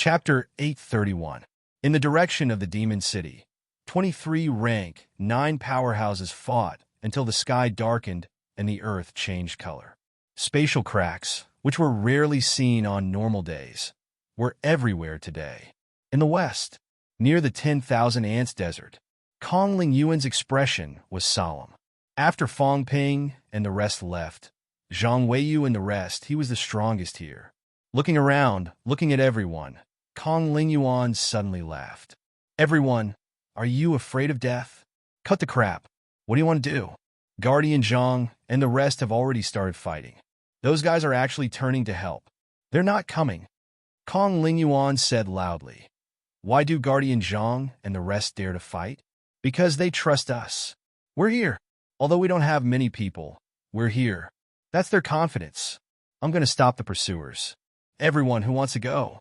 Chapter 831. In the direction of the Demon City, 23 rank 9 powerhouses fought until the sky darkened and the earth changed color. Spatial cracks, which were rarely seen on normal days, were everywhere today. In the west, near the 10,000 Ants Desert, Kong Ling Yuan's expression was solemn. After Fong Ping and the rest left, Zhang Weiyu and the rest, he was the strongest here. Looking around, looking at everyone, Kong Ling Yuan suddenly laughed. Everyone, are you afraid of death? Cut the crap. What do you want to do? Guardian Zhang and the rest have already started fighting. Those guys are actually turning to help. They're not coming. Kong Ling Yuan said loudly. Why do Guardian Zhang and the rest dare to fight? Because they trust us. We're here. Although we don't have many people, we're here. That's their confidence. I'm going to stop the pursuers. Everyone who wants to go.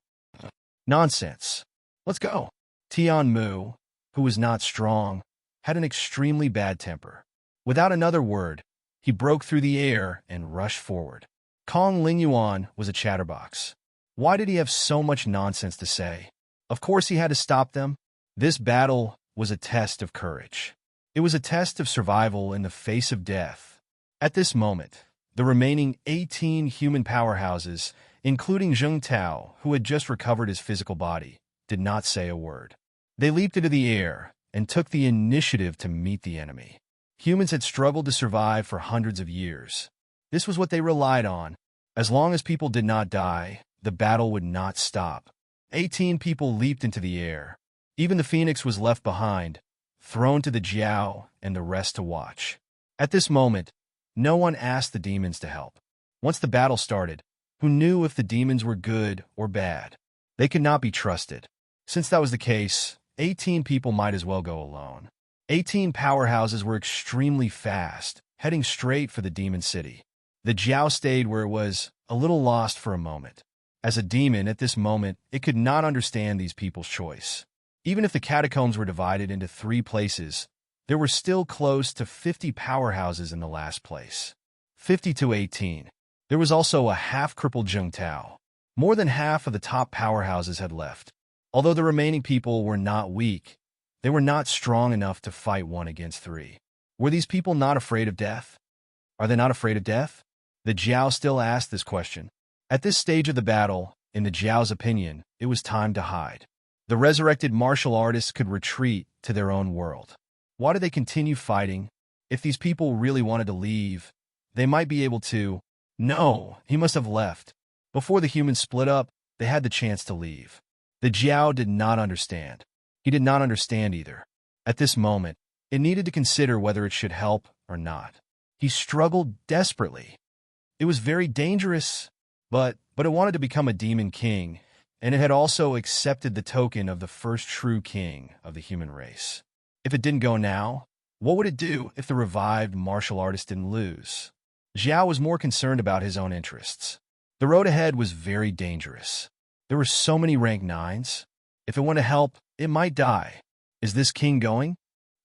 Nonsense. Let's go. Tian Mu, who was not strong, had an extremely bad temper. Without another word, he broke through the air and rushed forward. Kong Ling Yuan was a chatterbox. Why did he have so much nonsense to say? Of course he had to stop them. This battle was a test of courage. It was a test of survival in the face of death. At this moment, the remaining 18 human powerhouses, including Zheng Tao, who had just recovered his physical body, did not say a word. They leaped into the air and took the initiative to meet the enemy. Humans had struggled to survive for hundreds of years. This was what they relied on. As long as people did not die, the battle would not stop. 18 people leaped into the air. Even the phoenix was left behind, thrown to the Jiao and the rest to watch. At this moment, no one asked the demons to help. Once the battle started, who knew if the demons were good or bad? They could not be trusted. Since that was the case, 18 people might as well go alone. 18 powerhouses were extremely fast, heading straight for the demon city. The Jiao stayed where it was, a little lost for a moment. As a demon at this moment, it could not understand these people's choice. Even if the catacombs were divided into 3 places, there were still close to 50 powerhouses in the last place. 50 to 18. There was also a half-crippled Zheng Tao. More than half of the top powerhouses had left. Although the remaining people were not weak, they were not strong enough to fight 1 against 3. Were these people not afraid of death? Are they not afraid of death? The Jiao still asked this question. At this stage of the battle, in the Jiao's opinion, it was time to hide. The resurrected martial artists could retreat to their own world. Why did they continue fighting? If these people really wanted to leave, they might be able to. No, he must have left. Before the humans split up, they had the chance to leave. The Jiao did not understand. He did not understand either. At this moment, it needed to consider whether it should help or not. He struggled desperately. It was very dangerous, but it wanted to become a demon king, and it had also accepted the token of the first true king of the human race. If it didn't go now, what would it do if the revived martial artist didn't lose? Xiao was more concerned about his own interests. The road ahead was very dangerous. There were so many rank 9s. If it went to help, it might die. Is this king going?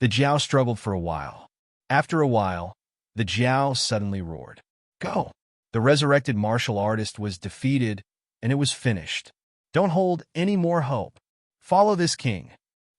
The Jiao struggled for a while. After a while, the Jiao suddenly roared. Go! The resurrected martial artist was defeated, and it was finished. Don't hold any more hope. Follow this king.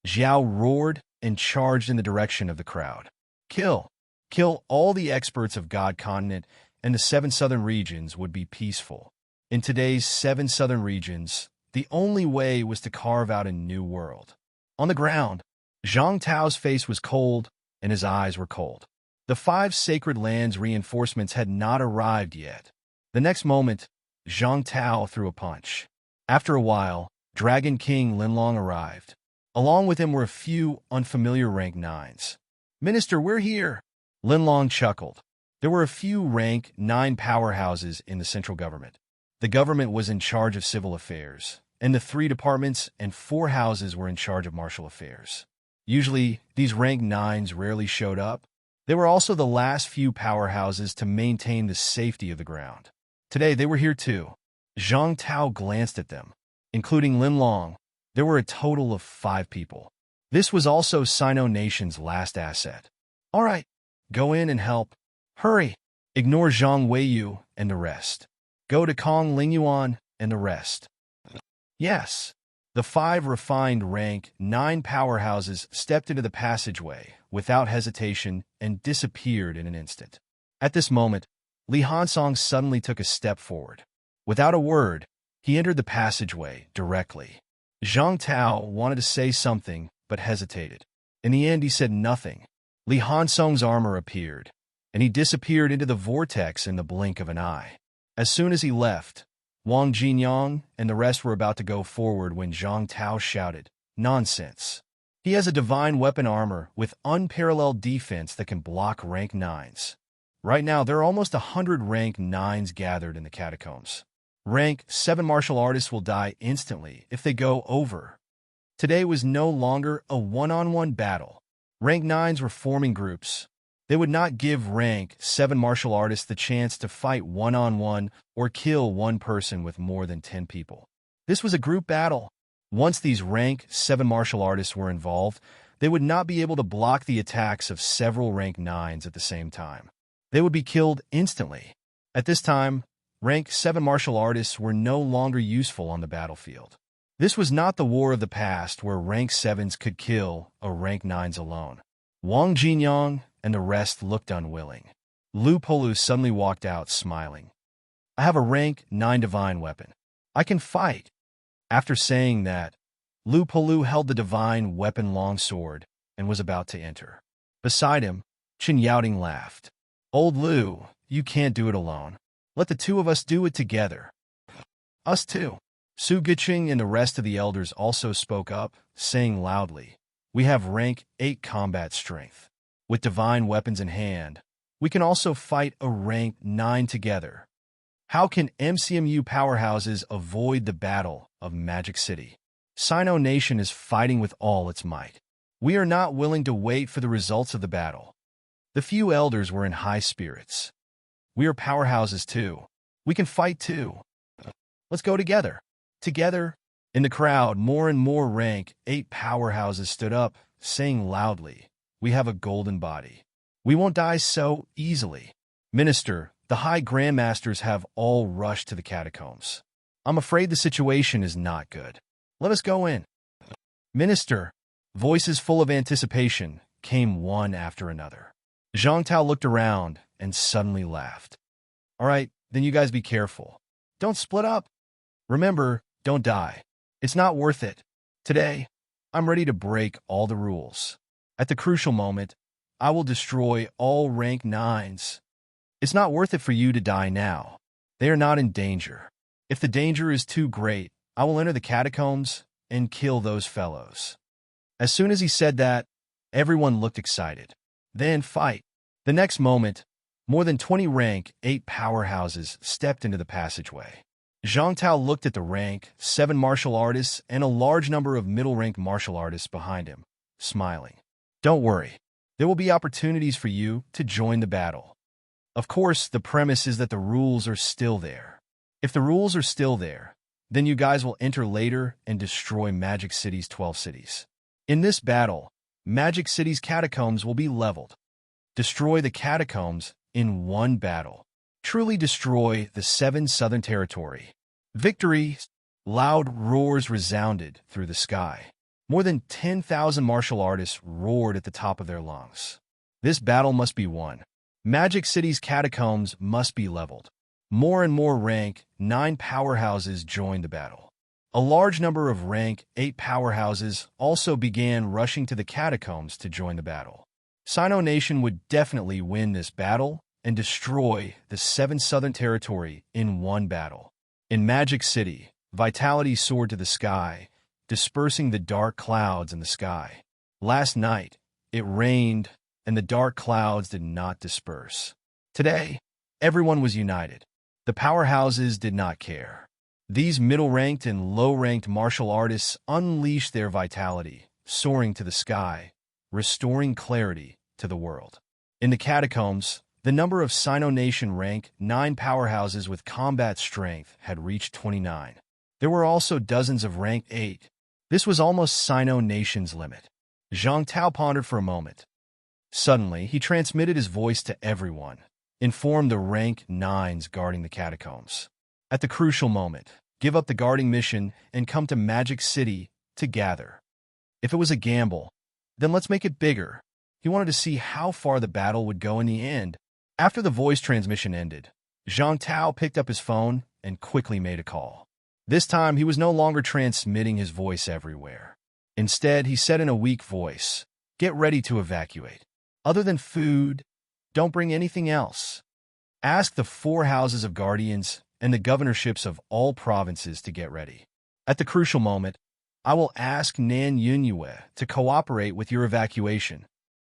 Xiao roared and charged in the direction of the crowd. Kill! Kill all the experts of God Continent, and the 7 southern regions would be peaceful. In today's 7 southern regions, the only way was to carve out a new world. On the ground, Zhang Tao's face was cold, and his eyes were cold. The 5 sacred lands reinforcements had not arrived yet. The next moment, Zhang Tao threw a punch. After a while, Dragon King Linlong arrived. Along with him were a few unfamiliar rank 9s. Minister, we're here. Linlong chuckled. There were a few rank 9 powerhouses in the central government. The government was in charge of civil affairs, and the 3 departments and 4 houses were in charge of martial affairs. Usually, these rank 9s rarely showed up. They were also the last few powerhouses to maintain the safety of the ground. Today, they were here too. Zhang Tao glanced at them. Including Linlong, there were a total of 5 people. This was also Sino Nation's last asset. All right, go in and help. Hurry! Ignore Zhang Weiyu and the rest. Go to Kong Ling Yuan and the rest. Yes. The 5 refined rank 9 powerhouses stepped into the passageway without hesitation and disappeared in an instant. At this moment, Li Hansong suddenly took a step forward. Without a word, he entered the passageway directly. Zhang Tao wanted to say something, but hesitated. In the end, he said nothing. Li Hansong's armor appeared, and he disappeared into the vortex in the blink of an eye. As soon as he left, Wang Jinyang and the rest were about to go forward when Zhang Tao shouted, "Nonsense! He has a divine weapon armor with unparalleled defense that can block rank 9s. Right now, there are almost 100 rank 9s gathered in the catacombs. Rank 7 martial artists will die instantly if they go over." Today was no longer a one-on-one battle. Rank 9s were forming groups. They would not give rank 7 martial artists the chance to fight one-on-one or kill one person with more than 10 people. This was a group battle. Once these rank 7 martial artists were involved, they would not be able to block the attacks of several rank 9s at the same time. They would be killed instantly. At this time, rank 7 martial artists were no longer useful on the battlefield. This was not the war of the past where rank 7s could kill a rank 9s alone. Wang Jinyang and the rest looked unwilling. Lu Polu suddenly walked out, smiling. "I have a rank 9 divine weapon. I can fight." After saying that, Lu Polu held the divine weapon longsword and was about to enter. Beside him, Chen Yaoting laughed. "Old Lu, you can't do it alone. Let the two of us do it together." "Us too." Su Giqing and the rest of the elders also spoke up, saying loudly, "We have rank 8 combat strength. With divine weapons in hand, we can also fight a rank 9 together. How can MCMU powerhouses avoid the battle of Magic City? Sino Nation is fighting with all its might. We are not willing to wait for the results of the battle." The few elders were in high spirits. "We are powerhouses too. We can fight too. Let's go together." Together, in the crowd, more and more rank 8 powerhouses stood up, saying loudly, "We have a golden body. We won't die so easily." "Minister, the High Grandmasters have all rushed to the catacombs. I'm afraid the situation is not good. Let us go in." "Minister," voices full of anticipation came one after another. Zhang Tao looked around and suddenly laughed. "All right, then you guys be careful. Don't split up. Remember, don't die. It's not worth it. Today, I'm ready to break all the rules. At the crucial moment, I will destroy all rank 9s. It's not worth it for you to die now. They are not in danger. If the danger is too great, I will enter the catacombs and kill those fellows." As soon as he said that, everyone looked excited. Then fight. The next moment, more than 20 rank 8 powerhouses stepped into the passageway. Zhang Tao looked at the rank 7 martial artists and a large number of middle-rank martial artists behind him, smiling. "Don't worry. There will be opportunities for you to join the battle. Of course, the premise is that the rules are still there. If the rules are still there, then you guys will enter later and destroy Magic City's 12 cities. In this battle, Magic City's catacombs will be leveled. Destroy the catacombs in one battle. Truly destroy the 7 Southern Territory. Victory!" Loud roars resounded through the sky. More than 10,000 martial artists roared at the top of their lungs. This battle must be won. Magic City's catacombs must be leveled. More and more rank 9 powerhouses joined the battle. A large number of rank 8 powerhouses also began rushing to the catacombs to join the battle. Sino Nation would definitely win this battle and destroy the 7 Southern Territory in one battle. In Magic City, vitality soared to the sky, dispersing the dark clouds in the sky. Last night, it rained, and the dark clouds did not disperse. Today, everyone was united. The powerhouses did not care. These middle-ranked and low-ranked martial artists unleashed their vitality, soaring to the sky, restoring clarity to the world. In the catacombs, the number of Sino Nation rank 9 powerhouses with combat strength had reached 29. There were also dozens of rank 8. This was almost Sino Nation's limit. Zhang Tao pondered for a moment. Suddenly, he transmitted his voice to everyone, informed the rank 9s guarding the catacombs. At the crucial moment, give up the guarding mission, and come to Magic City to gather. If it was a gamble, then let's make it bigger. He wanted to see how far the battle would go in the end. After the voice transmission ended, Zhang Tao picked up his phone and quickly made a call. This time, he was no longer transmitting his voice everywhere. Instead, he said in a weak voice, "Get ready to evacuate. Other than food, don't bring anything else. Ask the 4 houses of guardians and the governorships of all provinces to get ready. At the crucial moment, I will ask Nan Yunyue to cooperate with your evacuation.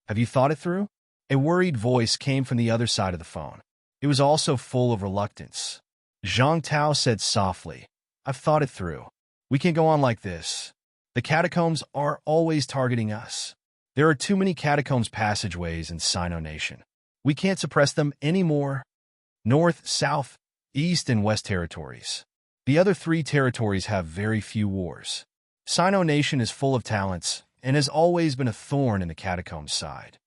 Have you thought it through?" A worried voice came from the other side of the phone. It was also full of reluctance. Zhang Tao said softly, "I've thought it through. We can't go on like this. The catacombs are always targeting us. There are too many catacombs passageways in Sino Nation. We can't suppress them anymore. North, South, East, and West territories. The other 3 territories have very few wars. Sino Nation is full of talents and has always been a thorn in the catacombs side.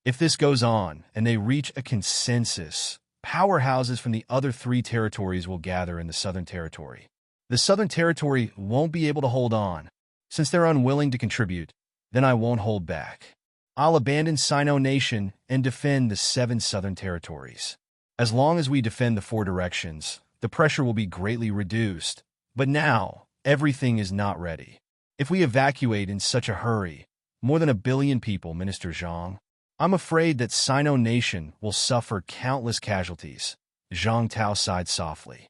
If this goes on and they reach a consensus, powerhouses from the other 3 territories will gather in the Southern Territory. The Southern Territory won't be able to hold on. Since they're unwilling to contribute, then I won't hold back. I'll abandon Sino Nation and defend the 7 Southern Territories. As long as we defend the 4 directions, the pressure will be greatly reduced. But now, everything is not ready. If we evacuate in such a hurry, more than 1 billion people, Minister Zhang, I'm afraid that Sino Nation will suffer countless casualties." Zhang Tao sighed softly.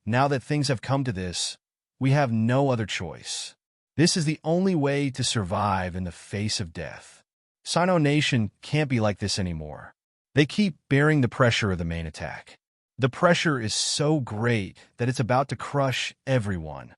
"Now that things have come to this, we have no other choice. This is the only way to survive in the face of death. Sino Nation can't be like this anymore. They keep bearing the pressure of the main attack. The pressure is so great that it's about to crush everyone."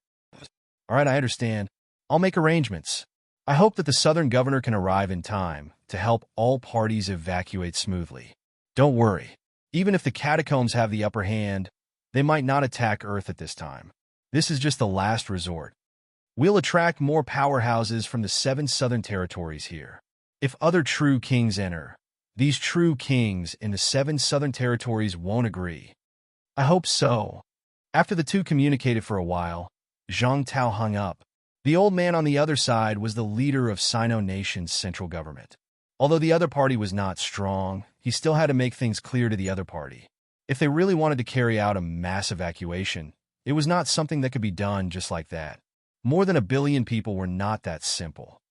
"All right, I understand. I'll make arrangements. I hope that the Southern Governor can arrive in time to help all parties evacuate smoothly. Don't worry. Even if the catacombs have the upper hand, they might not attack Earth at this time. This is just the last resort. We'll attract more powerhouses from the 7 Southern Territories here. If other true kings enter, these true kings in the 7 Southern Territories won't agree." "I hope so." After the 2 communicated for a while, Zhang Tao hung up. The old man on the other side was the leader of Sino Nation's central government. Although the other party was not strong, he still had to make things clear to the other party. If they really wanted to carry out a mass evacuation, it was not something that could be done just like that. More than 1 billion people were not that simple.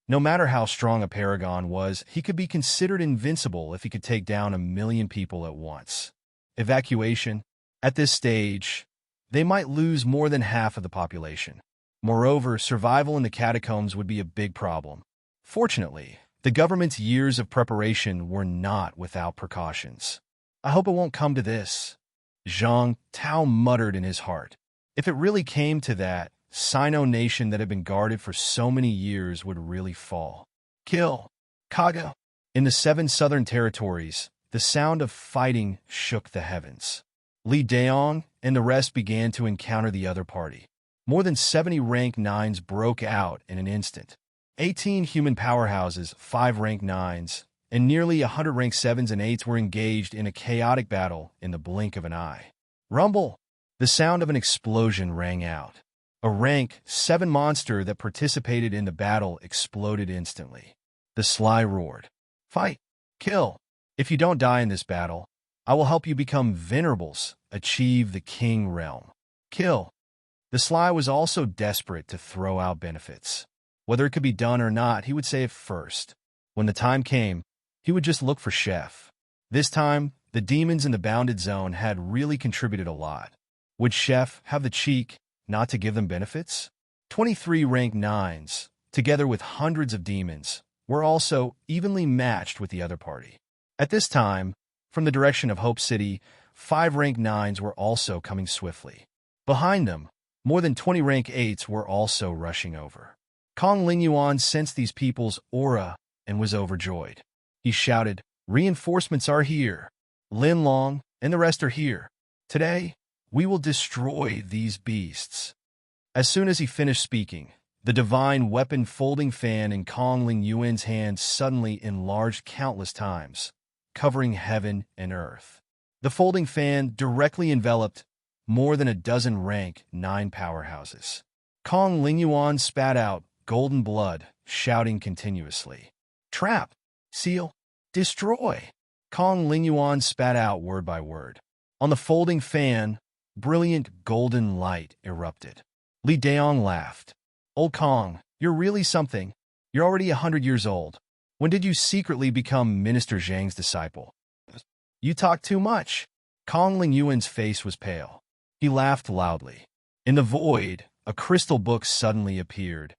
No matter how strong a paragon was, he could be considered invincible if he could take down 1 million people at once. Evacuation? At this stage, they might lose more than half of the population. Moreover, survival in the catacombs would be a big problem. Fortunately, the government's years of preparation were not without precautions. "I hope it won't come to this," Zhang Tao muttered in his heart. If it really came to that, Sino Nation that had been guarded for so many years would really fall. "Kill! Kaga!" In the 7 Southern Territories, the sound of fighting shook the heavens. Li Daong and the rest began to encounter the other party. More than 70 rank 9s broke out in an instant. 18 human powerhouses, 5 rank 9s, and nearly 100 rank 7s and 8s were engaged in a chaotic battle in the blink of an eye. Rumble! The sound of an explosion rang out. A rank 7 monster that participated in the battle exploded instantly. The Sly roared, "Fight! Kill! If you don't die in this battle, I will help you become venerables, achieve the king realm. Kill!" The Sly was also desperate to throw out benefits. Whether it could be done or not, he would say it first. When the time came, he would just look for Chef. This time, the demons in the bounded zone had really contributed a lot. Would Chef have the cheek not to give them benefits? 23 rank 9s, together with hundreds of demons, were also evenly matched with the other party. At this time, from the direction of Hope City, 5 rank 9s were also coming swiftly. Behind them, more than 20 rank 8s were also rushing over. Kong Lingyuan sensed these people's aura and was overjoyed. He shouted, "Reinforcements are here. Lin Long and the rest are here. Today, we will destroy these beasts." As soon as he finished speaking, the divine weapon folding fan in Kong Lingyuan's hand suddenly enlarged countless times, covering heaven and earth. The folding fan directly enveloped more than a dozen rank 9 powerhouses. Kong Lingyuan spat out golden blood, shouting continuously. Trap! Seal! Destroy! Kong Lingyuan spat out word by word. On the folding fan, brilliant golden light erupted. Li Daong laughed. Old Kong, you're really something. You're already 100 years old. When did you secretly become Minister Zhang's disciple? You talk too much. Kong Lingyuan's face was pale. He laughed loudly. In the void, a crystal book suddenly appeared,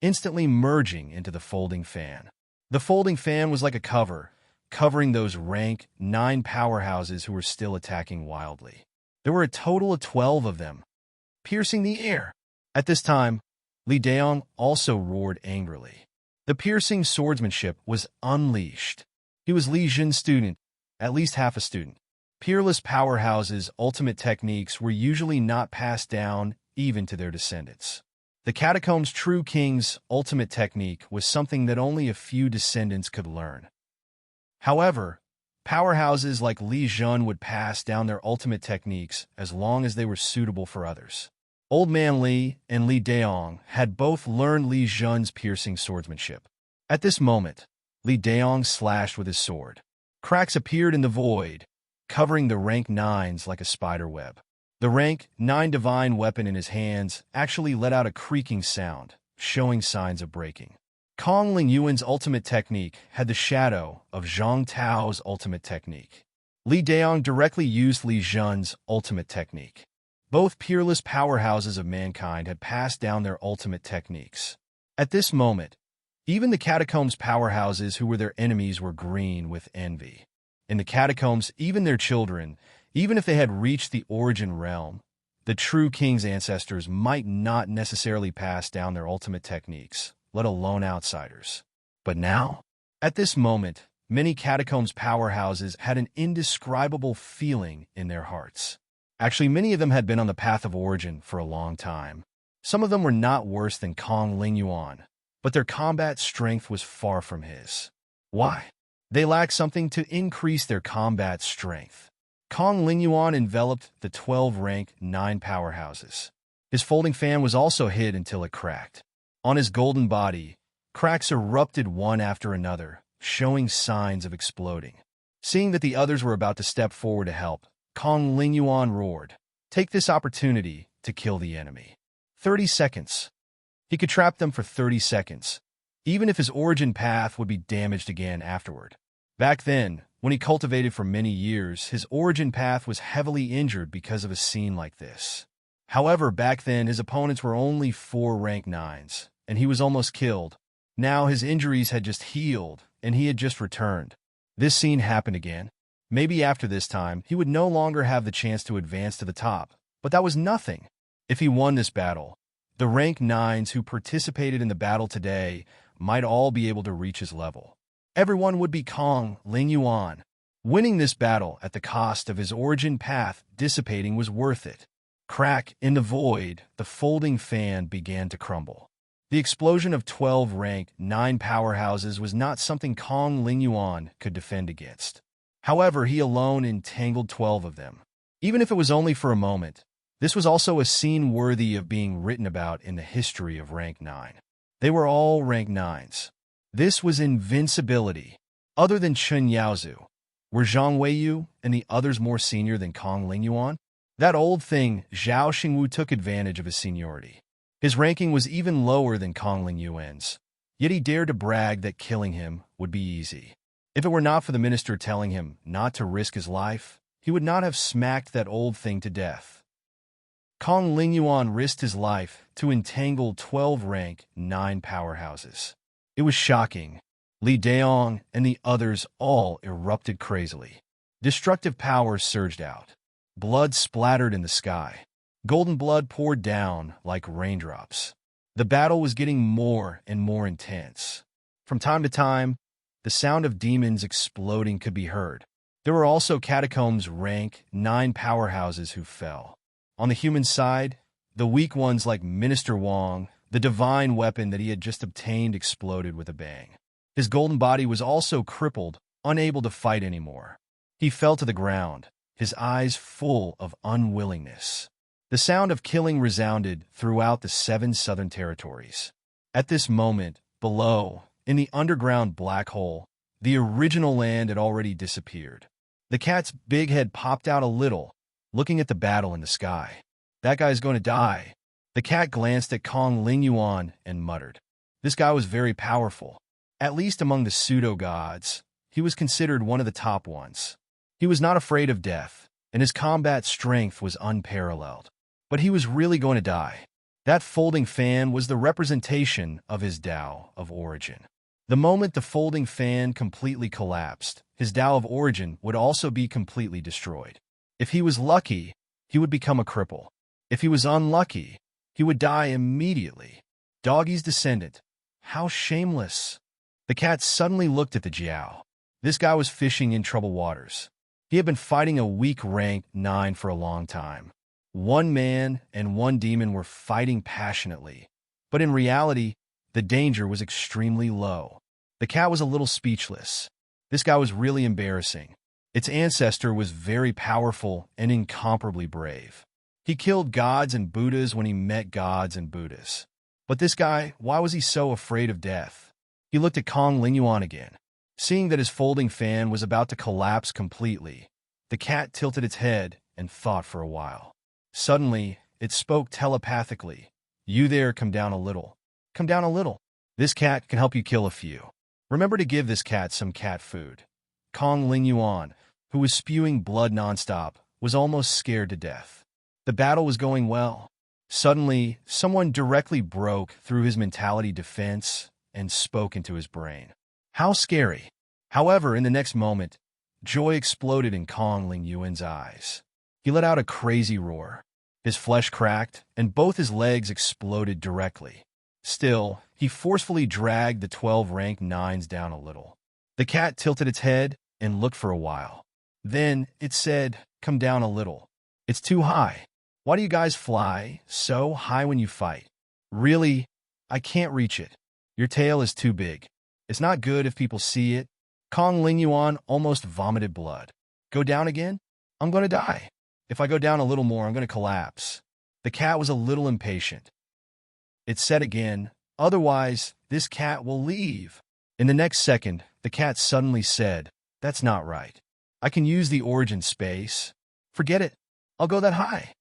instantly merging into the folding fan. The folding fan was like a cover, covering those rank 9 powerhouses who were still attacking wildly. There were a total of 12 of them, piercing the air. At this time, Li Daong also roared angrily. The piercing swordsmanship was unleashed. He was Li Jin's student, at least half a student. Peerless powerhouses' ultimate techniques were usually not passed down even to their descendants. The Catacombs' true king's ultimate technique was something that only a few descendants could learn. However, powerhouses like Li Jun would pass down their ultimate techniques as long as they were suitable for others. Old Man Li and Li Daong had both learned Li Jun's piercing swordsmanship. At this moment, Li Daong slashed with his sword. Cracks appeared in the void, covering the rank 9s like a spider web. The rank 9 divine weapon in his hands actually let out a creaking sound, showing signs of breaking. Kong Lingyuan's ultimate technique had the shadow of Zhang Tao's ultimate technique. Li Daong directly used Li Jun's ultimate technique. Both peerless powerhouses of mankind had passed down their ultimate techniques. At this moment, even the Catacombs' powerhouses who were their enemies were green with envy. In the Catacombs, even their children, even if they had reached the origin realm, the true king's ancestors might not necessarily pass down their ultimate techniques, let alone outsiders. But now, at this moment, many Catacombs powerhouses had an indescribable feeling in their hearts. Actually, many of them had been on the path of origin for a long time. Some of them were not worse than Kong Lingyuan, but their combat strength was far from his. Why? They lacked something to increase their combat strength. Kong Lingyuan enveloped the 12 rank 9 powerhouses. His folding fan was also hid until it cracked. On his golden body, cracks erupted one after another, showing signs of exploding. Seeing that the others were about to step forward to help, Kong Lingyuan roared, "Take this opportunity to kill the enemy." 30 seconds. He could trap them for 30 seconds, even if his origin path would be damaged again afterward. Back then, when he cultivated for many years, his origin path was heavily injured because of a scene like this. However, back then, his opponents were only 4 rank 9s, and he was almost killed. Now his injuries had just healed, and he had just returned. This scene happened again. Maybe after this time, he would no longer have the chance to advance to the top, but that was nothing. If he won this battle, the rank 9s who participated in the battle today might all be able to reach his level. Everyone would be Kong Lingyuan. Winning this battle at the cost of his origin path dissipating was worth it. Crack in the void, the folding fan began to crumble. The explosion of 12 rank 9 powerhouses was not something Kong Lingyuan could defend against. However, he alone entangled 12 of them. Even if it was only for a moment, this was also a scene worthy of being written about in the history of rank 9. They were all rank 9s. This was invincibility. Other than Chun Yaozu, were Zhang Weiyu and the others more senior than Kong Lingyuan? That old thing, Zhao Xingwu, took advantage of his seniority. His ranking was even lower than Kong Lingyuan's, yet he dared to brag that killing him would be easy. If it were not for the minister telling him not to risk his life, he would not have smacked that old thing to death. Kong Lingyuan risked his life to entangle 12 rank 9 powerhouses. It was shocking. Li Daong and the others all erupted crazily. Destructive power surged out. Blood splattered in the sky. Golden blood poured down like raindrops. The battle was getting more and more intense. From time to time, the sound of demons exploding could be heard. There were also Catacombs rank 9 powerhouses who fell. On the human side, the weak ones like Minister Wang, the divine weapon that he had just obtained, exploded with a bang. His golden body was also crippled, unable to fight anymore. He fell to the ground, his eyes full of unwillingness. The sound of killing resounded throughout the 7 southern territories. At this moment, below, in the underground black hole, the original land had already disappeared. The cat's big head popped out a little, looking at the battle in the sky. That guy's going to die. The cat glanced at Kong Lingyuan and muttered. This guy was very powerful. At least among the pseudo-gods, he was considered one of the top ones. He was not afraid of death, and his combat strength was unparalleled. But he was really going to die. That folding fan was the representation of his Tao of origin. The moment the folding fan completely collapsed, his Tao of origin would also be completely destroyed. If he was lucky, he would become a cripple. If he was unlucky, he would die immediately. Doggy's descendant. How shameless. The cat suddenly looked at the Jiao. This guy was fishing in troubled waters. He had been fighting a weak rank 9 for a long time. One man and one demon were fighting passionately, but in reality, the danger was extremely low. The cat was a little speechless. This guy was really embarrassing. Its ancestor was very powerful and incomparably brave. He killed gods and Buddhas when he met gods and Buddhas. But this guy, why was he so afraid of death? He looked at Kong Lingyuan again. Seeing that his folding fan was about to collapse completely, the cat tilted its head and thought for a while. Suddenly, it spoke telepathically. You there, come down a little. Come down a little. This cat can help you kill a few. Remember to give this cat some cat food. Kong Lingyuan, who was spewing blood nonstop, was almost scared to death. The battle was going well. Suddenly, someone directly broke through his mentality defense and spoke into his brain. How scary. However, in the next moment, joy exploded in Kong Lingyuan's eyes. He let out a crazy roar. His flesh cracked, and both his legs exploded directly. Still, he forcefully dragged the 12 rank 9s down a little. The cat tilted its head and looked for a while. Then it said, come down a little. It's too high. Why do you guys fly so high when you fight? Really? I can't reach it. Your tail is too big. It's not good if people see it. Kong Lingyuan almost vomited blood. Go down again? I'm going to die. If I go down a little more, I'm going to collapse. The cat was a little impatient. It said again, otherwise, this cat will leave. In the next second, the cat suddenly said, that's not right. I can use the origin space. Forget it. I'll go that high.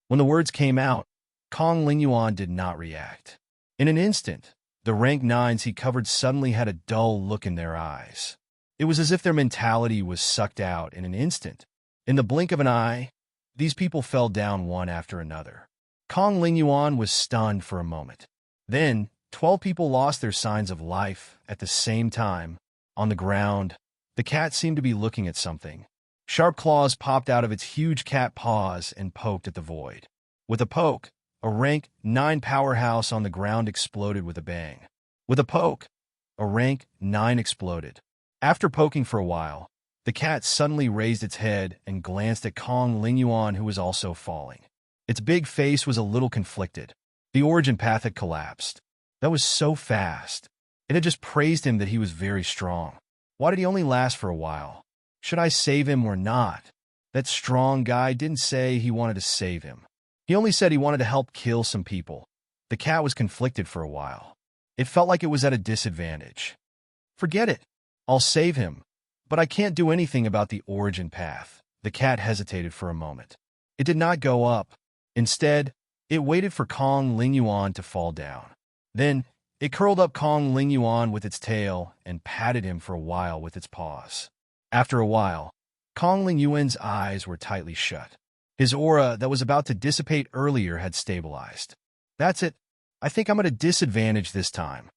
When the words came out, Kong Lingyuan did not react. In an instant, the rank 9s he covered suddenly had a dull look in their eyes. It was as if their mentality was sucked out in an instant. In the blink of an eye, these people fell down one after another. Kong Lingyuan was stunned for a moment. Then, 12 people lost their signs of life at the same time. On the ground, the cat seemed to be looking at something. Sharp claws popped out of its huge cat paws and poked at the void. With a poke, a rank 9 powerhouse on the ground exploded with a bang. With a poke, a rank 9 exploded. After poking for a while, the cat suddenly raised its head and glanced at Kong Lingyuan, who was also falling. Its big face was a little conflicted. The origin path had collapsed. That was so fast. It had just praised him that he was very strong. Why did he only last for a while? Should I save him or not? That strong guy didn't say he wanted to save him. He only said he wanted to help kill some people. The cat was conflicted for a while. It felt like it was at a disadvantage. Forget it. I'll save him. But I can't do anything about the origin path. The cat hesitated for a moment. It did not go up. Instead, it waited for Kong Lingyuan to fall down. Then, it curled up Kong Lingyuan with its tail and patted him for a while with its paws. After a while, Kong Lingyuan's eyes were tightly shut. His aura that was about to dissipate earlier had stabilized. That's it. I think I'm at a disadvantage this time.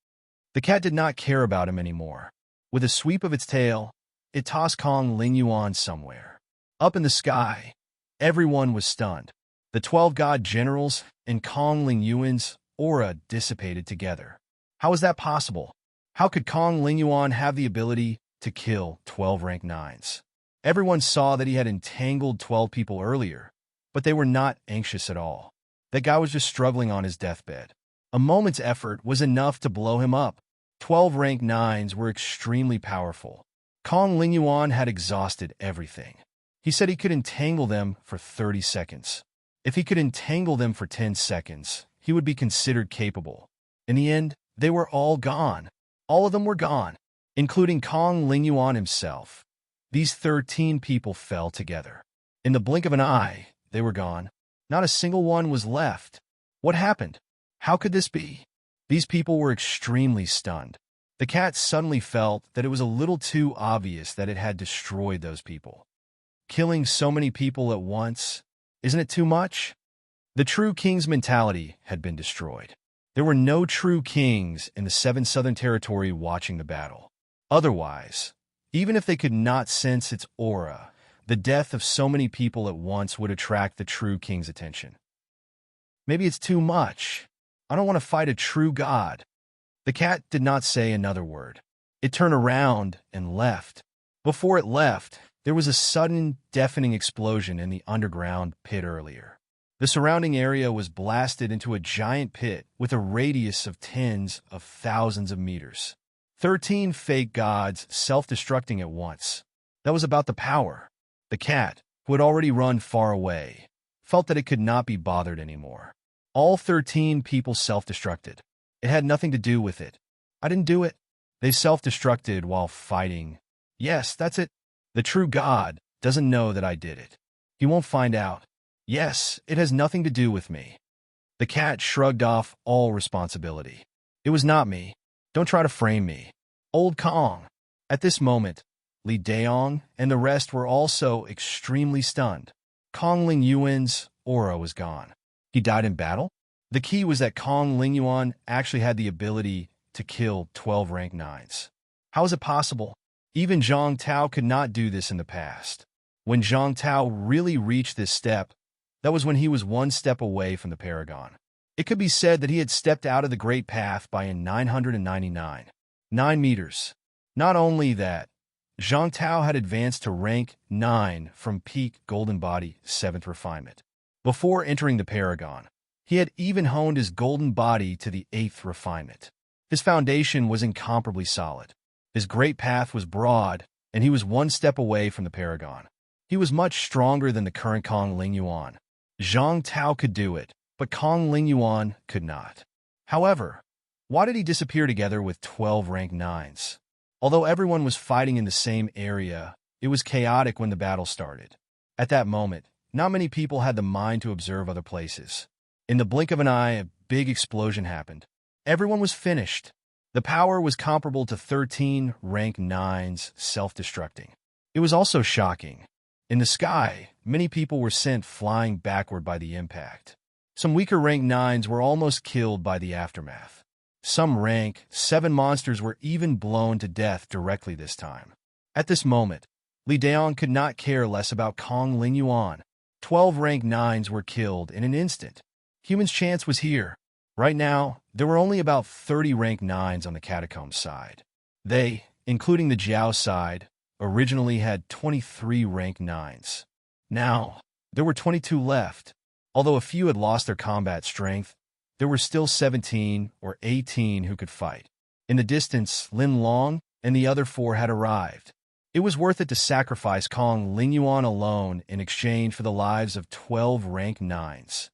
The cat did not care about him anymore. With a sweep of its tail, it tossed Kong Lingyuan somewhere. Up in the sky, everyone was stunned. The 12 god generals and Kong Lingyuan's aura dissipated together. How was that possible? How could Kong Lingyuan have the ability to kill 12 rank 9s? Everyone saw that he had entangled 12 people earlier, but they were not anxious at all. That guy was just struggling on his deathbed. A moment's effort was enough to blow him up. 12 rank 9s were extremely powerful. Kong Lingyuan had exhausted everything. He said he could entangle them for 30 seconds. If he could entangle them for 10 seconds, he would be considered capable. In the end, they were all gone. All of them were gone, including Kong Lingyuan himself. These 13 people fell together. In the blink of an eye, they were gone. Not a single one was left. What happened? How could this be? These people were extremely stunned. The cat suddenly felt that it was a little too obvious that it had destroyed those people. Killing so many people at once, isn't it too much? The true king's mentality had been destroyed. There were no true kings in the 7 Southern Territory watching the battle. Otherwise, even if they could not sense its aura, the death of so many people at once would attract the true king's attention. Maybe it's too much. I don't want to fight a true god. The cat did not say another word. It turned around and left. Before it left, there was a sudden, deafening explosion in the underground pit earlier. The surrounding area was blasted into a giant pit with a radius of tens of thousands of meters. 13 fake gods self-destructing at once. That was about the power. The cat, who had already run far away, felt that it could not be bothered anymore. All 13 people self-destructed. It had nothing to do with it. I didn't do it. They self-destructed while fighting. Yes, that's it. The true God doesn't know that I did it. He won't find out. Yes, it has nothing to do with me. The cat shrugged off all responsibility. It was not me. Don't try to frame me. Old Kong. At this moment, Li Daong and the rest were also extremely stunned. Kong Lingyuan's aura was gone. He died in battle? The key was that Kong Lingyuan actually had the ability to kill 12 rank 9s. How is it possible? Even Zhang Tao could not do this in the past. When Zhang Tao really reached this step, that was when he was one step away from the Paragon. It could be said that he had stepped out of the Great Path by a 999. 9 meters. Not only that, Zhang Tao had advanced to rank 9 from peak Golden Body 7th Refinement. Before entering the Paragon, he had even honed his Golden Body to the 8th Refinement. His foundation was incomparably solid. His Great Path was broad, and he was one step away from the Paragon. He was much stronger than the current Kong Lingyuan. Zhang Tao could do it, but Kong Lingyuan could not. However, why did he disappear together with 12 rank 9s? Although everyone was fighting in the same area, it was chaotic when the battle started. At that moment, not many people had the mind to observe other places. In the blink of an eye, a big explosion happened. Everyone was finished. The power was comparable to 13 rank 9s self-destructing. It was also shocking. In the sky, many people were sent flying backward by the impact. Some weaker rank 9s were almost killed by the aftermath. Some rank 7 monsters were even blown to death directly this time. At this moment, Li Daong could not care less about Kong Lingyuan. 12 rank 9s were killed in an instant. Human's chance was here. Right now, there were only about 30 rank 9s on the Catacombs side. They, including the Jiao side, originally had 23 rank 9s. Now, there were 22 left. Although a few had lost their combat strength, there were still 17 or 18 who could fight. In the distance, Lin Long and the other 4 had arrived. It was worth it to sacrifice Kong Lingyuan alone in exchange for the lives of 12 rank 9s.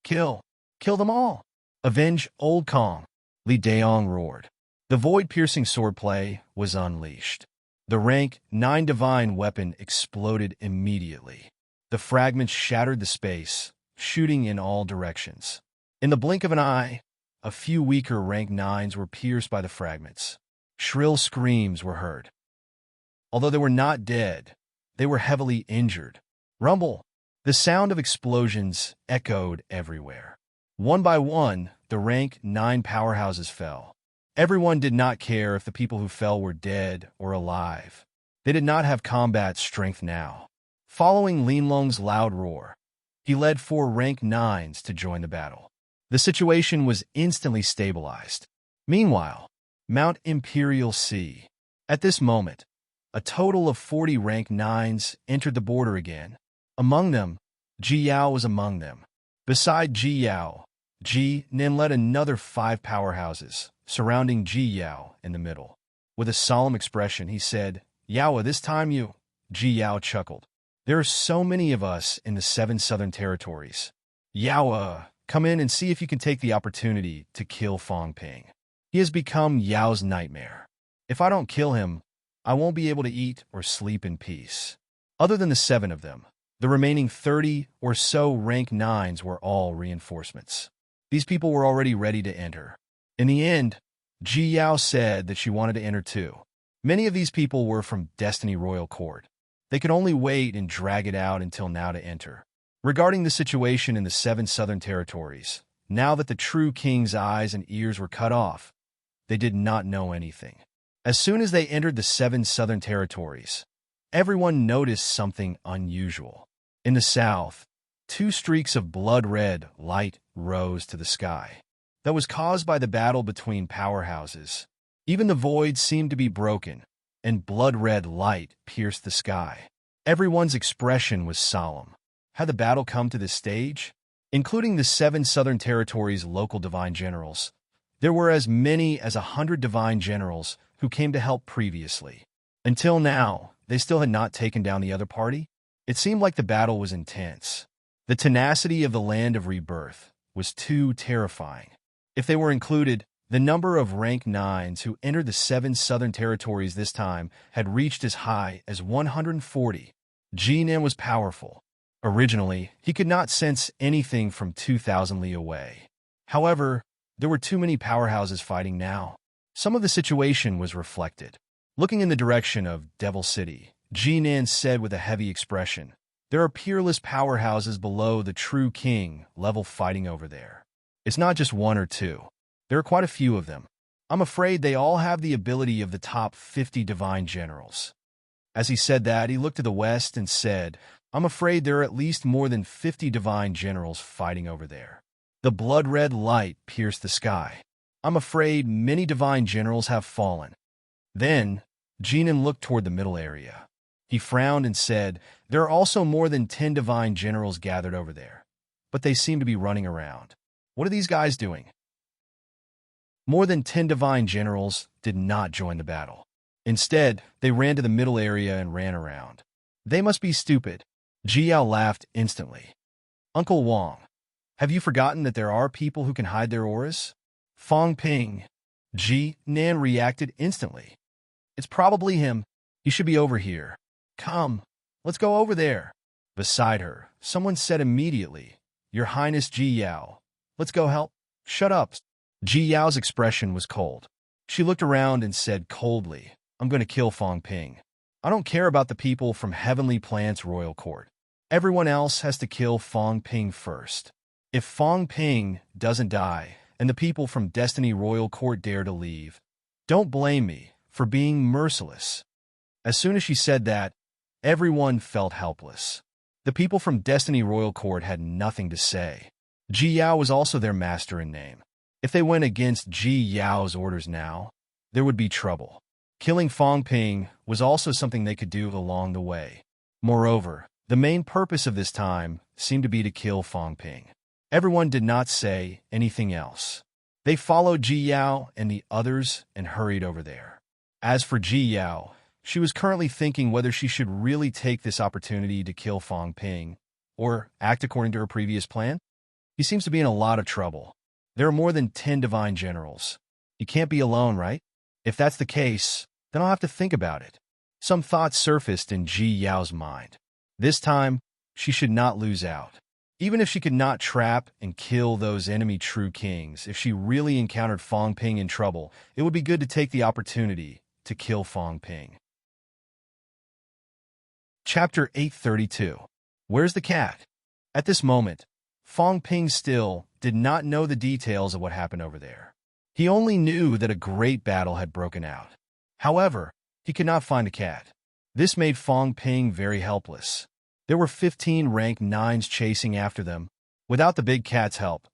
Kill! Kill them all! Avenge old Kong! Li Daong roared. The void-piercing swordplay was unleashed. The rank 9 divine weapon exploded immediately. The fragments shattered the space, shooting in all directions. In the blink of an eye, a few weaker rank 9s were pierced by the fragments. Shrill screams were heard. Although they were not dead, they were heavily injured. Rumble! The sound of explosions echoed everywhere. One by one, the rank 9 powerhouses fell. Everyone did not care if the people who fell were dead or alive. They did not have combat strength now. Following Lin Long's loud roar, he led 4 rank 9s to join the battle. The situation was instantly stabilized. Meanwhile, Mount Imperial Sea. At this moment, a total of 40 rank 9s entered the border again. Among them, Ji Yao was among them. Beside Ji Yao, Ji Nin led another 5 powerhouses, surrounding Ji Yao in the middle. With a solemn expression, he said, "Yao, this time you..." Ji Yao chuckled. "There are so many of us in the 7 Southern Territories. Yao, come in and see if you can take the opportunity to kill Fong Ping. He has become Yao's nightmare. If I don't kill him, I won't be able to eat or sleep in peace. Other than the 7 of them, the remaining 30 or so rank 9s were all reinforcements. These people were already ready to enter. In the end, Ji Yao said that she wanted to enter too. Many of these people were from Destiny Royal Court. They could only wait and drag it out until now to enter. Regarding the situation in the 7 southern territories, now that the true king's eyes and ears were cut off, they did not know anything. As soon as they entered the 7 southern territories, everyone noticed something unusual. In the south, 2 streaks of blood-red light rose to the sky. That was caused by the battle between powerhouses. Even the void seemed to be broken, and blood-red light pierced the sky. Everyone's expression was solemn. Had the battle come to this stage? Including the 7 southern territories' local divine generals, there were as many as 100 divine generals who came to help previously. Until now, they still had not taken down the other party. It seemed like the battle was intense. The tenacity of the land of rebirth was too terrifying. If they were included, the number of rank 9s who entered the 7 southern territories this time had reached as high as 140. Jinan was powerful. Originally, he could not sense anything from 2,000 li away. However, there were too many powerhouses fighting now. Some of the situation was reflected. Looking in the direction of Devil City, Jinan said with a heavy expression, "There are peerless powerhouses below the true king level fighting over there. It's not just 1 or 2. There are quite a few of them. I'm afraid they all have the ability of the top 50 divine generals." As he said that, he looked to the west and said, "I'm afraid there are at least more than 50 divine generals fighting over there." The blood-red light pierced the sky. "I'm afraid many divine generals have fallen." Then, Jinan looked toward the middle area. He frowned and said, "There are also more than 10 divine generals gathered over there, but they seem to be running around. What are these guys doing?" More than 10 divine generals did not join the battle. Instead, they ran to the middle area and ran around. "They must be stupid." Ji Yao laughed instantly. "Uncle Wang, have you forgotten that there are people who can hide their auras?" Fong Ping. Ji Nan reacted instantly. "It's probably him. He should be over here. Come, let's go over there." Beside her, someone said immediately, "Your Highness Ji Yao, let's go help." "Shut up." Ji Yao's expression was cold. She looked around and said coldly, "I'm going to kill Fong Ping. I don't care about the people from Heavenly Plant's Royal Court. Everyone else has to kill Fong Ping first. If Fong Ping doesn't die, and the people from Destiny Royal Court dare to leave, don't blame me for being merciless." As soon as she said that, everyone felt helpless. The people from Destiny Royal Court had nothing to say. Ji Yao was also their master in name. If they went against Ji Yao's orders now, there would be trouble. Killing Fong Ping was also something they could do along the way. Moreover, the main purpose of this time seemed to be to kill Fong Ping. Everyone did not say anything else. They followed Ji Yao and the others and hurried over there. As for Ji Yao, she was currently thinking whether she should really take this opportunity to kill Fong Ping or act according to her previous plan. He seems to be in a lot of trouble. There are more than 10 divine generals. He can't be alone, right? If that's the case, then I'll have to think about it. Some thoughts surfaced in Ji Yao's mind. This time, she should not lose out. Even if she could not trap and kill those enemy true kings, if she really encountered Fong Ping in trouble, it would be good to take the opportunity to kill Fong Ping. Chapter 832. Where's the cat? At this moment, Fong Ping still did not know the details of what happened over there. He only knew that a great battle had broken out. However, he could not find the cat. This made Fong Ping very helpless. There were 15 rank 9s chasing after them. Without the big cat's help,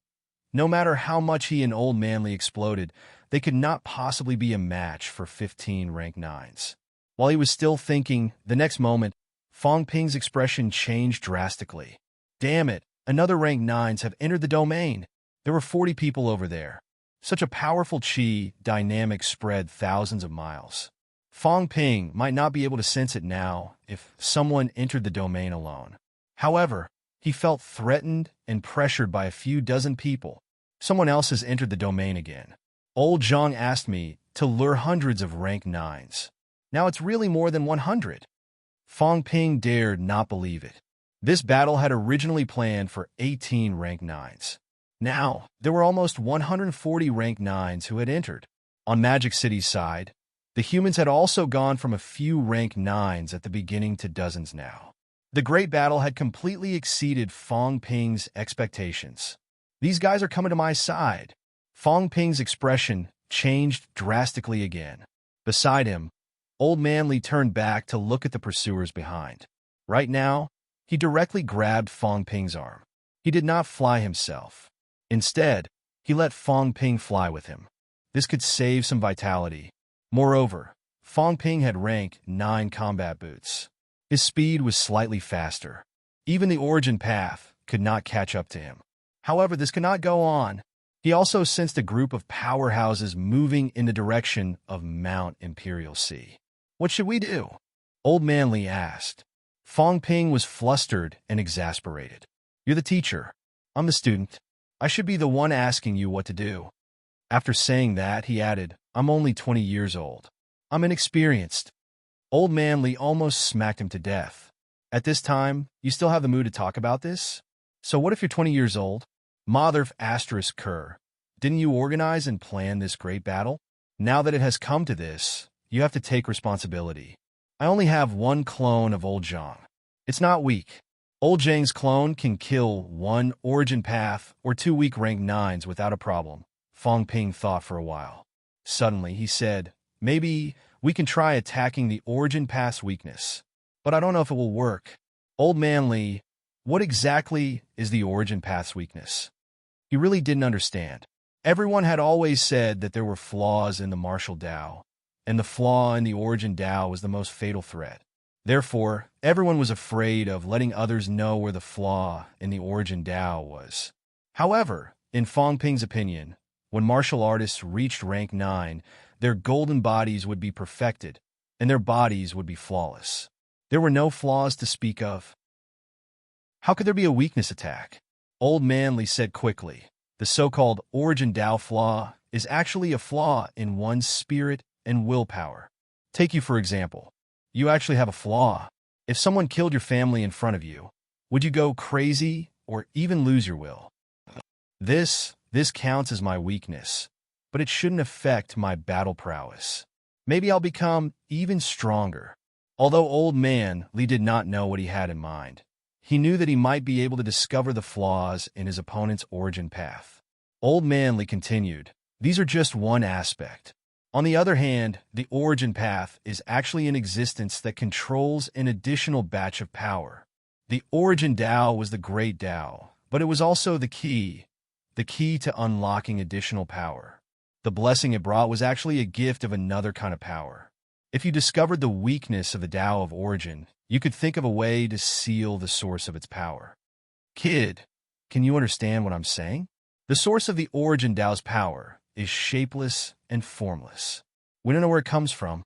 no matter how much he and Old Manly exploded, they could not possibly be a match for 15 rank 9s. While he was still thinking, the next moment, Fong Ping's expression changed drastically. "Damn it, another rank 9s have entered the domain." There were 40 people over there. Such a powerful chi dynamic spread thousands of miles. Fong Ping might not be able to sense it now if someone entered the domain alone. However, he felt threatened and pressured by a few dozen people. Someone else has entered the domain again. Old Zhang asked me to lure hundreds of rank 9s. Now it's really more than 100. Fang Ping dared not believe it. This battle had originally planned for 18 rank 9s. Now, there were almost 140 rank 9s who had entered. On Magic City's side, the humans had also gone from a few rank 9s at the beginning to dozens now. The great battle had completely exceeded Fang Ping's expectations. These guys are coming to my side. Fang Ping's expression changed drastically again. Beside him, Old Man Li turned back to look at the pursuers behind. Right now, he directly grabbed Fang Ping's arm. He did not fly himself. Instead, he let Fang Ping fly with him. This could save some vitality. Moreover, Fang Ping had rank 9 combat boots. His speed was slightly faster. Even the origin path could not catch up to him. However, this could not go on. He also sensed a group of powerhouses moving in the direction of Mount Imperial Sea. What should we do? Old Man Li asked. Fang Ping was flustered and exasperated. You're the teacher. I'm the student. I should be the one asking you what to do. After saying that, he added, I'm only 20 years old. I'm inexperienced. Old Man Li almost smacked him to death. At this time, you still have the mood to talk about this? So what if you're 20 years old? Motherf asterisk Kerr. Didn't you organize and plan this great battle? Now that it has come to this, you have to take responsibility. I only have one clone of Old Zhang. It's not weak. Old Zhang's clone can kill 1 origin path or 2 weak rank 9s without a problem. Fang Ping thought for a while. Suddenly, he said, maybe we can try attacking the origin path's weakness. But I don't know if it will work. Old Man Li, what exactly is the origin path's weakness? He really didn't understand. Everyone had always said that there were flaws in the martial Dao, and the flaw in the origin Dao was the most fatal threat. Therefore, everyone was afraid of letting others know where the flaw in the origin Dao was. However, in Fang Ping's opinion, when martial artists reached rank 9, their golden bodies would be perfected, and their bodies would be flawless. There were no flaws to speak of. How could there be a weakness attack? Old Man Li said quickly. The so-called origin Dao flaw is actually a flaw in one's spirit and willpower. Take you for example. You actually have a flaw. If someone killed your family in front of you, would you go crazy or even lose your will? This counts as my weakness, but it shouldn't affect my battle prowess. Maybe I'll become even stronger. Although Old Man Li did not know what he had in mind, he knew that he might be able to discover the flaws in his opponent's origin path. Old Man Li continued, these are just one aspect. On the other hand, the origin path is actually an existence that controls an additional batch of power. The origin Dao was the great Dao, but it was also the key to unlocking additional power. The blessing it brought was actually a gift of another kind of power. If you discovered the weakness of the Dao of origin, you could think of a way to seal the source of its power. Kid, can you understand what I'm saying? The source of the origin Dao's power is shapeless and formless. We don't know where it comes from.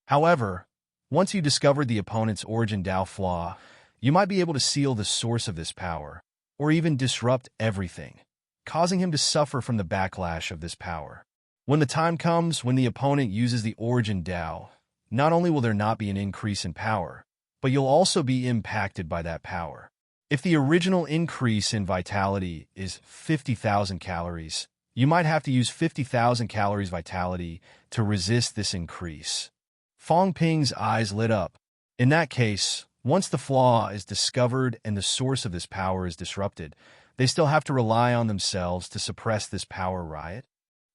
However, once you discovered the opponent's origin Dao flaw, you might be able to seal the source of this power, or even disrupt everything, causing him to suffer from the backlash of this power. When the time comes when the opponent uses the origin Dao, not only will there not be an increase in power, but you'll also be impacted by that power. If the original increase in vitality is 50,000 calories, you might have to use 50,000 calories vitality to resist this increase. Fang Ping's eyes lit up. In that case, once the flaw is discovered and the source of this power is disrupted, they still have to rely on themselves to suppress this power riot?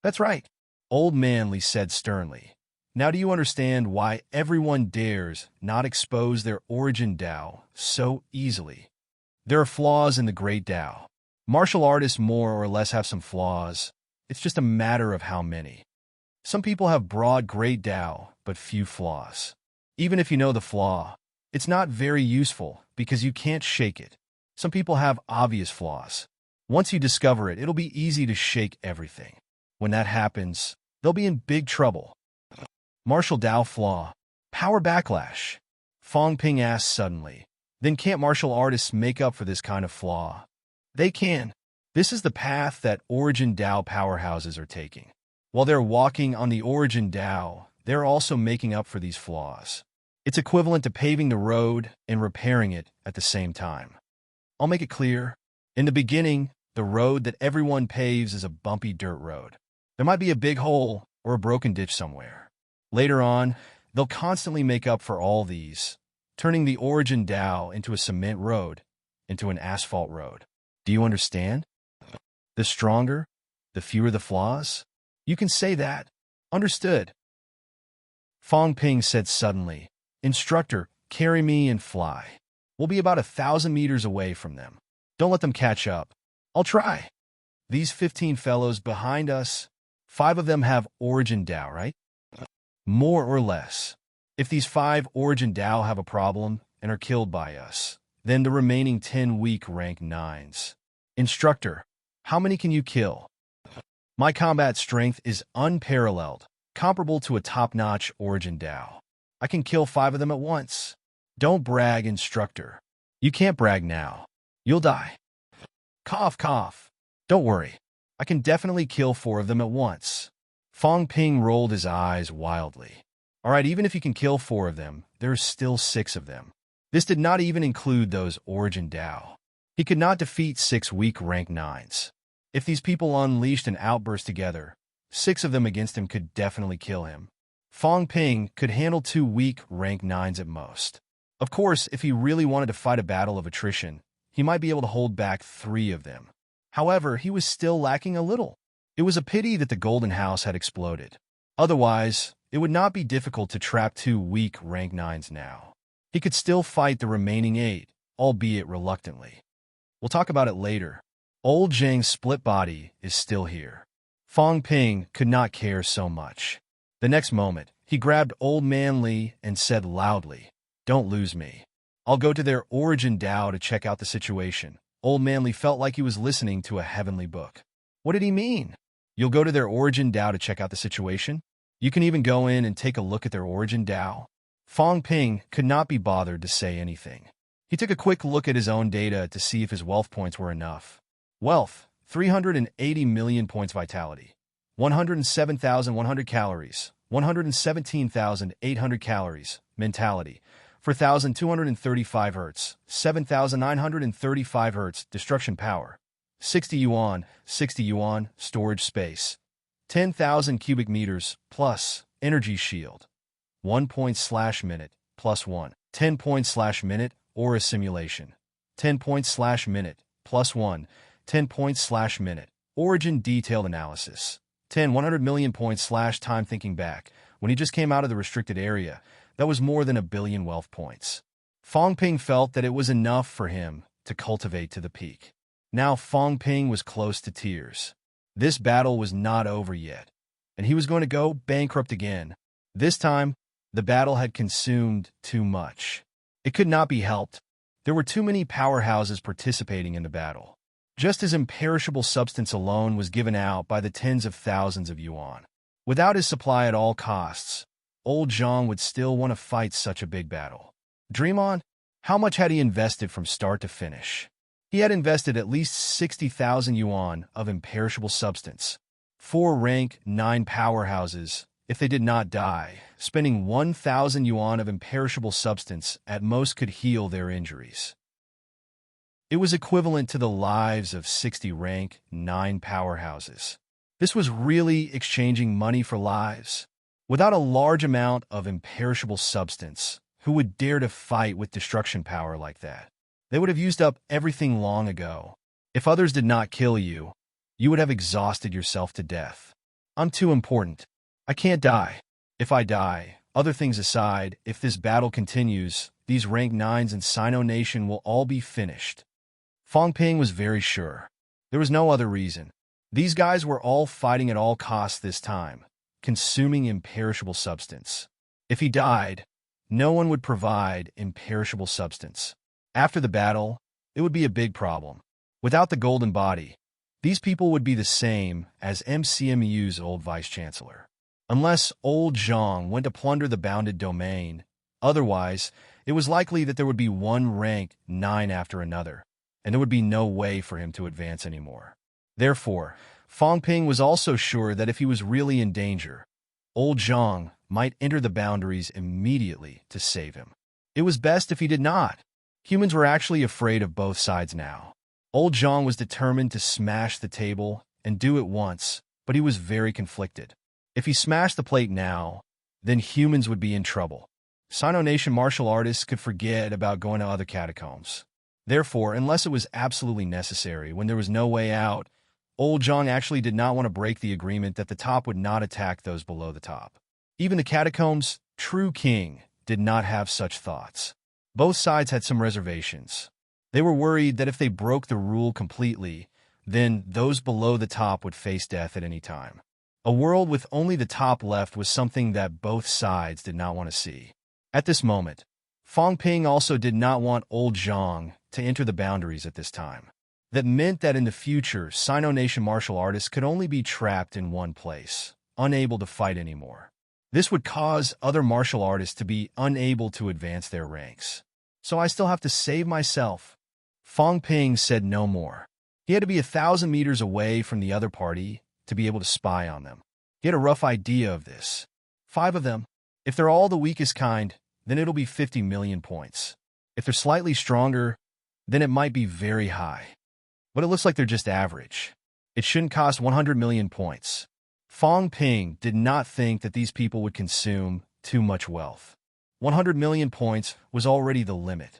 That's right, Old Man Li said sternly. Now do you understand why everyone dares not expose their origin Dao so easily? There are flaws in the great Dao. Martial artists more or less have some flaws. It's just a matter of how many. Some people have broad great Dao, but few flaws. Even if you know the flaw, it's not very useful because you can't shake it. Some people have obvious flaws. Once you discover it, it'll be easy to shake everything. When that happens, they'll be in big trouble. Martial Dao flaw. Power backlash. Fang Ping asked suddenly. Then can't martial artists make up for this kind of flaw? They can. This is the path that Origin Dao powerhouses are taking. While they're walking on the Origin Dao, they're also making up for these flaws. It's equivalent to paving the road and repairing it at the same time. I'll make it clear. In the beginning, the road that everyone paves is a bumpy dirt road. There might be a big hole or a broken ditch somewhere. Later on, they'll constantly make up for all these, turning the Origin Dao into a cement road, into an asphalt road. Do you understand? The stronger, the fewer the flaws? You can say that. Understood. Fong Ping said suddenly, "Instructor, carry me and fly. We'll be about 1,000 meters away from them. Don't let them catch up." "I'll try." These 15 fellows behind us, 5 of them have Origin Dao, right? More or less. If these 5 Origin Dao have a problem and are killed by us, then the remaining 10 weak rank 9s. "Instructor, how many can you kill?" "My combat strength is unparalleled, comparable to a top-notch Origin Dao. I can kill 5 of them at once." "Don't brag, instructor. You can't brag now. You'll die." Cough, cough. "Don't worry. I can definitely kill 4 of them at once." Fong Ping rolled his eyes wildly. "All right, even if you can kill 4 of them, there's still 6 of them." This did not even include those Origin Dao. He could not defeat 6 weak rank 9s. If these people unleashed an outburst together, 6 of them against him could definitely kill him. Fong Ping could handle 2 weak rank 9s at most. Of course, if he really wanted to fight a battle of attrition, he might be able to hold back 3 of them. However, he was still lacking a little. It was a pity that the Golden House had exploded. Otherwise, it would not be difficult to trap 2 weak rank 9s now. He could still fight the remaining 8, albeit reluctantly. We'll talk about it later. Old Zhang's split body is still here. Fong Ping could not care so much. The next moment, he grabbed Old Man Li and said loudly, "Don't lose me. I'll go to their Origin Dao to check out the situation." Old Man Li felt like he was listening to a heavenly book. What did he mean? You'll go to their Origin Dao to check out the situation? You can even go in and take a look at their Origin Dao? Fong Ping could not be bothered to say anything. He took a quick look at his own data to see if his wealth points were enough. Wealth, 380 million points vitality, 107,100 calories, 117,800 calories, mentality, 4,235 Hz, 7,935 Hz, destruction power, 60 yuan, storage space, 10,000 cubic meters, plus, energy shield, 1 point/minute, plus 1, 10 point/minute, aura simulation, 10 point/minute, plus 1, 10 point/minute, origin detailed analysis, 100 million points/time thinking back. When he just came out of the restricted area, that was more than 1 billion wealth points. Fong Ping felt that it was enough for him to cultivate to the peak. Now Fong Ping was close to tears. This battle was not over yet, and he was going to go bankrupt again. This time, the battle had consumed too much. It could not be helped. There were too many powerhouses participating in the battle. Just as imperishable substance alone was given out by the tens of thousands of yuan. Without his supply at all costs, old Zhang would still want to fight such a big battle. Dream on? How much had he invested from start to finish? He had invested at least 60,000 yuan of imperishable substance. 4 rank 9 powerhouses, if they did not die, spending 1,000 yuan of imperishable substance at most could heal their injuries. It was equivalent to the lives of 60 rank 9 powerhouses. This was really exchanging money for lives. Without a large amount of imperishable substance, who would dare to fight with destruction power like that? They would have used up everything long ago. If others did not kill you, you would have exhausted yourself to death. I'm too important. I can't die. If I die, other things aside, if this battle continues, these rank 9s in Sino Nation will all be finished. Fong Ping was very sure. There was no other reason. These guys were all fighting at all costs this time, consuming imperishable substance. If he died, no one would provide imperishable substance. After the battle, it would be a big problem. Without the golden body, these people would be the same as MCMU's old vice-chancellor. Unless old Zhang went to plunder the bounded domain, otherwise, it was likely that there would be one rank 9 after another. and there would be no way for him to advance anymore. Therefore, Fong Ping was also sure that if he was really in danger, old Zhang might enter the boundaries immediately to save him. It was best if he did not. Humans were actually afraid of both sides now. Old Zhang was determined to smash the table and do it once, but he was very conflicted. If he smashed the plate now, then humans would be in trouble. Sino Nation martial artists could forget about going to other catacombs. Therefore, unless it was absolutely necessary, when there was no way out, old Zhang actually did not want to break the agreement that the top would not attack those below the top. Even the catacombs' true king did not have such thoughts. Both sides had some reservations. They were worried that if they broke the rule completely, then those below the top would face death at any time. A world with only the top left was something that both sides did not want to see. At this moment, Fong Ping also did not want old Zhang to enter the boundaries at this time. That meant that in the future, Sino Nation martial artists could only be trapped in one place, unable to fight anymore. This would cause other martial artists to be unable to advance their ranks. So I still have to save myself. Fong Ping said no more. He had to be 1,000 meters away from the other party to be able to spy on them. He had a rough idea of this. 5 of them. If they're all the weakest kind, then it'll be 50 million points. If they're slightly stronger, then it might be very high. But it looks like they're just average. It shouldn't cost 100 million points. Fong Ping did not think that these people would consume too much wealth. 100 million points was already the limit.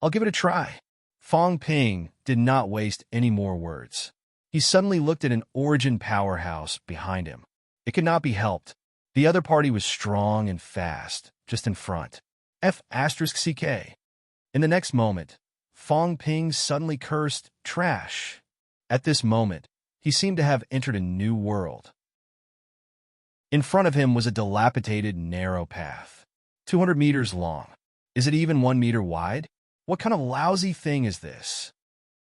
I'll give it a try. Fong Ping did not waste any more words. He suddenly looked at an origin powerhouse behind him. It could not be helped. The other party was strong and fast, just in front. F***CK. In the next moment, Fong Ping suddenly cursed, "Trash." At this moment, he seemed to have entered a new world. In front of him was a dilapidated, narrow path. 200 meters long. Is it even 1 meter wide? What kind of lousy thing is this?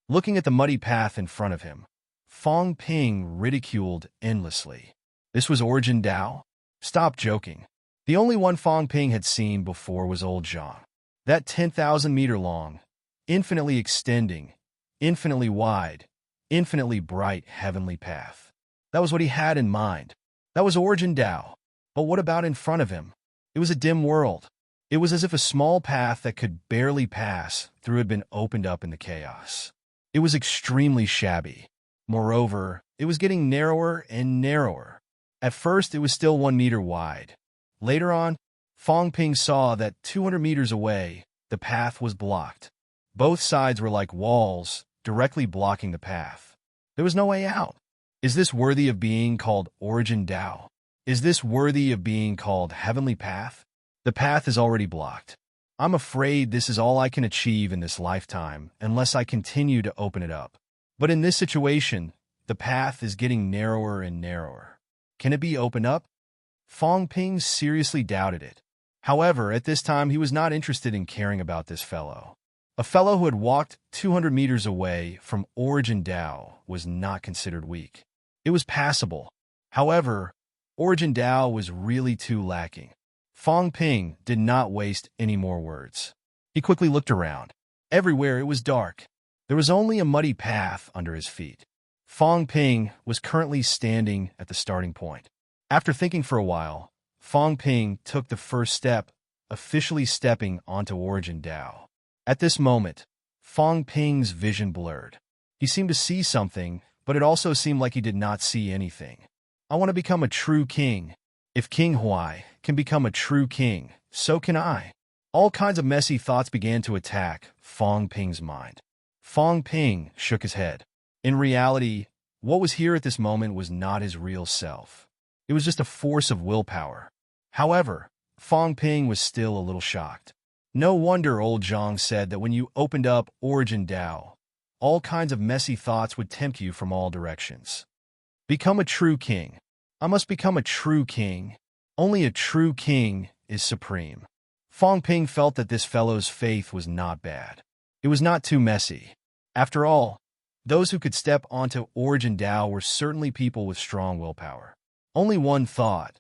Looking at the muddy path in front of him, Fong Ping ridiculed endlessly. This was Origin Dao? Stop joking. The only one Fong Ping had seen before was old Zhang. That 10,000 meter long, infinitely extending, infinitely wide, infinitely bright heavenly path. That was what he had in mind. That was Origin Dao. But what about in front of him? It was a dim world. It was as if a small path that could barely pass through had been opened up in the chaos. It was extremely shabby. Moreover, it was getting narrower and narrower. At first, it was still 1 meter wide. Later on, Fong Ping saw that 200 meters away, the path was blocked. Both sides were like walls, directly blocking the path. There was no way out. Is this worthy of being called Origin Dao? Is this worthy of being called Heavenly Path? The path is already blocked. I'm afraid this is all I can achieve in this lifetime unless I continue to open it up. But in this situation, the path is getting narrower and narrower. Can it be opened up? Fong Ping seriously doubted it. However, at this time, he was not interested in caring about this fellow. A fellow who had walked 200 meters away from Origin Dao was not considered weak. It was passable. However, Origin Dao was really too lacking. Fong Ping did not waste any more words. He quickly looked around. Everywhere it was dark. There was only a muddy path under his feet. Fong Ping was currently standing at the starting point. After thinking for a while, Fong Ping took the first step, officially stepping onto Origin Dao. At this moment, Fong Ping's vision blurred. He seemed to see something, but it also seemed like he did not see anything. I want to become a true king. If King Huai can become a true king, so can I. All kinds of messy thoughts began to attack Fong Ping's mind. Fong Ping shook his head. In reality, what was here at this moment was not his real self. It was just a force of willpower. However, Fong Ping was still a little shocked. No wonder old Zhang said that when you opened up Origin Dao, all kinds of messy thoughts would tempt you from all directions. Become a true king. I must become a true king. Only a true king is supreme. Fong Ping felt that this fellow's faith was not bad. It was not too messy. After all, those who could step onto Origin Dao were certainly people with strong willpower. Only one thought,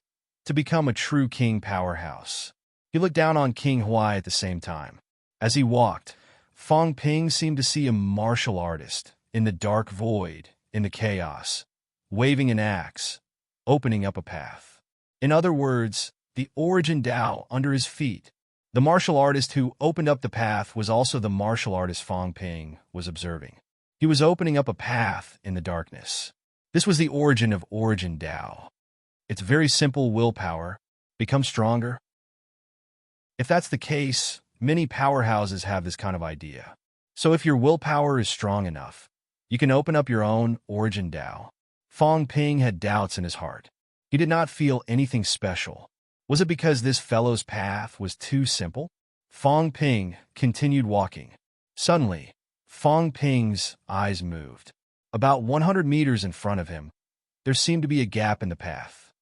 to become a true king powerhouse. He looked down on King Huai at the same time. As he walked, Fong Ping seemed to see a martial artist in the dark void, in the chaos, waving an axe, opening up a path. In other words, the origin Tao under his feet. The martial artist who opened up the path was also the martial artist Fong Ping was observing. He was opening up a path in the darkness. This was the origin of origin Tao. It's very simple willpower. Become stronger. If that's the case, many powerhouses have this kind of idea. So if your willpower is strong enough, you can open up your own origin Tao. Fong Ping had doubts in his heart. He did not feel anything special. Was it because this fellow's path was too simple? Fong Ping continued walking. Suddenly, Fong Ping's eyes moved. About 100 meters in front of him, there seemed to be a gap in the path.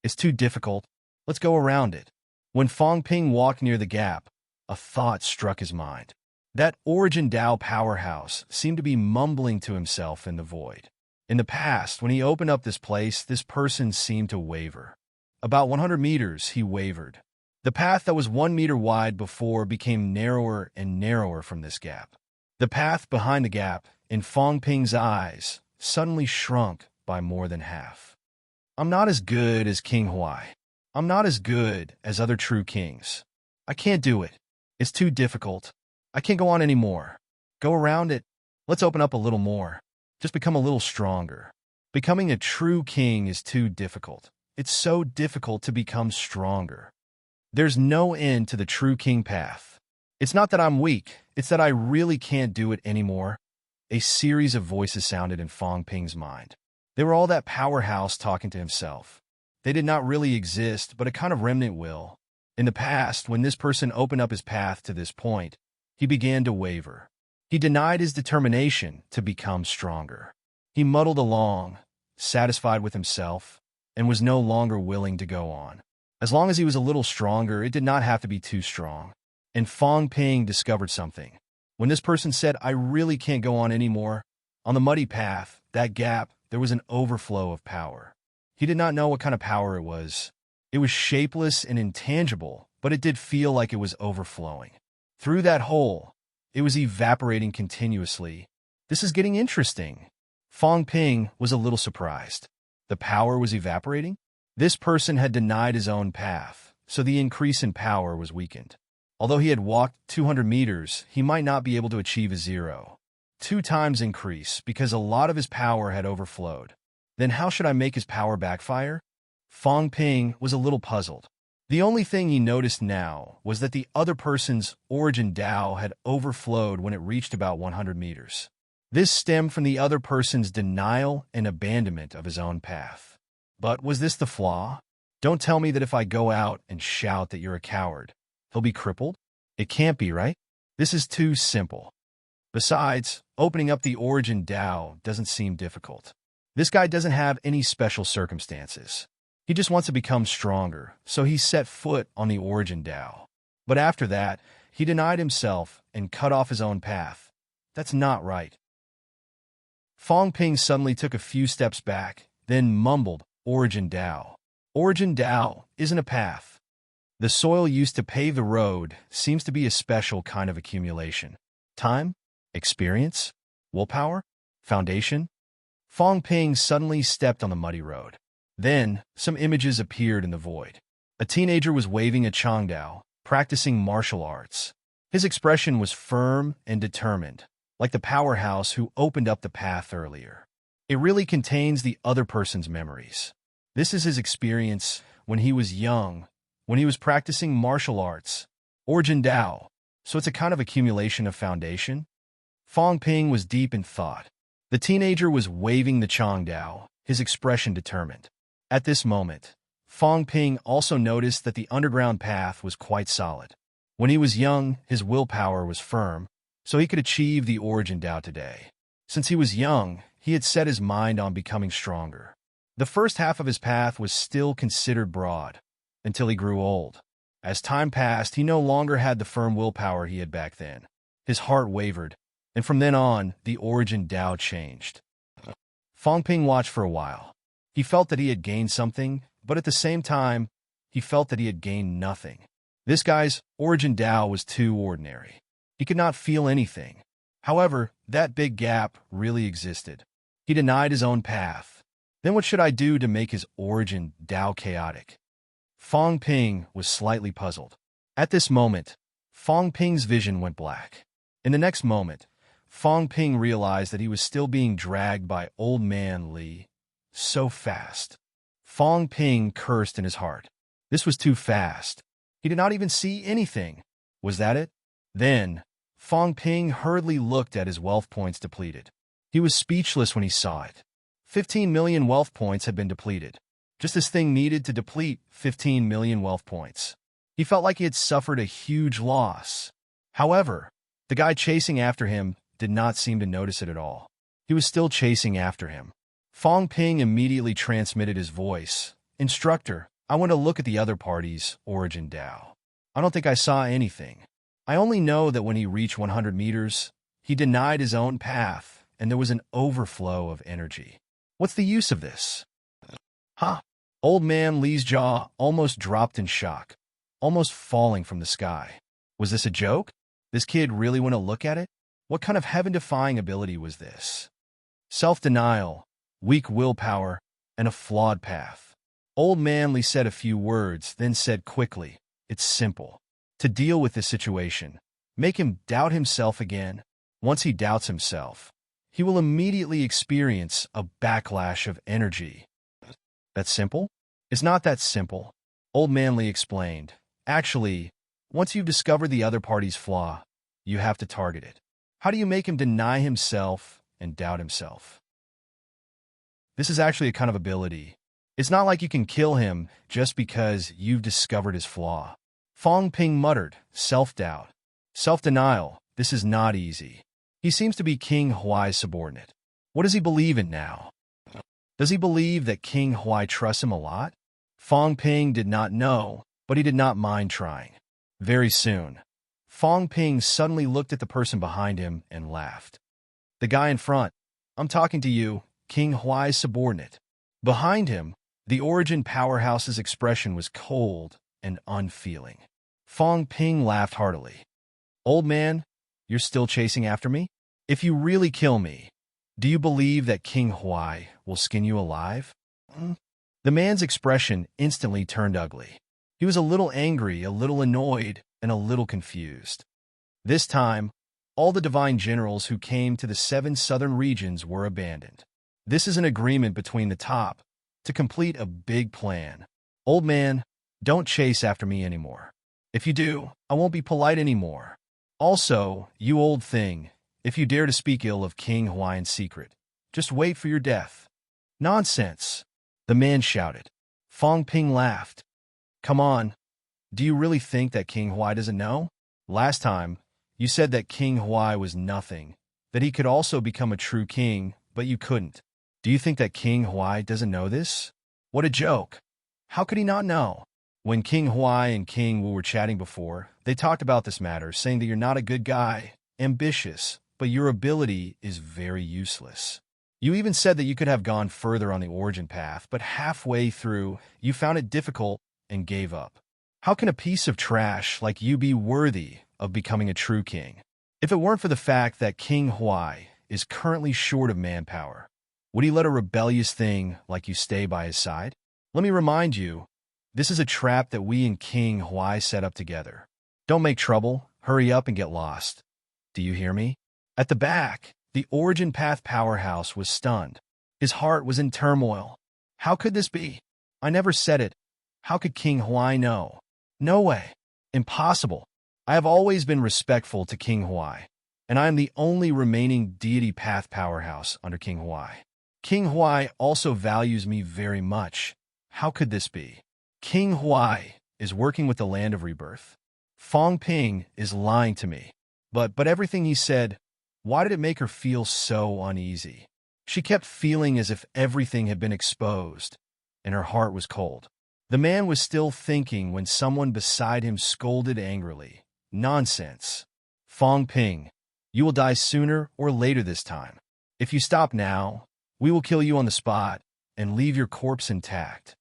It's too difficult. Let's go around it. When Fong Ping walked near the gap, a thought struck his mind. That origin Tao powerhouse seemed to be mumbling to himself in the void. In the past, when he opened up this place, this person seemed to waver. About 100 meters, he wavered. The path that was 1 meter wide before became narrower and narrower from this gap. The path behind the gap, in Fong Ping's eyes, suddenly shrunk by more than half. I'm not as good as King Huai. I'm not as good as other true kings. I can't do it. It's too difficult. I can't go on anymore. Go around it. Let's open up a little more. Just become a little stronger. Becoming a true king is too difficult. It's so difficult to become stronger. There's no end to the true king path. It's not that I'm weak, it's that I really can't do it anymore. A series of voices sounded in Fong Ping's mind. They were all that powerhouse talking to himself. They did not really exist, but a kind of remnant will. In the past, when this person opened up his path to this point, he began to waver. He denied his determination to become stronger. He muddled along, satisfied with himself, and was no longer willing to go on. As long as he was a little stronger, it did not have to be too strong. And Fong Ping discovered something. When this person said, I really can't go on anymore, on the muddy path, that gap, there was an overflow of power. He did not know what kind of power it was. It was shapeless and intangible, but it did feel like it was overflowing. Through that hole, it was evaporating continuously. This is getting interesting. Fong Ping was a little surprised. The power was evaporating? This person had denied his own path, so the increase in power was weakened. Although he had walked 200 meters, he might not be able to achieve a 0. 2 times increase because a lot of his power had overflowed. Then how should I make his power backfire? Fong Ping was a little puzzled. The only thing he noticed now was that the other person's origin Tao had overflowed when it reached about 100 meters. This stemmed from the other person's denial and abandonment of his own path. But was this the flaw? Don't tell me that if I go out and shout that you're a coward, he'll be crippled? It can't be, right? This is too simple. Besides, opening up the origin Tao doesn't seem difficult. This guy doesn't have any special circumstances. He just wants to become stronger, so he set foot on the origin Tao. But after that, he denied himself and cut off his own path. That's not right. Fong Ping suddenly took a few steps back, then mumbled, Origin Tao. Origin Tao isn't a path. The soil used to pave the road seems to be a special kind of accumulation. Time? Experience? Willpower? Foundation? Fong Ping suddenly stepped on the muddy road. Then, some images appeared in the void. A teenager was waving a chongdao, practicing martial arts. His expression was firm and determined, like the powerhouse who opened up the path earlier. It really contains the other person's memories. This is his experience when he was young, when he was practicing martial arts, Origin Tao, so it's a kind of accumulation of foundation. Fong Ping was deep in thought. The teenager was waving the chongdao, his expression determined. At this moment, Fong Ping also noticed that the underground path was quite solid. When he was young, his willpower was firm, so he could achieve the Origin Tao today. Since he was young, he had set his mind on becoming stronger. The first half of his path was still considered broad, until he grew old. As time passed, he no longer had the firm willpower he had back then. His heart wavered, and from then on, the Origin Tao changed. Fong Ping watched for a while. He felt that he had gained something, but at the same time, he felt that he had gained nothing. This guy's Origin Tao was too ordinary. He could not feel anything. However, that big gap really existed. He denied his own path. Then what should I do to make his origin Tao chaotic? Fong Ping was slightly puzzled. At this moment, Fong Ping's vision went black. In the next moment, Fong Ping realized that he was still being dragged by Old Man Li. So fast. Fong Ping cursed in his heart. This was too fast. He did not even see anything. Was that it? Then, Fong Ping hurriedly looked at his wealth points depleted. He was speechless when he saw it. 15 million wealth points had been depleted. Just this thing needed to deplete 15 million wealth points. He felt like he had suffered a huge loss. However, the guy chasing after him did not seem to notice it at all. He was still chasing after him. Fong Ping immediately transmitted his voice. Instructor, I want to look at the other party's origin Tao. I don't think I saw anything. I only know that when he reached 100 meters, he denied his own path, and there was an overflow of energy. What's the use of this? Huh? Old Man Li's jaw almost dropped in shock, almost falling from the sky. Was this a joke? This kid really want to look at it? What kind of heaven-defying ability was this? Self-denial, weak willpower, and a flawed path. Old Man Li said a few words, then said quickly, it's simple. To deal with this situation, make him doubt himself again. Once he doubts himself, he will immediately experience a backlash of energy. That's simple? It's not that simple. Old Man Li explained. Actually, once you've discovered the other party's flaw, you have to target it. How do you make him deny himself and doubt himself? This is actually a kind of ability. It's not like you can kill him just because you've discovered his flaw. Fong Ping muttered, self-doubt. Self-denial, this is not easy. He seems to be King Huai's subordinate. What does he believe in now? Does he believe that King Huai trusts him a lot? Fong Ping did not know, but he did not mind trying. Very soon, Fong Ping suddenly looked at the person behind him and laughed. The guy in front, I'm talking to you, King Huai's subordinate. Behind him, the Origin Powerhouse's expression was cold and unfeeling. Fong Ping laughed heartily. Old man, you're still chasing after me? If you really kill me, do you believe that King Huai will skin you alive? The man's expression instantly turned ugly. He was a little angry, a little annoyed, and a little confused. This time, all the divine generals who came to the 7 southern regions were abandoned. This is an agreement between the top to complete a big plan. Old man, don't chase after me anymore. If you do, I won't be polite anymore. Also, you old thing, if you dare to speak ill of King Huai in secret, just wait for your death. Nonsense, the man shouted. Fong Ping laughed. Come on, do you really think that King Huai doesn't know? Last time, you said that King Huai was nothing, that he could also become a true king, but you couldn't. Do you think that King Huai doesn't know this? What a joke. How could he not know? When King Huai and King Wu were chatting before, they talked about this matter, saying that you're not a good guy, ambitious, but your ability is very useless. You even said that you could have gone further on the origin path, but halfway through, you found it difficult and gave up. How can a piece of trash like you be worthy of becoming a true king? If it weren't for the fact that King Huai is currently short of manpower, would he let a rebellious thing like you stay by his side? Let me remind you, this is a trap that we and King Huai set up together. Don't make trouble, hurry up and get lost. Do you hear me? At the back, the Origin Path powerhouse was stunned. His heart was in turmoil. How could this be? I never said it. How could King Huai know? No way. Impossible. I have always been respectful to King Huai, and I am the only remaining deity path powerhouse under King Huai. King Huai also values me very much. How could this be? King Huai is working with the Land of Rebirth. Fong Ping is lying to me. But everything he said, why did it make her feel so uneasy? She kept feeling as if everything had been exposed, and her heart was cold. The man was still thinking when someone beside him scolded angrily. Nonsense. Fong Ping, you will die sooner or later this time. If you stop now, we will kill you on the spot and leave your corpse intact.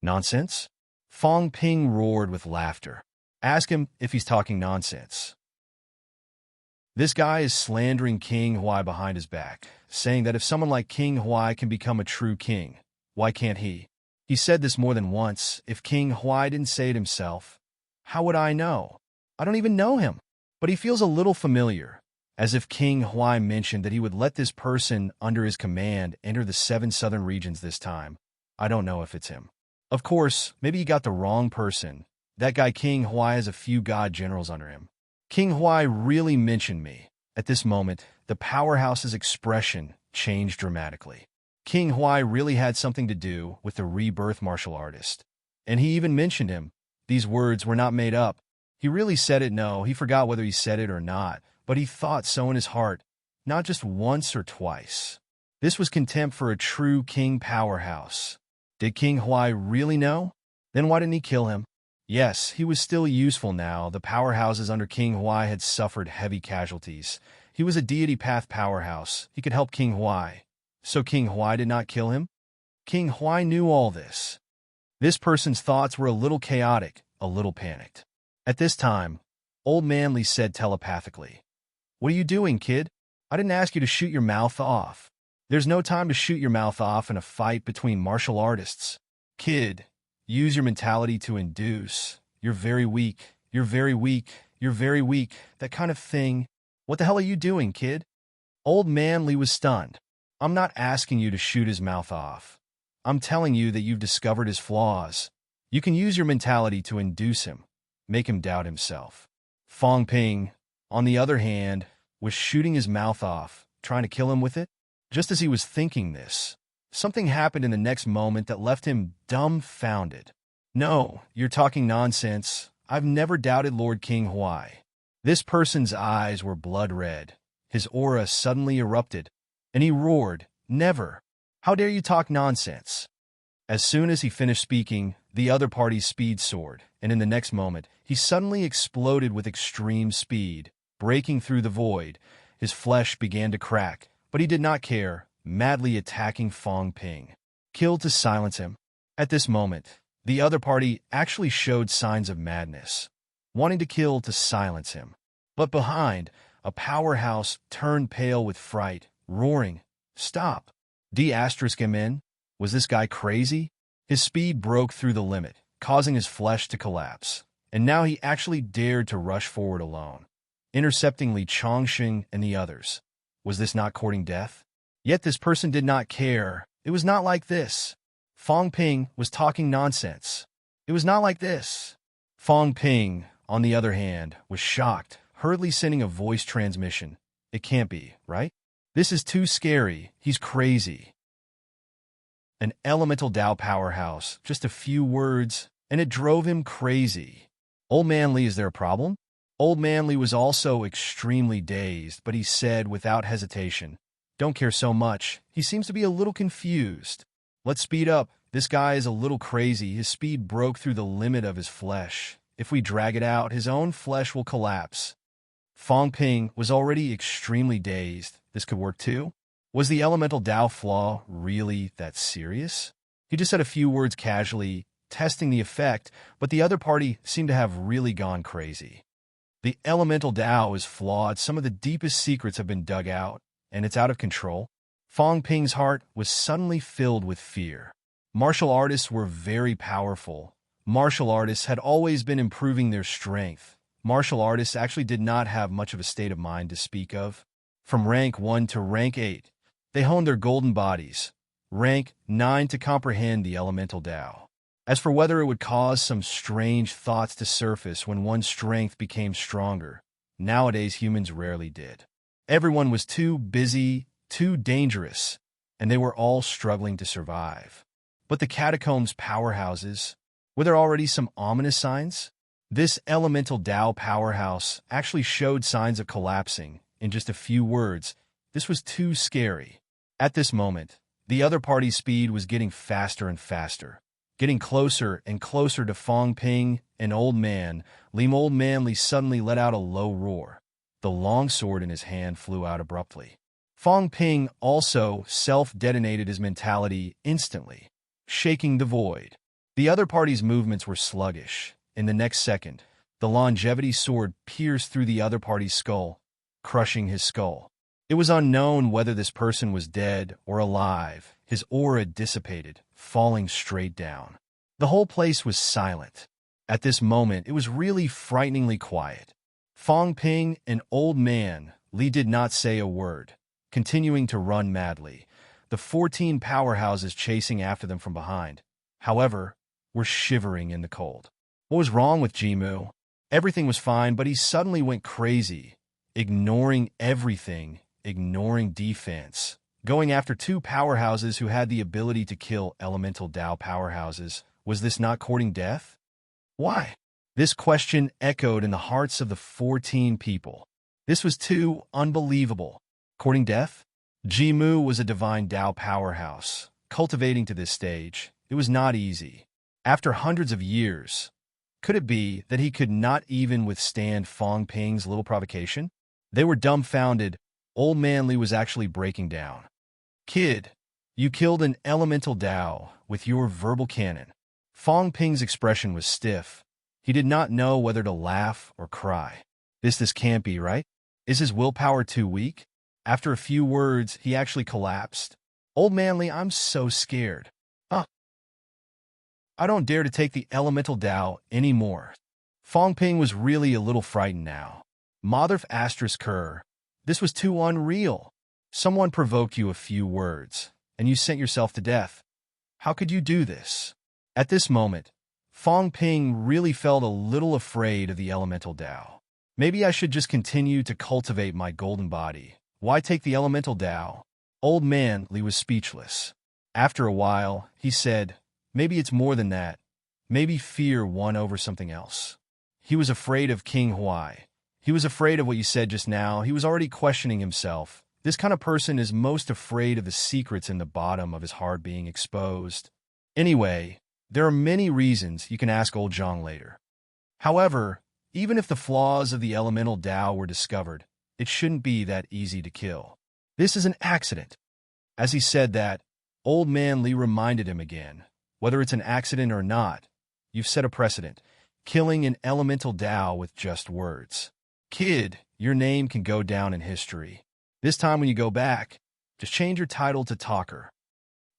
Nonsense? Fong Ping roared with laughter. Ask him if he's talking nonsense. This guy is slandering King Huai behind his back, saying that if someone like King Huai can become a true king, why can't he? He said this more than once. If King Huai didn't say it himself, how would I know? I don't even know him. But he feels a little familiar, as if King Huai mentioned that he would let this person under his command enter the 7 southern regions this time. I don't know if it's him. Of course, maybe he got the wrong person. That guy King Huai has a few god generals under him. King Huai really mentioned me. At this moment, the powerhouse's expression changed dramatically. King Huai really had something to do with the rebirth martial artist. And he even mentioned him. These words were not made up. He really said it. No, he forgot whether he said it or not, but he thought so in his heart, not just once or twice. This was contempt for a true king powerhouse. Did King Huai really know? Then why didn't he kill him? Yes, he was still useful now. The powerhouses under King Huai had suffered heavy casualties. He was a deity path powerhouse. He could help King Huai. So King Huai did not kill him? King Huai knew all this. This person's thoughts were a little chaotic, a little panicked. At this time, Old Man Li said telepathically, "What are you doing, kid? I didn't ask you to shoot your mouth off. There's no time to shoot your mouth off in a fight between martial artists. Kid, use your mentality to induce. You're very weak. You're very weak. You're very weak. That kind of thing. What the hell are you doing, kid?" Old Man Li was stunned. I'm not asking you to shoot his mouth off. I'm telling you that you've discovered his flaws. You can use your mentality to induce him, make him doubt himself. Fong Ping, on the other hand, was shooting his mouth off, trying to kill him with it. Just as he was thinking this, something happened in the next moment that left him dumbfounded. No, you're talking nonsense. I've never doubted Lord King Huai. This person's eyes were blood red. His aura suddenly erupted, and he roared, "Never! How dare you talk nonsense?" As soon as he finished speaking, the other party's speed soared, and in the next moment, he suddenly exploded with extreme speed, breaking through the void. His flesh began to crack, but he did not care, madly attacking Fong Ping. Killed to silence him. At this moment, the other party actually showed signs of madness, wanting to kill to silence him. But behind, a powerhouse turned pale with fright, roaring, "Stop! D***MN? Was this guy crazy?" His speed broke through the limit, causing his flesh to collapse, and now he actually dared to rush forward alone, intercepting Li Chongqing and the others. Was this not courting death? Yet this person did not care. It was not like this. Fong Ping was talking nonsense. It was not like this. Fong Ping, on the other hand, was shocked, hurriedly sending a voice transmission. It can't be, right? This is too scary. He's crazy. An elemental Tao powerhouse, just a few words, and it drove him crazy. Old Man Li, is there a problem? Old Man Li was also extremely dazed, but he said without hesitation, "Don't care so much. He seems to be a little confused. Let's speed up. This guy is a little crazy. His speed broke through the limit of his flesh. If we drag it out, his own flesh will collapse." Fong Ping was already extremely dazed. This could work too? Was the elemental Tao flaw really that serious? He just said a few words casually, testing the effect, but the other party seemed to have really gone crazy. The elemental Tao is flawed. Some of the deepest secrets have been dug out, and it's out of control. Fong Ping's heart was suddenly filled with fear. Martial artists were very powerful. Martial artists had always been improving their strength. Martial artists actually did not have much of a state of mind to speak of. From rank 1 to rank 8, they honed their golden bodies. Rank 9 to comprehend the elemental Tao. As for whether it would cause some strange thoughts to surface when one's strength became stronger, nowadays humans rarely did. Everyone was too busy, too dangerous, and they were all struggling to survive. But the catacombs powerhouses, were there already some ominous signs? This elemental Tao powerhouse actually showed signs of collapsing. In just a few words, this was too scary. At this moment, the other party's speed was getting faster and faster, getting closer and closer to Fong Ping and Old Man Li. Old Man Li suddenly let out a low roar. The long sword in his hand flew out abruptly. Fong Ping also self-detonated his mentality instantly, shaking the void. The other party's movements were sluggish. In the next second, the longevity sword pierced through the other party's skull, crushing his skull. It was unknown whether this person was dead or alive. His aura dissipated, falling straight down. The whole place was silent. At this moment, it was really frighteningly quiet. Fong Ping, an old man, Li did not say a word, continuing to run madly. The 14 powerhouses chasing after them from behind, however, were shivering in the cold. What was wrong with Jimu? Everything was fine, but he suddenly went crazy, ignoring everything, ignoring defense, going after 2 powerhouses who had the ability to kill elemental Dao powerhouses. Was this not courting death? Why? This question echoed in the hearts of the 14 people. This was too unbelievable. Courting death? Jimu was a divine Dao powerhouse. Cultivating to this stage, it was not easy. After hundreds of years, could it be that he could not even withstand Fong Ping's little provocation? They were dumbfounded. Old Man Li was actually breaking down. Kid, you killed an elemental Dao with your verbal cannon. Fong Ping's expression was stiff. He did not know whether to laugh or cry. This can't be right. Is his willpower too weak? After a few words, he actually collapsed. Old Man Li, I'm so scared. I don't dare to take the elemental Dao anymore. Fong Ping was really a little frightened now. Motherf asterisk Kerr. This was too unreal. Someone provoked you a few words, and you sent yourself to death. How could you do this? At this moment, Fong Ping really felt a little afraid of the elemental Dao. Maybe I should just continue to cultivate my golden body. Why take the elemental Dao? Old Man Li was speechless. After a while, he said, maybe it's more than that. Maybe fear won over something else. He was afraid of King Huai. He was afraid of what you said just now. He was already questioning himself. This kind of person is most afraid of the secrets in the bottom of his heart being exposed. Anyway, there are many reasons you can ask old Zhang later. However, even if the flaws of the elemental Dao were discovered, it shouldn't be that easy to kill. This is an accident. As he said that, Old Man Li reminded him again, whether it's an accident or not, you've set a precedent, killing an elemental Dao with just words. Kid, your name can go down in history. This time when you go back, just change your title to Talker.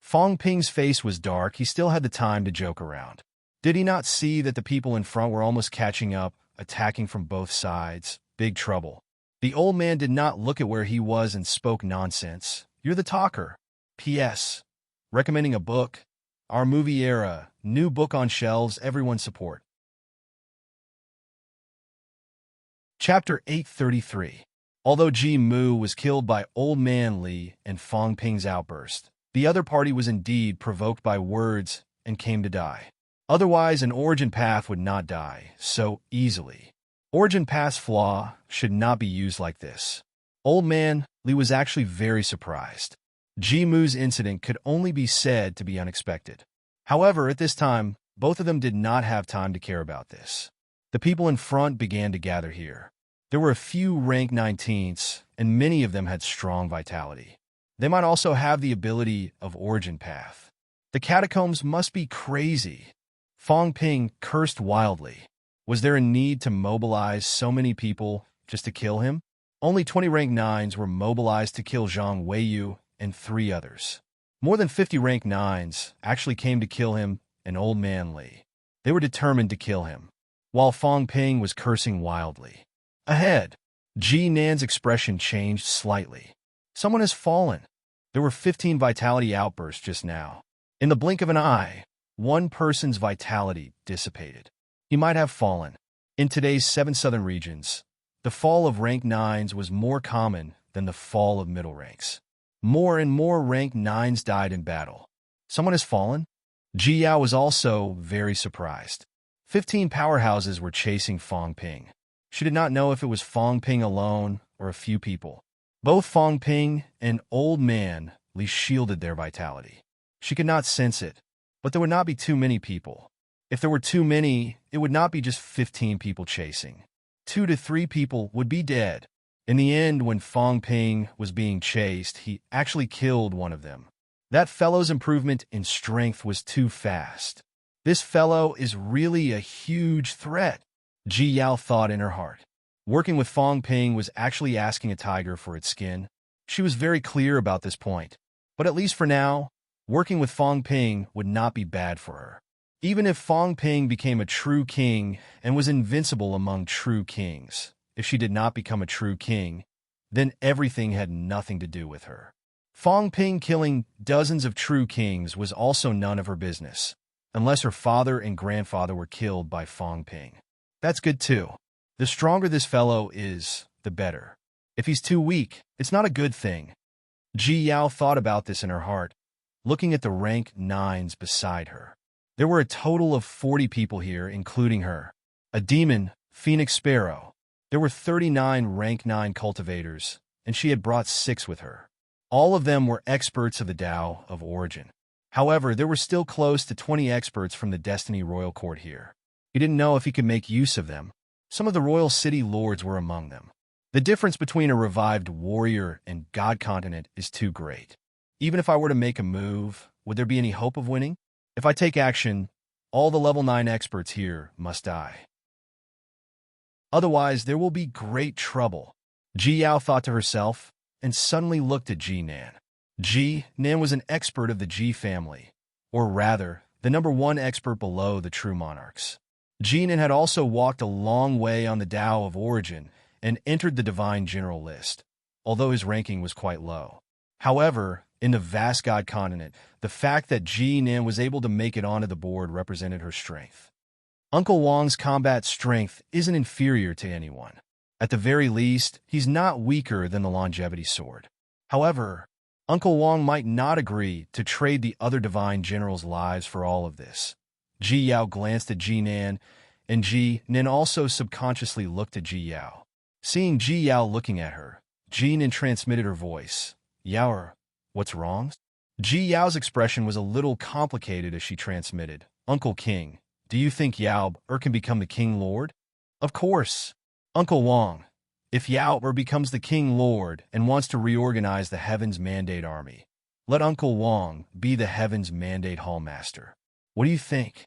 Fong Ping's face was dark. He still had the time to joke around. Did he not see that the people in front were almost catching up, attacking from both sides? Big trouble. The old man did not look at where he was and spoke nonsense. You're the Talker. P.S. Recommending a book. Our movie era. New book on shelves. Everyone support. Chapter 833. Although Ji Mu was killed by Old Man Li and Fong Ping's outburst, the other party was indeed provoked by words and came to die. Otherwise, an origin path would not die so easily. Origin path's flaw should not be used like this. Old Man Li was actually very surprised. Ji Mu's incident could only be said to be unexpected. However, at this time, both of them did not have time to care about this. The people in front began to gather here. There were a few rank 19s, and many of them had strong vitality. They might also have the ability of Origin Path. The catacombs must be crazy. Fong Ping cursed wildly. Was there a need to mobilize so many people just to kill him? Only 20 rank 9s were mobilized to kill Zhang Weiyu and 3 others. More than 50 rank 9s actually came to kill him and Old Man Li. They were determined to kill him, while Fong Ping was cursing wildly. Ahead, Ji Nan's expression changed slightly. Someone has fallen. There were 15 vitality outbursts just now. In the blink of an eye, one person's vitality dissipated. He might have fallen. In today's 7 southern regions, the fall of rank 9s was more common than the fall of middle ranks. More and more rank 9s died in battle. Someone has fallen? Ji Yao was also very surprised. 15 powerhouses were chasing Fong Ping. She did not know if it was Fong Ping alone or a few people. Both Fong Ping and Old Man Li shielded their vitality. She could not sense it, but there would not be too many people. If there were too many, it would not be just 15 people chasing. 2 to 3 people would be dead. In the end, when Fong Ping was being chased, he actually killed one of them. That fellow's improvement in strength was too fast. This fellow is really a huge threat, Ji Yao thought in her heart. Working with Fong Ping was actually asking a tiger for its skin. She was very clear about this point. But at least for now, working with Fong Ping would not be bad for her. Even if Fong Ping became a true king and was invincible among true kings, if she did not become a true king, then everything had nothing to do with her. Fong Ping killing dozens of true kings was also none of her business, unless her father and grandfather were killed by Fong Ping. That's good too. The stronger this fellow is, the better. If he's too weak, it's not a good thing. Ji Yao thought about this in her heart, looking at the rank 9s beside her. There were a total of 40 people here, including her. A demon, Phoenix Sparrow. There were 39 rank 9 cultivators, and she had brought 6 with her. All of them were experts of the Tao of Origin. However, there were still close to 20 experts from the Destiny Royal Court here. He didn't know if he could make use of them. Some of the royal city lords were among them. The difference between a revived warrior and God Continent is too great. Even if I were to make a move, would there be any hope of winning? If I take action, all the level 9 experts here must die. Otherwise, there will be great trouble. Ji Yao thought to herself, and suddenly looked at Ji Nan. Ji Nan was an expert of the Ji family, or rather, the number 1 expert below the true monarchs. Ji Nan had also walked a long way on the Tao of Origin and entered the Divine General list, although his ranking was quite low. However, in the vast God Continent, the fact that Ji Nan was able to make it onto the board represented her strength. Uncle Wang's combat strength isn't inferior to anyone. At the very least, he's not weaker than the longevity sword. However, Uncle Wang might not agree to trade the other Divine Generals' lives for all of this. Ji Yao glanced at Ji Nan, and Ji Nan also subconsciously looked at Ji Yao. Seeing Ji Yao looking at her, Ji Nan transmitted her voice. Yao, what's wrong? Ji Yao's expression was a little complicated as she transmitted. Uncle King, do you think Yao can become the King Lord? Of course. Uncle Wang, if Yao becomes the King Lord and wants to reorganize the Heavens Mandate Army, let Uncle Wang be the Heavens Mandate Hall Master. What do you think?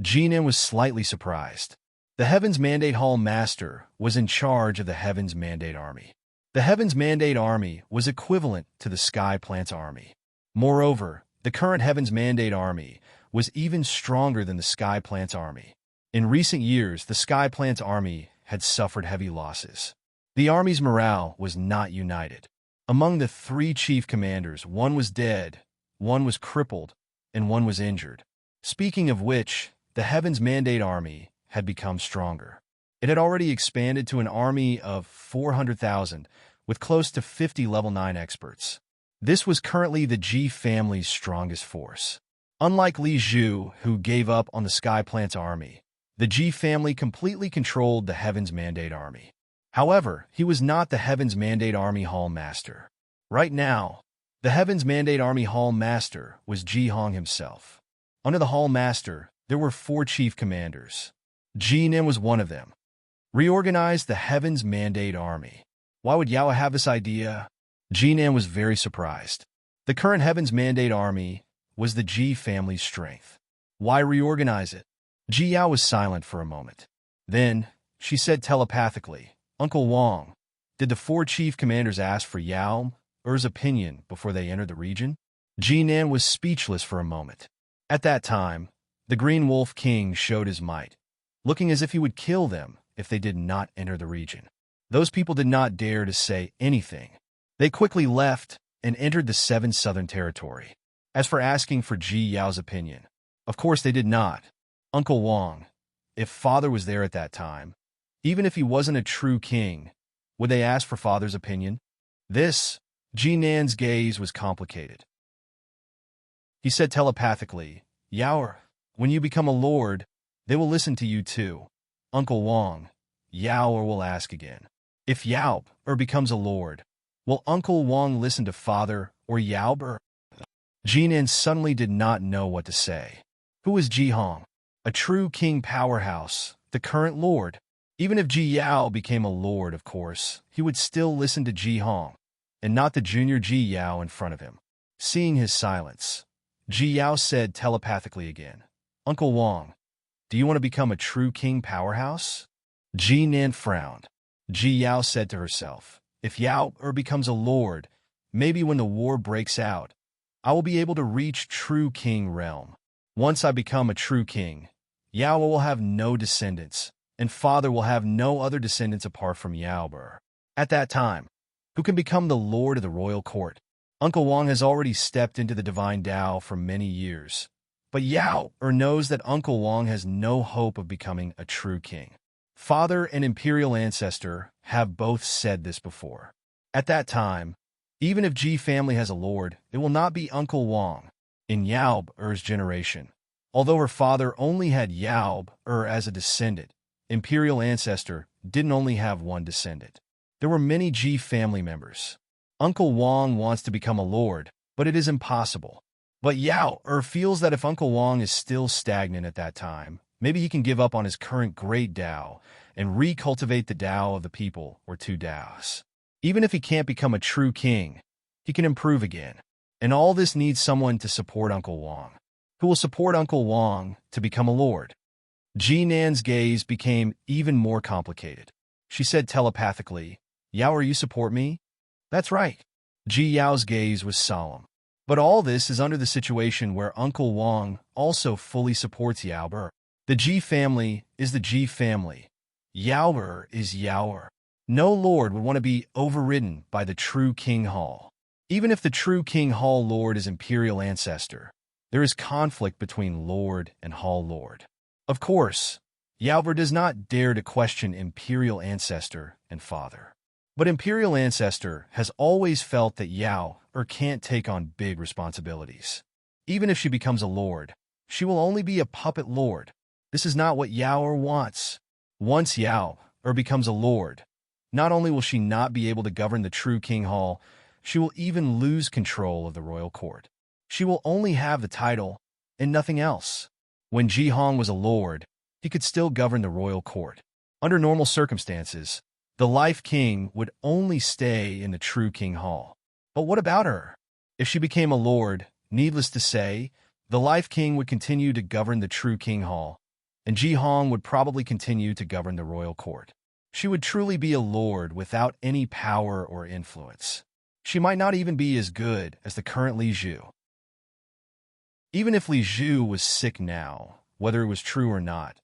Ji Nan was slightly surprised. The Heavens Mandate Hall Master was in charge of the Heavens Mandate Army. The Heavens Mandate Army was equivalent to the Sky Plants Army. Moreover, the current Heavens Mandate Army was even stronger than the Sky Plants Army. In recent years, the Sky Plants Army had suffered heavy losses. The army's morale was not united. Among the 3 chief commanders, 1 was dead, 1 was crippled, and 1 was injured. Speaking of which, the Heavens Mandate Army had become stronger. It had already expanded to an army of 400,000, with close to 50 level 9 experts. This was currently the Ji family's strongest force. Unlike Li Zhu, who gave up on the Sky Plants Army, the Ji family completely controlled the Heavens Mandate Army. However, he was not the Heavens Mandate Army Hall Master. Right now, the Heavens Mandate Army Hall Master was Ji Hong himself. Under the Hall Master, there were 4 chief commanders. Ji Nan was one of them. Reorganize the Heavens Mandate Army. Why would Yao have this idea? Ji Nan was very surprised. The current Heavens Mandate Army was the Ji family's strength. Why reorganize it? Ji Yao was silent for a moment. Then, she said telepathically, Uncle Wang, did the 4 chief commanders ask for Yao's opinion before they entered the region? Ji Nan was speechless for a moment. At that time, the Green Wolf King showed his might, looking as if he would kill them if they did not enter the region. Those people did not dare to say anything. They quickly left and entered the 7 Southern Territory. As for asking for Ji Yao's opinion, of course they did not. Uncle Wang, if Father was there at that time, even if he wasn't a true king, would they ask for Father's opinion? This, Ji Nan's gaze was complicated. He said telepathically, Yao, when you become a lord, they will listen to you too. Uncle Wang, Yao will ask again. If Yao becomes a lord, will Uncle Wang listen to Father or Yao? Ji Nan suddenly did not know what to say. Who is Ji Hong? A true king powerhouse, the current lord. Even if Ji Yao became a lord, of course, he would still listen to Ji Hong, and not the junior Ji Yao in front of him. Seeing his silence, Ji Yao said telepathically again, Uncle Wang, do you want to become a true king powerhouse? Ji Nan frowned. Ji Yao said to herself, if Yao becomes a lord, maybe when the war breaks out, I will be able to reach true king realm. Once I become a true king, Yao will have no descendants, and father will have no other descendants apart from Yao. At that time, who can become the lord of the royal court? Uncle Wang has already stepped into the divine Tao for many years, but Yao knows that Uncle Wang has no hope of becoming a true king. Father and imperial ancestor have both said this before. At that time, even if Ji family has a lord, it will not be Uncle Wang. In Yao's generation, although her father only had Yao as a descendant, imperial ancestor didn't only have one descendant. There were many Ji family members. Uncle Wang wants to become a lord, but it is impossible. But Yao feels that if Uncle Wang is still stagnant at that time, maybe he can give up on his current great Tao and recultivate the Tao of the people, or two Taos. Even if he can't become a true king, he can improve again. And all this needs someone to support Uncle Wang. Who will support Uncle Wang to become a lord? Ji Nan's gaze became even more complicated. She said telepathically, Yao, you support me? That's right. Ji Yao's gaze was solemn. But all this is under the situation where Uncle Wang also fully supports Yao. The Ji family is the Ji family. Yao is Yao. No lord would want to be overridden by the true King Hall. Even if the true King Hall lord is imperial ancestor, there is conflict between lord and hall lord. Of course, Yao does not dare to question imperial ancestor and father. But imperial ancestor has always felt that Yao can't take on big responsibilities. Even if she becomes a lord, she will only be a puppet lord. This is not what Yao wants. Once Yao becomes a lord, not only will she not be able to govern the true King Hall, she will even lose control of the royal court. She will only have the title and nothing else. When Ji Hong was a lord, he could still govern the royal court. Under normal circumstances, the life king would only stay in the true King Hall. But what about her? If she became a lord, needless to say, the life king would continue to govern the true King Hall, and Ji Hong would probably continue to govern the royal court. She would truly be a lord without any power or influence. She might not even be as good as the current Li Zhu. Even if Li Zhu was sick now, whether it was true or not,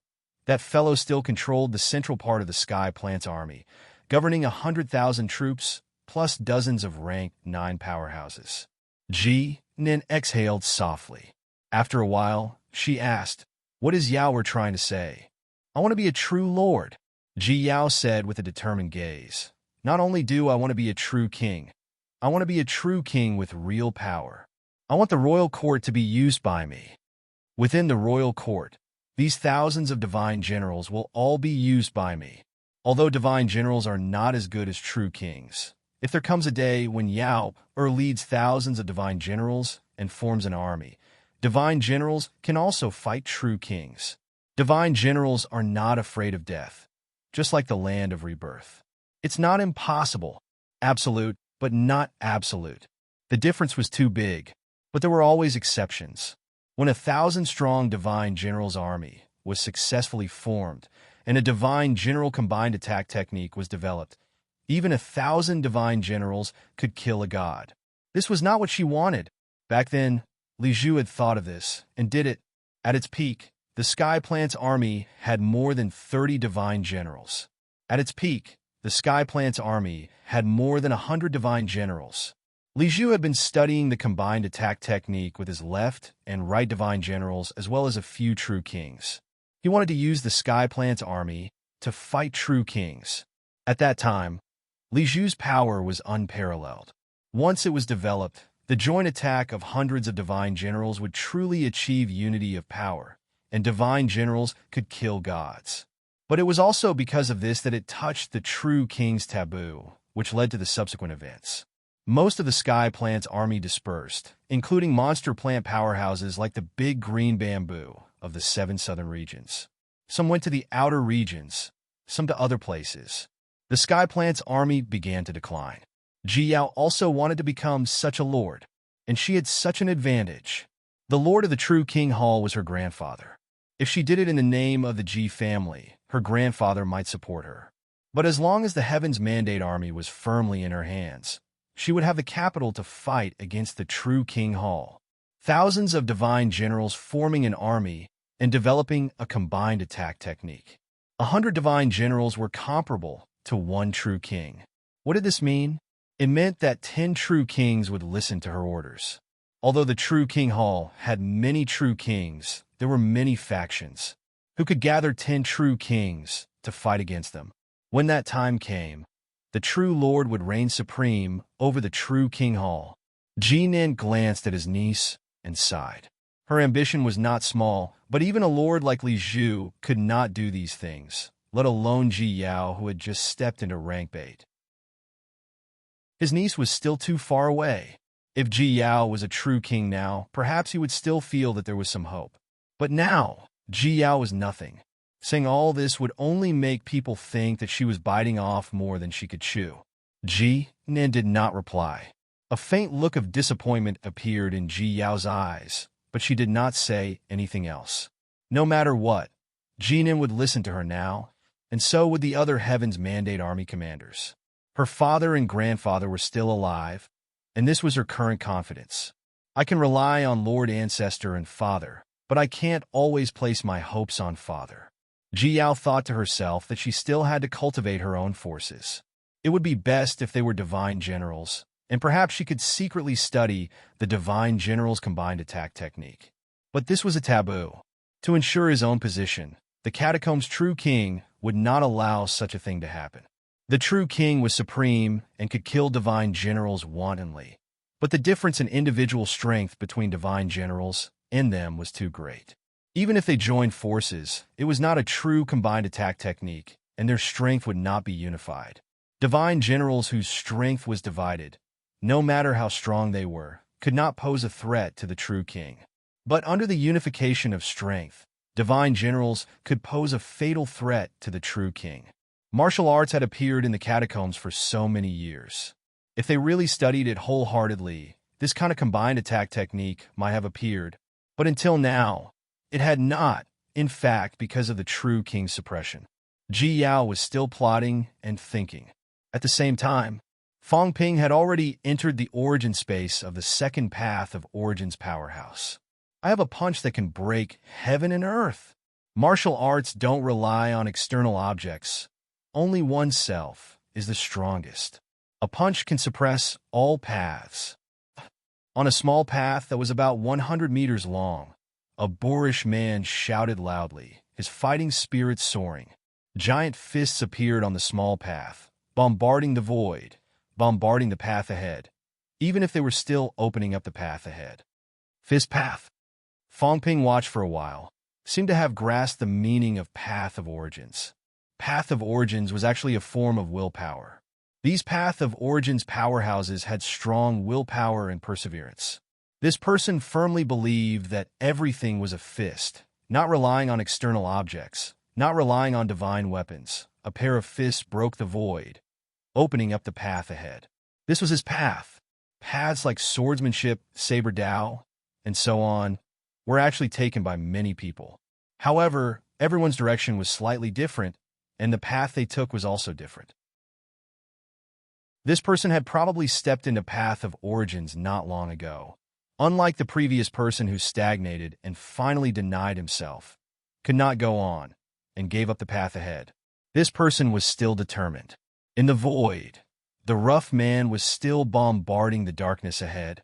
that fellow still controlled the central part of the Sky Plant's army, governing 100,000 troops, plus dozens of rank 9 powerhouses. Ji Nin exhaled softly. After a while, she asked, what is Yao trying to say? I want to be a true lord. Ji Yao said with a determined gaze. Not only do I want to be a true king, I want to be a true king with real power. I want the royal court to be used by me. Within the royal court, these thousands of divine generals will all be used by me. Although divine generals are not as good as true kings, if there comes a day when Yao leads thousands of divine generals and forms an army, divine generals can also fight true kings. Divine generals are not afraid of death, just like the land of rebirth. It's not impossible, absolute, but not absolute. The difference was too big, but there were always exceptions. When a 1,000-strong divine general's army was successfully formed and a divine general combined attack technique was developed, even 1,000 divine generals could kill a god. This was not what she wanted. Back then, Li Zhu had thought of this and did it. At its peak, the Sky Plant's army had more than 30 divine generals. At its peak, the Sky Plant's army had more than 100 divine generals. Li Zhu had been studying the combined attack technique with his left and right divine generals as well as a few true kings. He wanted to use the Sky Plant's army to fight true kings. At that time, Li Zhu's power was unparalleled. Once it was developed, the joint attack of hundreds of divine generals would truly achieve unity of power, and divine generals could kill gods. But it was also because of this that it touched the true king's taboo, which led to the subsequent events. Most of the Sky Plant's army dispersed, including monster plant powerhouses like the big green bamboo of the 7 southern regions. Some went to the outer regions, some to other places. The Sky Plant's army began to decline. Ji Yao also wanted to become such a lord, and she had such an advantage. The lord of the true King Hall was her grandfather. If she did it in the name of the Ji family, her grandfather might support her. But as long as the Heaven's Mandate army was firmly in her hands, she would have the capital to fight against the true King Hall. Thousands of divine generals forming an army and developing a combined attack technique. 100 divine generals were comparable to one true king. What did this mean? It meant that 10 true kings would listen to her orders. Although the true King Hall had many true kings, there were many factions. Who could gather 10 true kings to fight against them? When that time came, the true Lord would reign supreme over the true King Hall. Jinan glanced at his niece and sighed. Her ambition was not small, but even a lord like Li Zhu could not do these things, let alone Ji Yao, who had just stepped into rank bait. His niece was still too far away. If Ji Yao was a true king now, perhaps he would still feel that there was some hope. But now, Ji Yao was nothing. Saying all this would only make people think that she was biting off more than she could chew. Ji Nin did not reply. A faint look of disappointment appeared in Ji Yao's eyes, but she did not say anything else. No matter what, Ji Nin would listen to her now, and so would the other Heaven's Mandate army commanders. Her father and grandfather were still alive, and this was her current confidence. I can rely on Lord Ancestor and Father, but I can't always place my hopes on Father. Ji Yao thought to herself that she still had to cultivate her own forces. It would be best if they were divine generals, and perhaps she could secretly study the divine general's combined attack technique. But this was a taboo. To ensure his own position, the catacomb's true king would not allow such a thing to happen. The true king was supreme and could kill divine generals wantonly, but the difference in individual strength between divine generals and them was too great. Even if they joined forces, it was not a true combined attack technique, and their strength would not be unified. Divine generals whose strength was divided, no matter how strong they were, could not pose a threat to the true king. But under the unification of strength, divine generals could pose a fatal threat to the true king. Martial arts had appeared in the catacombs for so many years. If they really studied it wholeheartedly, this kind of combined attack technique might have appeared, but until now, it had not, in fact, because of the true king's suppression. Ji Yao was still plotting and thinking. At the same time, Fang Ping had already entered the origin space of the second path of Origin's powerhouse. I have a punch that can break heaven and earth. Martial arts don't rely on external objects. Only oneself is the strongest. A punch can suppress all paths. On a small path that was about 100 meters long, a boorish man shouted loudly, his fighting spirit soaring. Giant fists appeared on the small path, bombarding the void, bombarding the path ahead, even if they were still opening up the path ahead. Fist path. Fang Ping watched for a while, seemed to have grasped the meaning of Path of Origins. Path of Origins was actually a form of willpower. These Path of Origins powerhouses had strong willpower and perseverance. This person firmly believed that everything was a fist, not relying on external objects, not relying on divine weapons. A pair of fists broke the void, opening up the path ahead. This was his path. Paths like swordsmanship, saber Dao, and so on were actually taken by many people. However, everyone's direction was slightly different, and the path they took was also different. This person had probably stepped into Path of Origins not long ago. Unlike the previous person who stagnated and finally denied himself, could not go on, and gave up the path ahead. This person was still determined. In the void, the rough man was still bombarding the darkness ahead,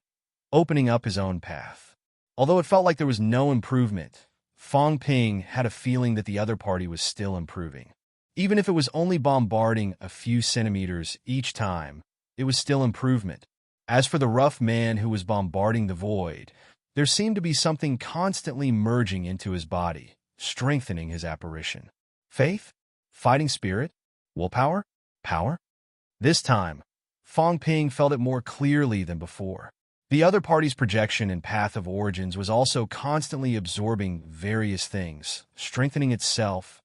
opening up his own path. Although it felt like there was no improvement, Fang Ping had a feeling that the other party was still improving. Even if it was only bombarding a few centimeters each time, it was still improvement. As for the rough man who was bombarding the void, there seemed to be something constantly merging into his body, strengthening his apparition. Faith? Fighting spirit? Willpower? Power? This time, Fang Ping felt it more clearly than before. The other party's projection in Path of Origins was also constantly absorbing various things, strengthening itself,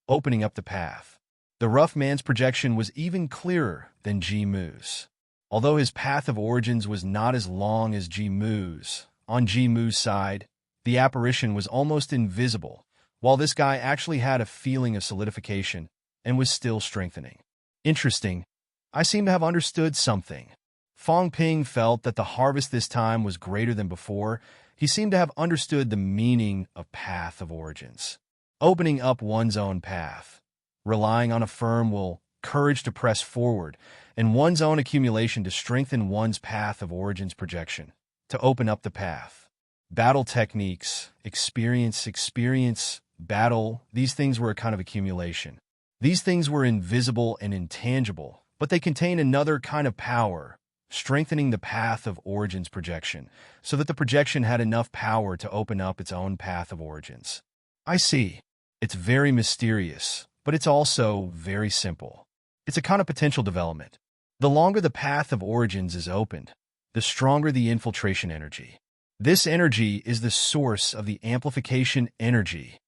opening up the path. The rough man's projection was even clearer than Ji Mu's. Although his Path of Origins was not as long as Ji Mu's, on Ji Mu's side, the apparition was almost invisible, while this guy actually had a feeling of solidification and was still strengthening. Interesting. I seem to have understood something. Fong Ping felt that the harvest this time was greater than before. He seemed to have understood the meaning of path of origins. Opening up one's own path, relying on a firm will, courage to press forward, and one's own accumulation to strengthen one's path of origins projection, to open up the path. Battle techniques, experience, battle, these things were a kind of accumulation. These things were invisible and intangible, but they contain another kind of power, strengthening the path of origins projection, so that the projection had enough power to open up its own path of origins. I see. It's very mysterious, but it's also very simple. It's a kind of potential development. The longer the path of origins is opened, the stronger the infiltration energy. This energy is the source of the amplification energy.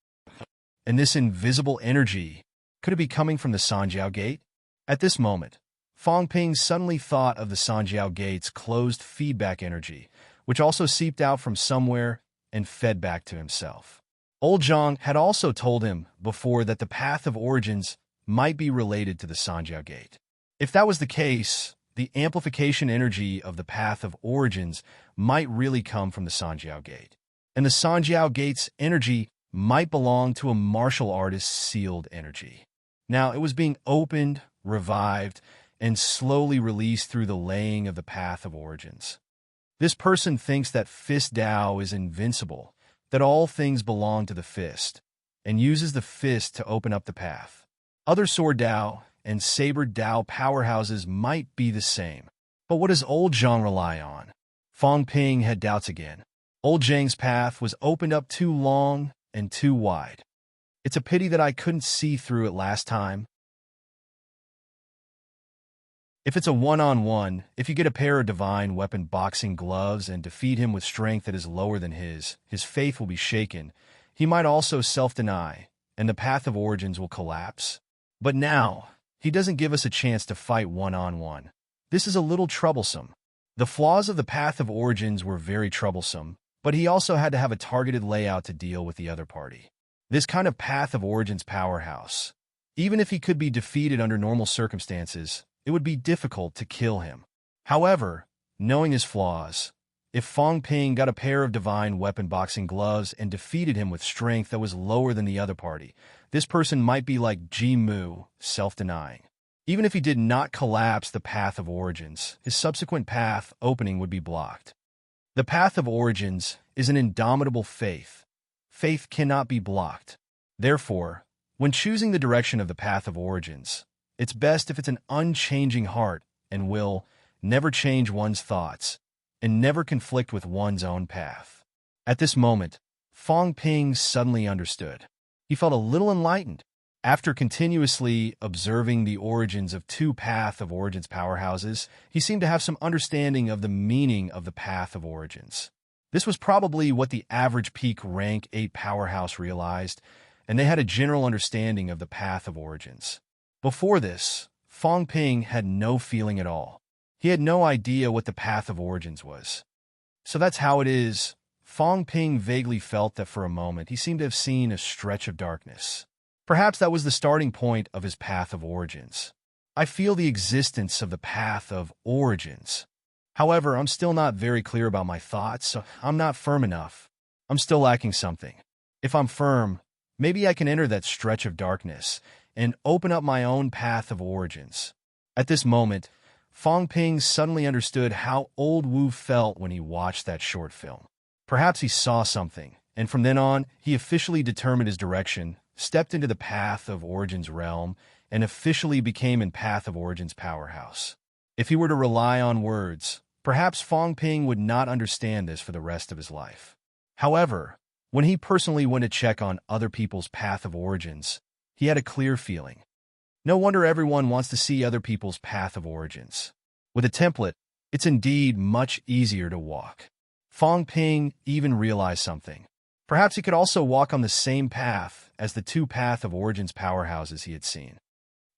And this invisible energy, could it be coming from the Sanjiao Gate? At this moment, Fong Ping suddenly thought of the Sanjiao Gate's closed feedback energy, which also seeped out from somewhere and fed back to himself. Old Zhang had also told him before that the path of origins might be related to the Sanjiao Gate. If that was the case, the amplification energy of the path of origins might really come from the Sanjiao Gate. And the Sanjiao Gate's energy might belong to a martial artist's sealed energy. Now, it was being opened, revived, and slowly released through the laying of the path of origins. This person thinks that Fist Dao is invincible, that all things belong to the fist, and uses the fist to open up the path. Other Sword Dao and Saber Dao powerhouses might be the same. But what does Old Zhang rely on? Fong Ping had doubts again. Old Zhang's path was opened up too long and too wide. It's a pity that I couldn't see through it last time. If it's a one-on-one, if you get a pair of divine weapon boxing gloves and defeat him with strength that is lower than his faith will be shaken. He might also self-deny, and the path of origins will collapse. But now, he doesn't give us a chance to fight one-on-one. This is a little troublesome. The flaws of the path of origins were very troublesome, but he also had to have a targeted layout to deal with the other party. This kind of path of origins powerhouse. Even if he could be defeated under normal circumstances, it would be difficult to kill him. However, knowing his flaws, if Fong Ping got a pair of divine weapon boxing gloves and defeated him with strength that was lower than the other party, this person might be like Ji Mu, self-denying. Even if he did not collapse the path of origins, his subsequent path opening would be blocked. The path of origins is an indomitable faith. Faith cannot be blocked. Therefore, when choosing the direction of the path of origins, it's best if it's an unchanging heart and will, never change one's thoughts, and never conflict with one's own path. At this moment, Fong Ping suddenly understood. He felt a little enlightened. After continuously observing the origins of two path of origins powerhouses, he seemed to have some understanding of the meaning of the path of origins. This was probably what the average peak rank 8 powerhouse realized, and they had a general understanding of the path of origins. Before this, Fong Ping had no feeling at all. He had no idea what the path of origins was. So that's how it is. Fong Ping vaguely felt that for a moment he seemed to have seen a stretch of darkness. Perhaps that was the starting point of his path of origins. I feel the existence of the path of origins. However, I'm still not very clear about my thoughts, so I'm not firm enough. I'm still lacking something. If I'm firm, maybe I can enter that stretch of darkness and open up my own path of origins. At this moment, Fong Ping suddenly understood how Old Wu felt when he watched that short film. Perhaps he saw something, and from then on, he officially determined his direction, stepped into the path of origins realm, and officially became in path of origins powerhouse. If he were to rely on words, perhaps Fong Ping would not understand this for the rest of his life. However, when he personally went to check on other people's path of origins, he had a clear feeling. No wonder everyone wants to see other people's path of origins. With a template, it's indeed much easier to walk. Fong Ping even realized something. Perhaps he could also walk on the same path as the two path of origins powerhouses he had seen.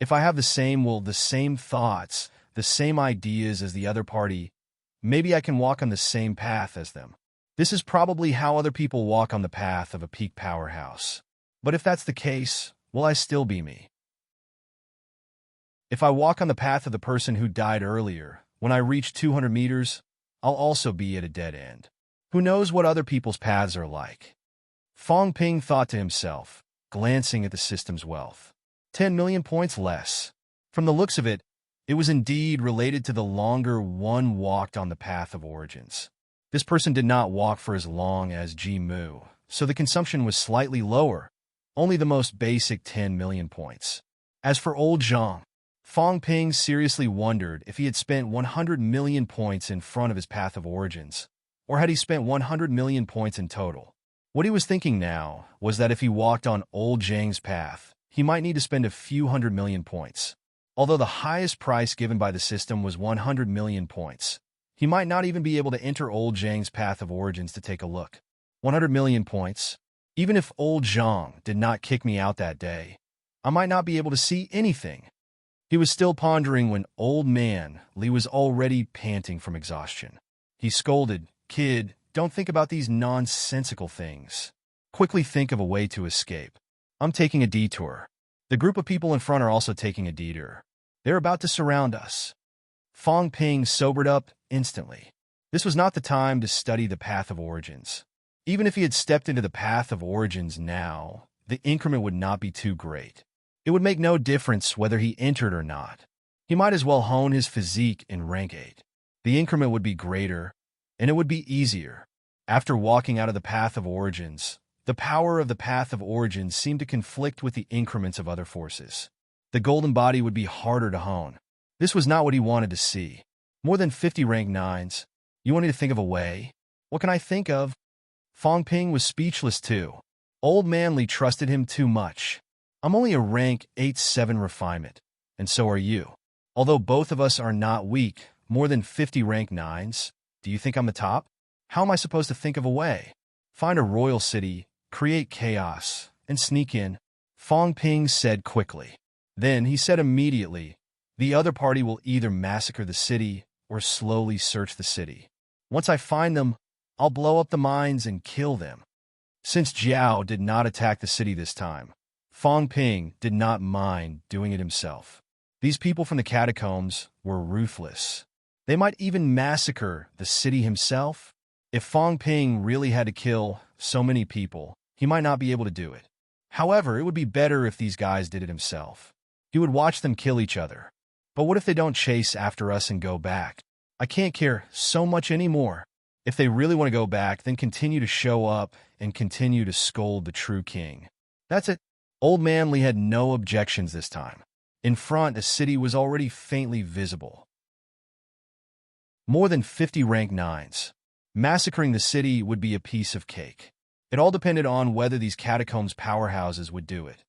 If I have the same thoughts, the same ideas as the other party, maybe I can walk on the same path as them. This is probably how other people walk on the path of a peak powerhouse. But if that's the case, will I still be me? If I walk on the path of the person who died earlier, when I reach 200 meters, I'll also be at a dead end. Who knows what other people's paths are like? Fong Ping thought to himself, glancing at the system's wealth. 10 million points less. From the looks of it, it was indeed related to the longer one walked on the path of origins. This person did not walk for as long as Ji Mu, so the consumption was slightly lower, only the most basic 10 million points. As for old Zhang, Fong Ping seriously wondered if he had spent 100 million points in front of his path of origins, or had he spent 100 million points in total. What he was thinking now was that if he walked on old Zhang's path, he might need to spend a few 100 million points. Although the highest price given by the system was 100 million points, he might not even be able to enter old Zhang's path of origins to take a look. 100 million points. Even if old Zhang did not kick me out that day, I might not be able to see anything. He was still pondering when old man Li was already panting from exhaustion. He scolded, "Kid, don't think about these nonsensical things. Quickly think of a way to escape. I'm taking a detour. The group of people in front are also taking a detour. They're about to surround us." Fong Ping sobered up instantly. This was not the time to study the path of origins. Even if he had stepped into the path of origins now, the increment would not be too great. It would make no difference whether he entered or not. He might as well hone his physique in rank 8. The increment would be greater, and it would be easier. After walking out of the path of origins, the power of the path of origins seemed to conflict with the increments of other forces. The golden body would be harder to hone. This was not what he wanted to see. More than 50 rank 9s. You want me to think of a way? What can I think of? Fong Ping was speechless too. Old man Li trusted him too much. I'm only a rank 8-7 refinement, and so are you. Although both of us are not weak, more than 50 rank 9s, do you think I'm the top? How am I supposed to think of a way? Find a royal city, create chaos, and sneak in, Fong Ping said quickly. Then he said immediately, the other party will either massacre the city or slowly search the city. Once I find them, I'll blow up the mines and kill them. Since Jiao did not attack the city this time, Fong Ping did not mind doing it himself. These people from the catacombs were ruthless. They might even massacre the city himself. If Fong Ping really had to kill so many people, he might not be able to do it. However, it would be better if these guys did it himself. He would watch them kill each other. But what if they don't chase after us and go back? I can't care so much anymore. If they really want to go back, then continue to show up and continue to scold the true king. That's it. Old man Li had no objections this time. In front, the city was already faintly visible. More than 50 rank 9s. Massacring the city would be a piece of cake. It all depended on whether these catacombs powerhouses would do it.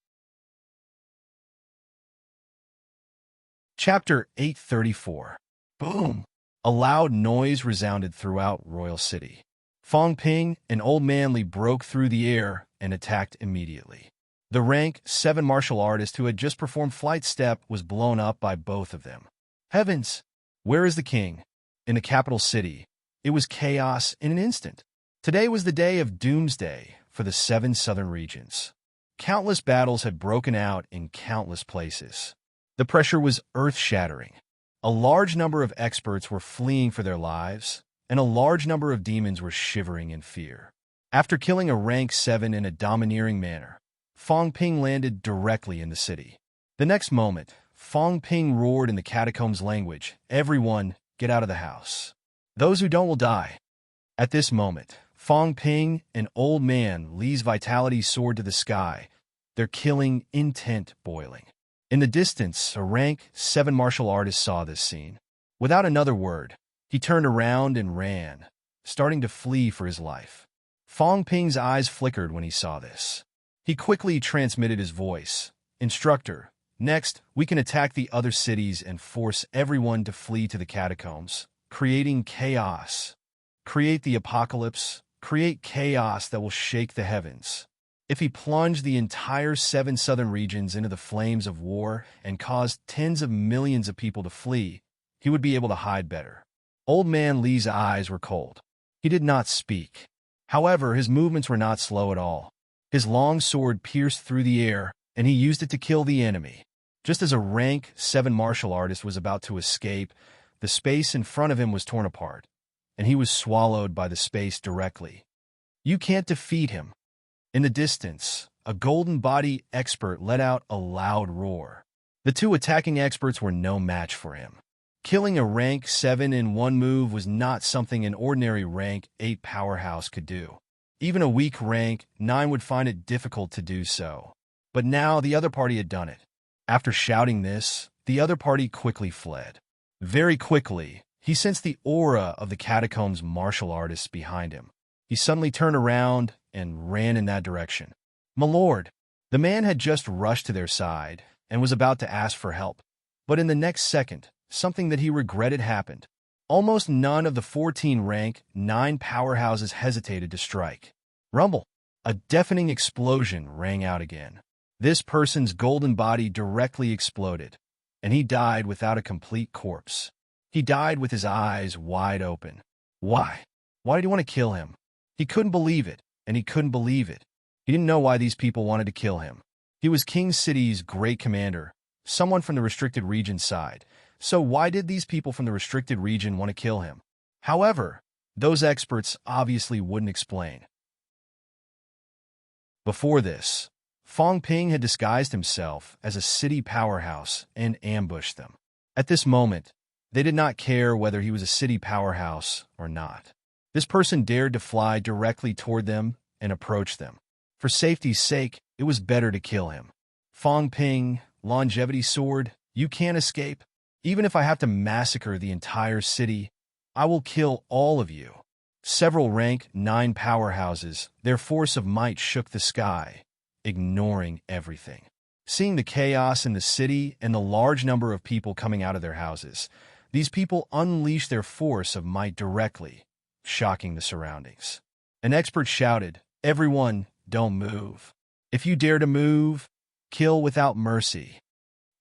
Chapter 834. Boom! A loud noise resounded throughout Royal City. Fong Ping and Old Man Li broke through the air and attacked immediately. The rank 7 martial artist who had just performed Flight Step was blown up by both of them. Heavens! Where is the king? In the capital city, it was chaos in an instant. Today was the day of doomsday for the 7 southern regions. Countless battles had broken out in countless places. The pressure was earth-shattering. A large number of experts were fleeing for their lives, and a large number of demons were shivering in fear. After killing a rank 7 in a domineering manner, Fong Ping landed directly in the city. The next moment, Fong Ping roared in the catacombs language, "Everyone, get out of the house. Those who don't will die." At this moment, Fong Ping and Old Man Li's vitality soared to the sky, their killing intent boiling. In the distance, a rank 7 martial artist saw this scene. Without another word, he turned around and ran, starting to flee for his life. Fong Ping's eyes flickered when he saw this. He quickly transmitted his voice. "Instructor, next, we can attack the other cities and force everyone to flee to the catacombs, creating chaos. Create the apocalypse, create chaos that will shake the heavens." If he plunged the entire 7 southern regions into the flames of war and caused tens of millions of people to flee, he would be able to hide better. Old Man Li's eyes were cold. He did not speak. However, his movements were not slow at all. His long sword pierced through the air, and he used it to kill the enemy. Just as a rank 7 martial artist was about to escape, the space in front of him was torn apart, and he was swallowed by the space directly. You can't defeat him. In the distance, a golden body expert let out a loud roar. The two attacking experts were no match for him. Killing a rank 7 in one move was not something an ordinary rank 8 powerhouse could do. Even a weak rank 9 would find it difficult to do so. But now the other party had done it. After shouting this, the other party quickly fled. Very quickly, he sensed the aura of the catacombs martial artists behind him. He suddenly turned around and ran in that direction. "My lord!" The man had just rushed to their side and was about to ask for help. But in the next second, something that he regretted happened. Almost none of the 14 rank 9 powerhouses hesitated to strike. Rumble! A deafening explosion rang out again. This person's golden body directly exploded, and he died without a complete corpse. He died with his eyes wide open. Why? Why did he want to kill him? He couldn't believe it, and he couldn't believe it. He didn't know why these people wanted to kill him. He was King City's great commander, someone from the restricted region side. So why did these people from the restricted region want to kill him? However, those experts obviously wouldn't explain. Before this, Fong Ping had disguised himself as a city powerhouse and ambushed them. At this moment, they did not care whether he was a city powerhouse or not. This person dared to fly directly toward them and approach them. For safety's sake, it was better to kill him. Fong Ping, longevity sword, you can't escape. Even if I have to massacre the entire city, I will kill all of you. Several rank 9 powerhouses, their force of might shook the sky, ignoring everything. Seeing the chaos in the city and the large number of people coming out of their houses, these people unleashed their force of might directly, shocking the surroundings. An expert shouted, "Everyone, don't move. If you dare to move, kill without mercy."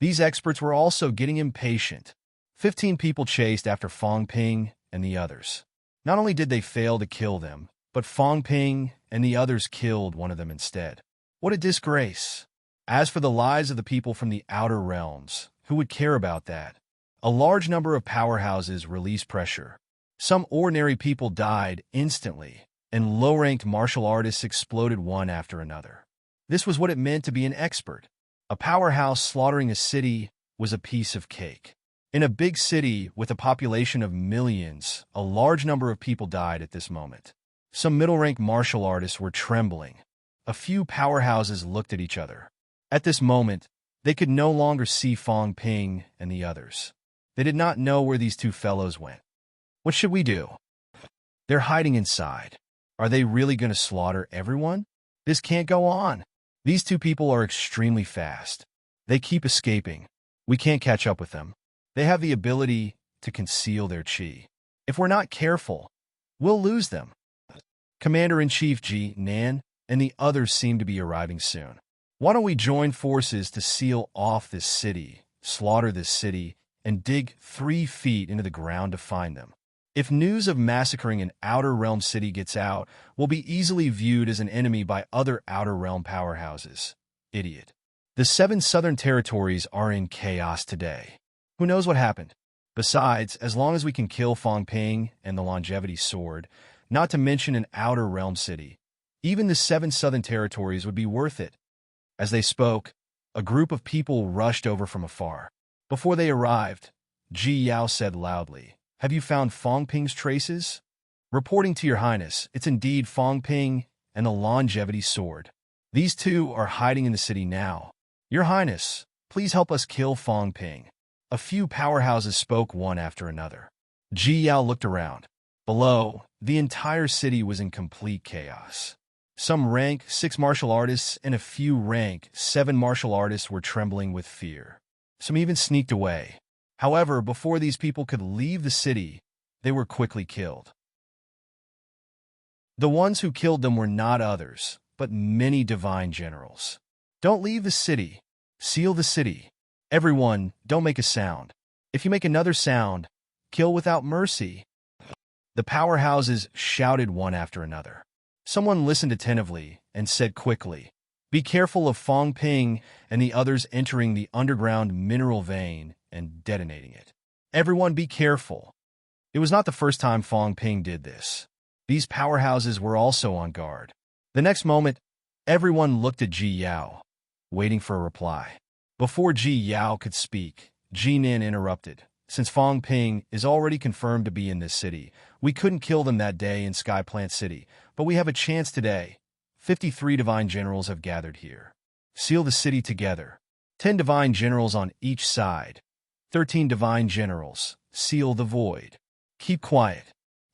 These experts were also getting impatient. 15 people chased after Fong Ping and the others. Not only did they fail to kill them, but Fong Ping and the others killed one of them instead. What a disgrace. As for the lives of the people from the outer realms, who would care about that? A large number of powerhouses released pressure. Some ordinary people died instantly, and low-ranked martial artists exploded one after another. This was what it meant to be an expert. A powerhouse slaughtering a city was a piece of cake. In a big city with a population of millions, a large number of people died at this moment. Some middle-ranked martial artists were trembling. A few powerhouses looked at each other. At this moment, they could no longer see Fong Ping and the others. They did not know where these two fellows went. What should we do? They're hiding inside. Are they really going to slaughter everyone? This can't go on. These two people are extremely fast. They keep escaping. We can't catch up with them. They have the ability to conceal their chi. If we're not careful, we'll lose them. Commander-in-Chief Ji Nan and the others seem to be arriving soon. Why don't we join forces to seal off this city, slaughter this city, and dig 3 feet into the ground to find them? If news of massacring an Outer Realm city gets out, we'll be easily viewed as an enemy by other Outer Realm powerhouses. Idiot. The 7 southern territories are in chaos today. Who knows what happened? Besides, as long as we can kill Fong Ping and the longevity sword, not to mention an Outer Realm city, even the 7 southern territories would be worth it. As they spoke, a group of people rushed over from afar. Before they arrived, Ji Yao said loudly, "Have you found Fong Ping's traces?" "Reporting to your highness, it's indeed Fong Ping and the longevity sword. These two are hiding in the city now. Your highness, please help us kill Fong Ping." A few powerhouses spoke one after another. Ji Yao looked around. Below, the entire city was in complete chaos. Some rank 6 martial artists and a few rank 7 martial artists were trembling with fear. Some even sneaked away. However, before these people could leave the city, they were quickly killed. The ones who killed them were not others, but many divine generals. "Don't leave the city. Seal the city. Everyone, don't make a sound. If you make another sound, kill without mercy." The powerhouses shouted one after another. Someone listened attentively and said quickly, Be careful of Fong Ping and the others entering the underground mineral vein and detonating it. Everyone be careful. It was not the first time Fong Ping did this. These powerhouses were also on guard. The next moment, everyone looked at Ji Yao, waiting for a reply. Before Ji Yao could speak, Ji Nin interrupted. Since Fong Ping is already confirmed to be in this city, we couldn't kill them that day in Sky Plant City, but we have a chance today. 53 divine generals have gathered here. Seal the city together. 10 divine generals on each side. 13 divine generals. Seal the void. Keep quiet.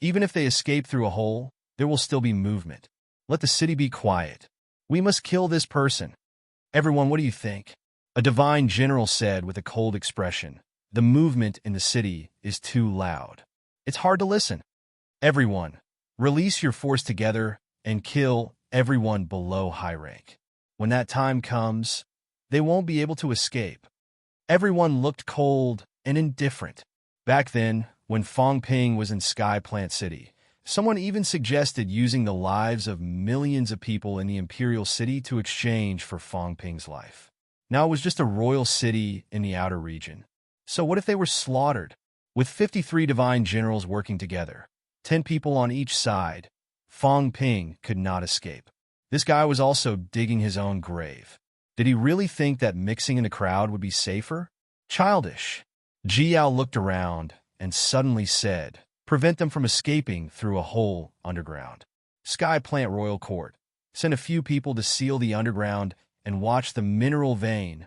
Even if they escape through a hole, there will still be movement. Let the city be quiet. We must kill this person. Everyone, what do you think? A divine general said with a cold expression. The movement in the city is too loud. It's hard to listen. Everyone, release your force together and kill everyone below high rank. When that time comes, they won't be able to escape. Everyone looked cold and indifferent. Back then, when Fong Ping was in Sky Plant City, someone even suggested using the lives of millions of people in the Imperial City to exchange for Fong Ping's life. Now it was just a royal city in the outer region. So what if they were slaughtered? With 53 divine generals working together, 10 people on each side, Fong Ping could not escape. This guy was also digging his own grave. Did he really think that mixing in the crowd would be safer? Childish. Ji Yao looked around and suddenly said, prevent them from escaping through a hole underground. Sky Plant Royal Court. Send a few people to seal the underground and watch the mineral vein.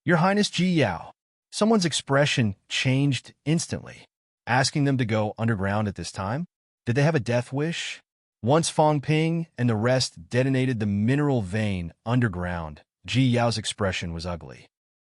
Your Highness Ji Yao. Someone's expression changed instantly. Asking them to go underground at this time? Did they have a death wish? Once Fong Ping and the rest detonated the mineral vein underground, Ji Yao's expression was ugly.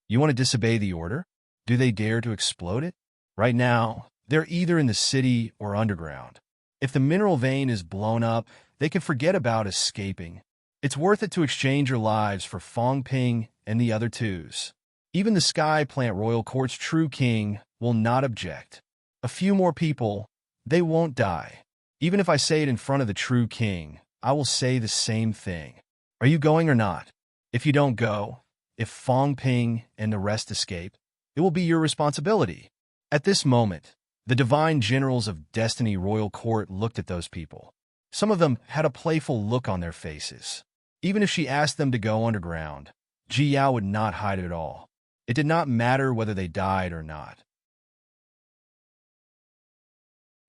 You want to disobey the order? Do they dare to explode it? Right now, they're either in the city or underground. If the mineral vein is blown up, they can forget about escaping. It's worth it to exchange your lives for Fong Ping and the other twos. Even the Sky Plant Royal Court's true king will not object. A few more people, they won't die. Even if I say it in front of the true king, I will say the same thing. Are you going or not? If you don't go, if Fong Ping and the rest escape, it will be your responsibility. At this moment, the divine generals of Destiny Royal Court looked at those people. Some of them had a playful look on their faces. Even if she asked them to go underground, Ji Yao would not hide it at all. It did not matter whether they died or not.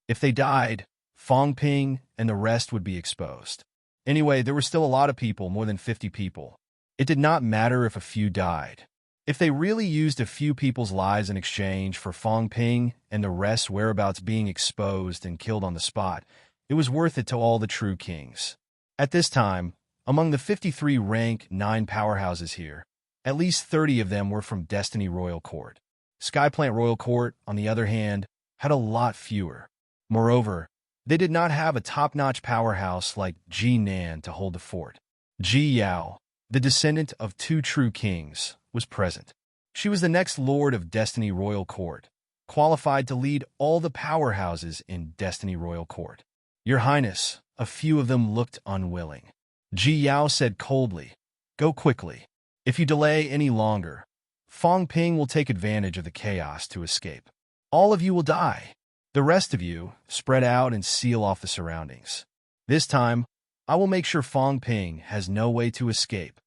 If they died, Fong Ping and the rest would be exposed. Anyway, there were still a lot of people, more than 50 people. It did not matter if a few died. If they really used a few people's lives in exchange for Fong Ping and the rest's whereabouts being exposed and killed on the spot, it was worth it to all the true kings. At this time, among the 53 rank 9 powerhouses here, at least 30 of them were from Destiny Royal Court. Skyplant Royal Court, on the other hand, had a lot fewer. Moreover, they did not have a top-notch powerhouse like Ji Nan to hold the fort. Ji Yao, the descendant of 2 true kings, was present. She was the next lord of Destiny Royal Court, qualified to lead all the powerhouses in Destiny Royal Court. Your Highness, a few of them looked unwilling. Ji Yao said coldly, "Go quickly. If you delay any longer, Fong Ping will take advantage of the chaos to escape. All of you will die. The rest of you, spread out and seal off the surroundings. This time, I will make sure Fong Ping has no way to escape."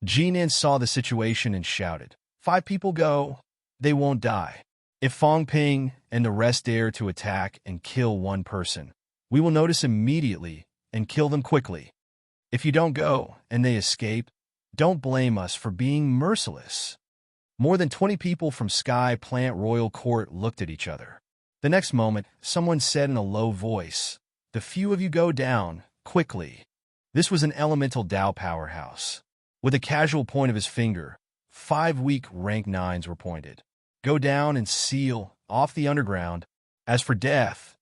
Jinan saw the situation and shouted, 5 people go, they won't die. If Fong Ping and the rest dare to attack and kill one person, we will notice immediately and kill them quickly. If you don't go and they escape, don't blame us for being merciless. More than 20 people from Sky Plant Royal Court looked at each other. The next moment, someone said in a low voice, "The few of you go down, quickly." This was an elemental Dao powerhouse. With a casual point of his finger, 5 weak rank 9s were pointed. Go down and seal off the underground. As for death,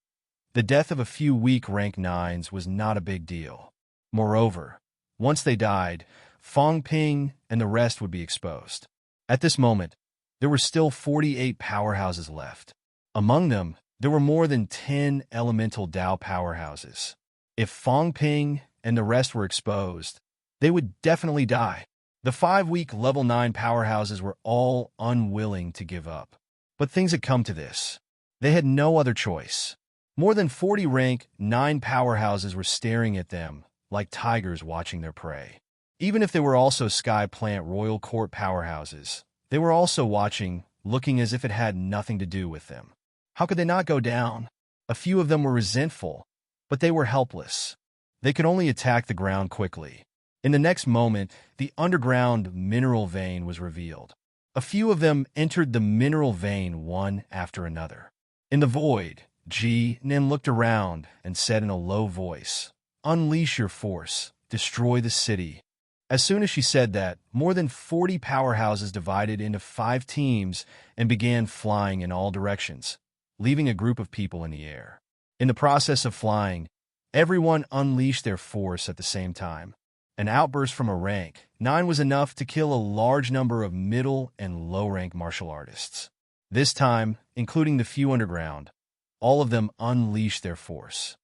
the death of a few weak rank 9s was not a big deal. Moreover, once they died, Fong Ping and the rest would be exposed. At this moment, there were still 48 powerhouses left. Among them, there were more than 10 elemental Dao powerhouses. If Fong Ping and the rest were exposed, they would definitely die. The 5-week level 9 powerhouses were all unwilling to give up. But things had come to this. They had no other choice. More than 40 rank 9 powerhouses were staring at them like tigers watching their prey. Even if they were also Sky Plant Royal Court powerhouses, they were also watching, looking as if it had nothing to do with them. How could they not go down? A few of them were resentful, but they were helpless. They could only attack the ground quickly. In the next moment, the underground mineral vein was revealed. A few of them entered the mineral vein one after another. In the void, Nen looked around and said in a low voice, "Unleash your force. Destroy the city." As soon as she said that, more than 40 powerhouses divided into 5 teams and began flying in all directions, leaving a group of people in the air. In the process of flying, everyone unleashed their force at the same time. An outburst from a rank 9 was enough to kill a large number of middle and low-rank martial artists. This time, including the few underground, all of them unleashed their force.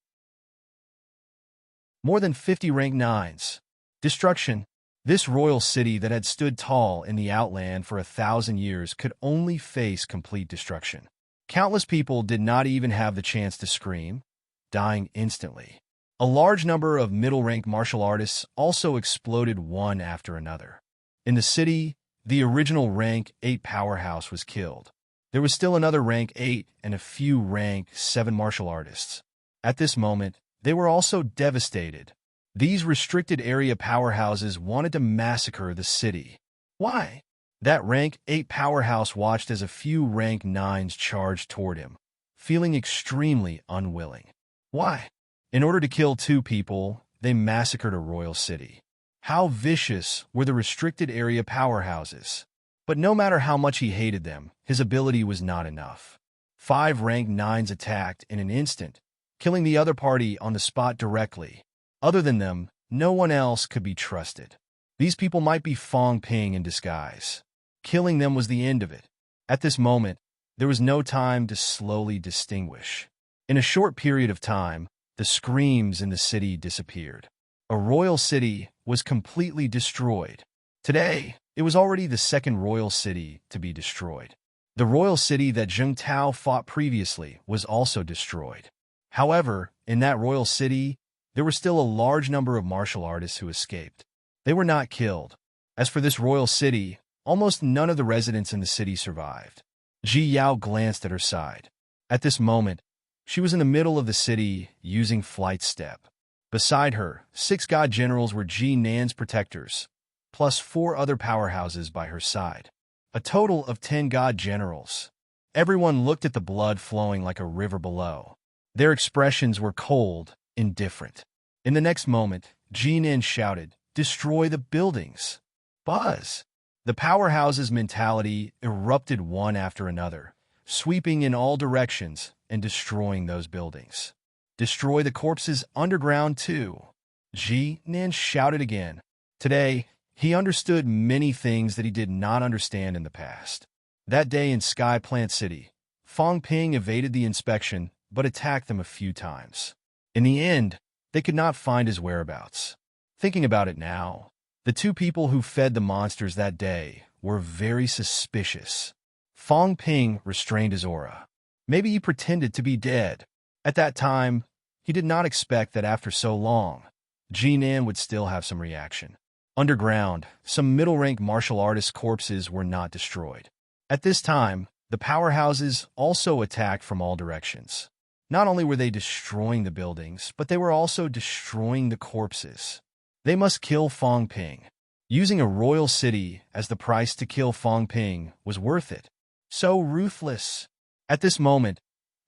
More than 50 rank 9s. Destruction. This royal city that had stood tall in the outland for 1,000 years could only face complete destruction. Countless people did not even have the chance to scream, dying instantly. A large number of middle-rank martial artists also exploded one after another. In the city, the original rank 8 powerhouse was killed. There was still another rank 8 and a few rank 7 martial artists. At this moment, they were also devastated. These restricted area powerhouses wanted to massacre the city. Why? That rank 8 powerhouse watched as a few rank 9s charged toward him, feeling extremely unwilling. Why? In order to kill 2 people, they massacred a royal city. How vicious were the restricted area powerhouses? But no matter how much he hated them, his ability was not enough. 5 rank 9s attacked in an instant, killing the other party on the spot directly. Other than them, no one else could be trusted. These people might be Fong Ping in disguise. Killing them was the end of it. At this moment, there was no time to slowly distinguish. In a short period of time, the screams in the city disappeared. A royal city was completely destroyed. Today, it was already the second royal city to be destroyed. The royal city that Zheng Tao fought previously was also destroyed. However, in that royal city, there were still a large number of martial artists who escaped. They were not killed. As for this royal city, almost none of the residents in the city survived. Ji Yao glanced at her side. At this moment, she was in the middle of the city using flight step. Beside her, 6 god generals were Ji Nan's protectors, plus 4 other powerhouses by her side. A total of 10 god generals. Everyone looked at the blood flowing like a river below. Their expressions were cold, indifferent. In the next moment, Ji Nan shouted, "Destroy the buildings!" Buzz! The powerhouse's mentality erupted one after another, sweeping in all directions and destroying those buildings. Destroy the corpses underground too. Ji Nan shouted again. Today, he understood many things that he did not understand in the past. That day in Sky Plant City, Fong Ping evaded the inspection but attacked them a few times. In the end, they could not find his whereabouts. Thinking about it now, the 2 people who fed the monsters that day were very suspicious. Fong Ping restrained his aura. Maybe he pretended to be dead. At that time, he did not expect that after so long, Ji Nan would still have some reaction. Underground, some middle-rank martial artists' corpses were not destroyed. At this time, the powerhouses also attacked from all directions. Not only were they destroying the buildings, but they were also destroying the corpses. They must kill Fong Ping. Using a royal city as the price to kill Fong Ping was worth it. So ruthless. At this moment,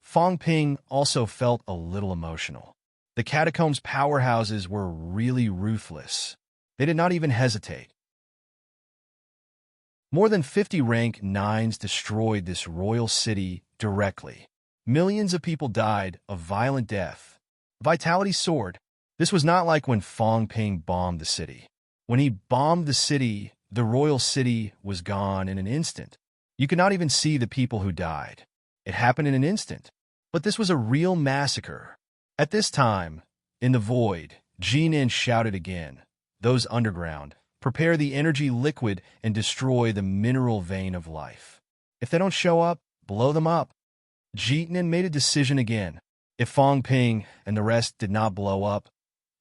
Fong Ping also felt a little emotional. The catacombs powerhouses were really ruthless. They did not even hesitate. More than 50 rank 9s destroyed this royal city directly. Millions of people died a violent death. Vitality soared. This was not like when Fong Ping bombed the city. When he bombed the city, the royal city was gone in an instant. You could not even see the people who died. It happened in an instant. But this was a real massacre. At this time, in the void, Ji Nan shouted again, those underground, prepare the energy liquid and destroy the mineral vein of life. If they don't show up, blow them up. Jitian made a decision again. If Fong Ping and the rest did not blow up,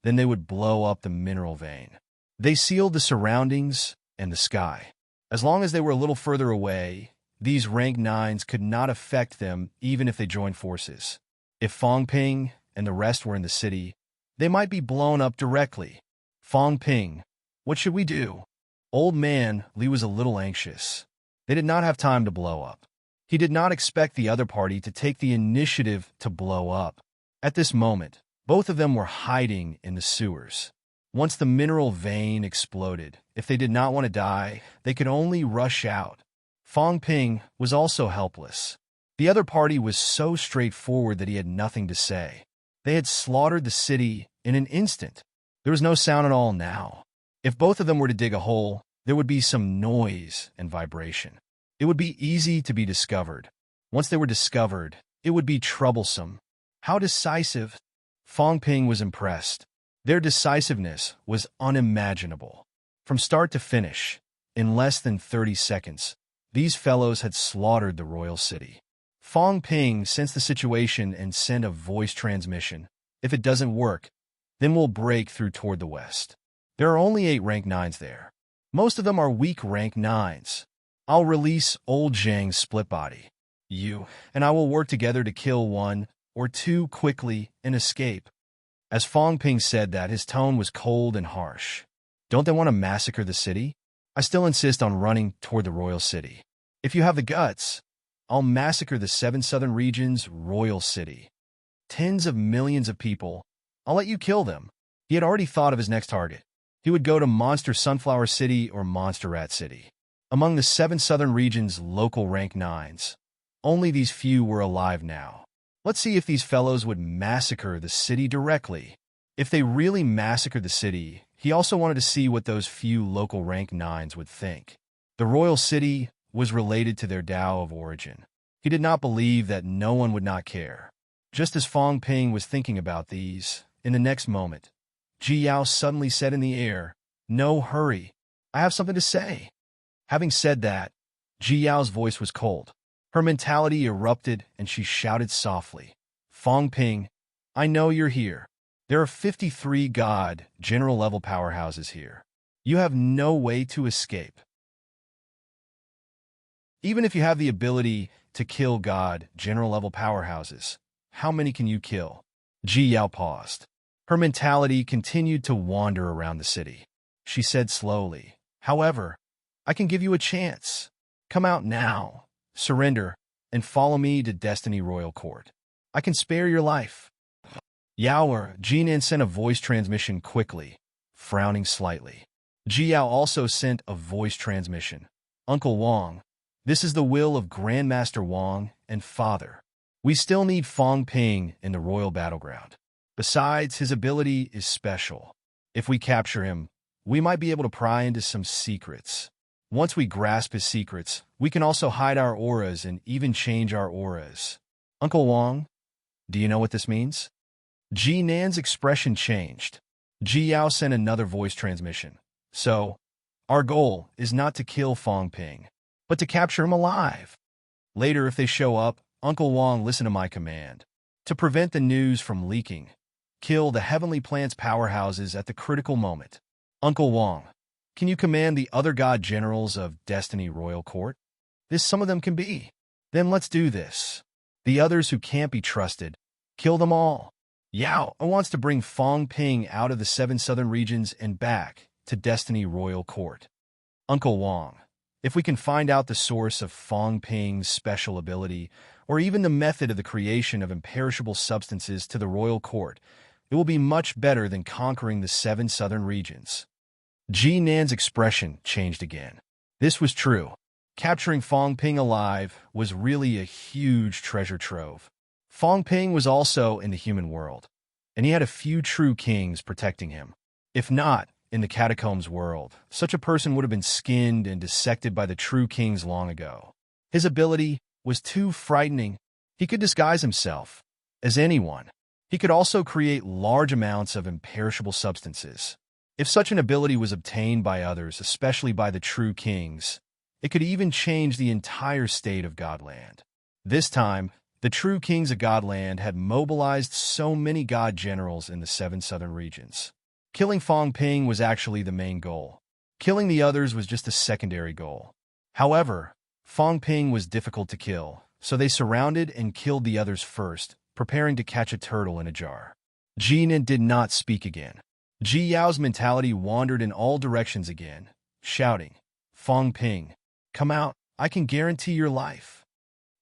then they would blow up the mineral vein. They sealed the surroundings and the sky. As long as they were a little further away, these rank 9s could not affect them even if they joined forces. If Fong Ping and the rest were in the city, they might be blown up directly. Fong Ping, what should we do? Old man Li was a little anxious. They did not have time to blow up. He did not expect the other party to take the initiative to blow up. At this moment, both of them were hiding in the sewers. Once the mineral vein exploded, if they did not want to die, they could only rush out. Fong Ping was also helpless. The other party was so straightforward that he had nothing to say. They had slaughtered the city in an instant. There was no sound at all now. If both of them were to dig a hole, there would be some noise and vibration. It would be easy to be discovered. Once they were discovered, it would be troublesome. How decisive? Fong Ping was impressed. Their decisiveness was unimaginable. From start to finish, in less than 30 seconds, these fellows had slaughtered the royal city. Fong Ping sensed the situation and sent a voice transmission. If it doesn't work, then we'll break through toward the west. There are only 8 rank 9s there. Most of them are weak rank 9s. I'll release old Zhang's split body. You and I will work together to kill 1 or 2 quickly and escape. As Fong Ping said that, his tone was cold and harsh. Don't they want to massacre the city? I still insist on running toward the royal city. If you have the guts, I'll massacre the 7 southern regions' royal city. Tens of millions of people. I'll let you kill them. He had already thought of his next target. He would go to Monster Sunflower City or Monster Rat City. Among the 7 southern regions' local rank 9s, only these few were alive now. Let's see if these fellows would massacre the city directly. If they really massacred the city, he also wanted to see what those few local rank 9s would think. The royal city was related to their Tao of origin. He did not believe that no one would not care. Just as Fong Ping was thinking about these, in the next moment, Ji Yao suddenly said in the air, "No hurry. I have something to say." Having said that, Ji Yao's voice was cold. Her mentality erupted and she shouted softly, "Fong Ping, I know you're here. There are 53 God general-level powerhouses here. You have no way to escape. Even if you have the ability to kill God general-level powerhouses, how many can you kill?" Ji Yao paused. Her mentality continued to wander around the city. She said slowly, "However, I can give you a chance. Come out now, surrender, and follow me to Destiny Royal Court. I can spare your life." Yao Jinan sent a voice transmission quickly, frowning slightly. Ji Yao also sent a voice transmission. "Uncle Wang, this is the will of Grandmaster Wang and Father. We still need Fong Ping in the royal battleground. Besides, his ability is special. If we capture him, we might be able to pry into some secrets. Once we grasp his secrets, we can also hide our auras and even change our auras. Uncle Wang, do you know what this means?" Ji Nan's expression changed. Ji Yao sent another voice transmission. "So, our goal is not to kill Fong Ping, but to capture him alive. Later, if they show up, Uncle Wang, listen to my command. To prevent the news from leaking, kill the Heavenly Plants powerhouses at the critical moment. Uncle Wang, can you command the other god generals of Destiny Royal Court? This some of them can be. Then let's do this. The others who can't be trusted, kill them all. Yao wants to bring Fong Ping out of the 7 southern regions and back to Destiny Royal Court. Uncle Wang, if we can find out the source of Fong Ping's special ability, or even the method of the creation of imperishable substances to the royal court, it will be much better than conquering the 7 southern regions." Ji Nan's expression changed again. This was true. Capturing Fong Ping alive was really a huge treasure trove. Fong Ping was also in the human world, and he had a few true kings protecting him. If not, in the catacombs world, such a person would have been skinned and dissected by the true kings long ago. His ability was too frightening. He could disguise himself as anyone. He could also create large amounts of imperishable substances. If such an ability was obtained by others, especially by the true kings, it could even change the entire state of Godland. This time, the true kings of Godland had mobilized so many god generals in the 7 southern regions. Killing Fong Ping was actually the main goal. Killing the others was just a secondary goal. However, Fong Ping was difficult to kill, so they surrounded and killed the others first, preparing to catch a turtle in a jar. Jinan did not speak again. Ji Yao's mentality wandered in all directions again, shouting, "Fong Ping, come out, I can guarantee your life."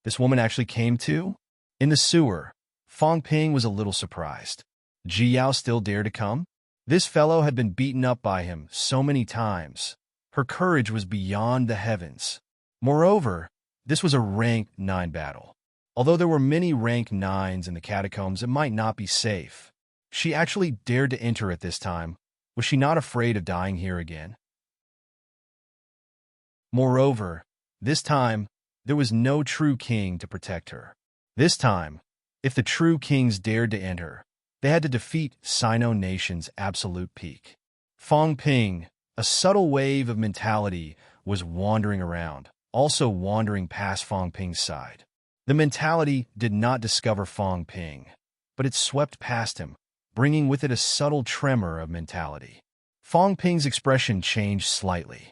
This woman actually came too? In the sewer, Fong Ping was a little surprised. Ji Yao still dared to come? This fellow had been beaten up by him so many times. Her courage was beyond the heavens. Moreover, this was a rank 9 battle. Although there were many rank 9s in the catacombs, it might not be safe. She actually dared to enter at this time. Was she not afraid of dying here again? Moreover, this time, there was no true king to protect her. This time, if the true kings dared to enter, they had to defeat Sino Nation's absolute peak. Fong Ping, a subtle wave of mentality, was wandering around, also wandering past Fong Ping's side. The mentality did not discover Fong Ping, but it swept past him, bringing with it a subtle tremor of mentality. Fong Ping's expression changed slightly.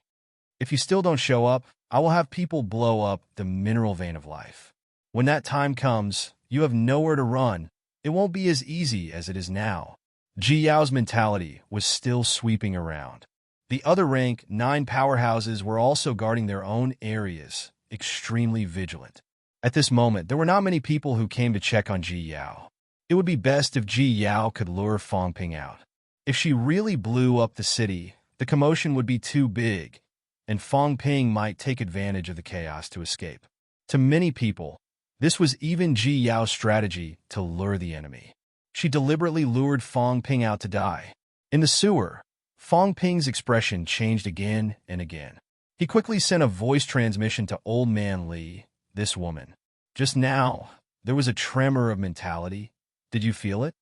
"If you still don't show up, I will have people blow up the mineral vein of life. When that time comes, you have nowhere to run. It won't be as easy as it is now." Ji Yao's mentality was still sweeping around. The other rank 9 powerhouses were also guarding their own areas, extremely vigilant. At this moment, there were not many people who came to check on Ji Yao. It would be best if Ji Yao could lure Fong Ping out. If she really blew up the city, the commotion would be too big, and Fong Ping might take advantage of the chaos to escape. To many people, this was even Ji Yao's strategy to lure the enemy. She deliberately lured Fong Ping out to die. In the sewer, Fong Ping's expression changed again and again. He quickly sent a voice transmission to Old Man Li, this woman. Just now, there was a tremor of mentality. Did you feel it?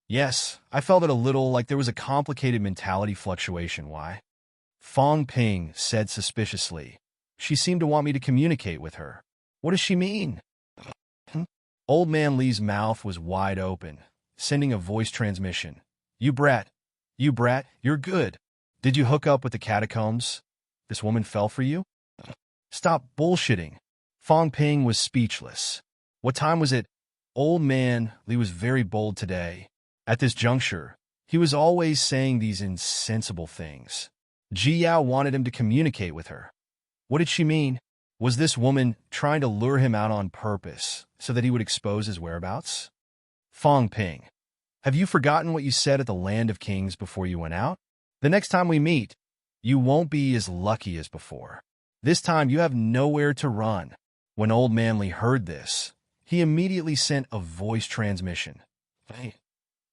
Yes, I felt it a little, like there was a complicated mentality fluctuation. Why? Fong Ping said suspiciously. She seemed to want me to communicate with her. What does she mean? Old Man Li's mouth was wide open, sending a voice transmission. You brat, you're good. Did you hook up with the catacombs? This woman fell for you? Stop bullshitting. Fong Ping was speechless. What time was it? Old Man Li was very bold today. At this juncture, he was always saying these insensible things. Ji Yao wanted him to communicate with her. What did she mean? Was this woman trying to lure him out on purpose so that he would expose his whereabouts? Fong Ping, have you forgotten what you said at the Land of Kings before you went out? The next time we meet, you won't be as lucky as before. This time you have nowhere to run. When Old Man Li heard this, he immediately sent a voice transmission. Hey,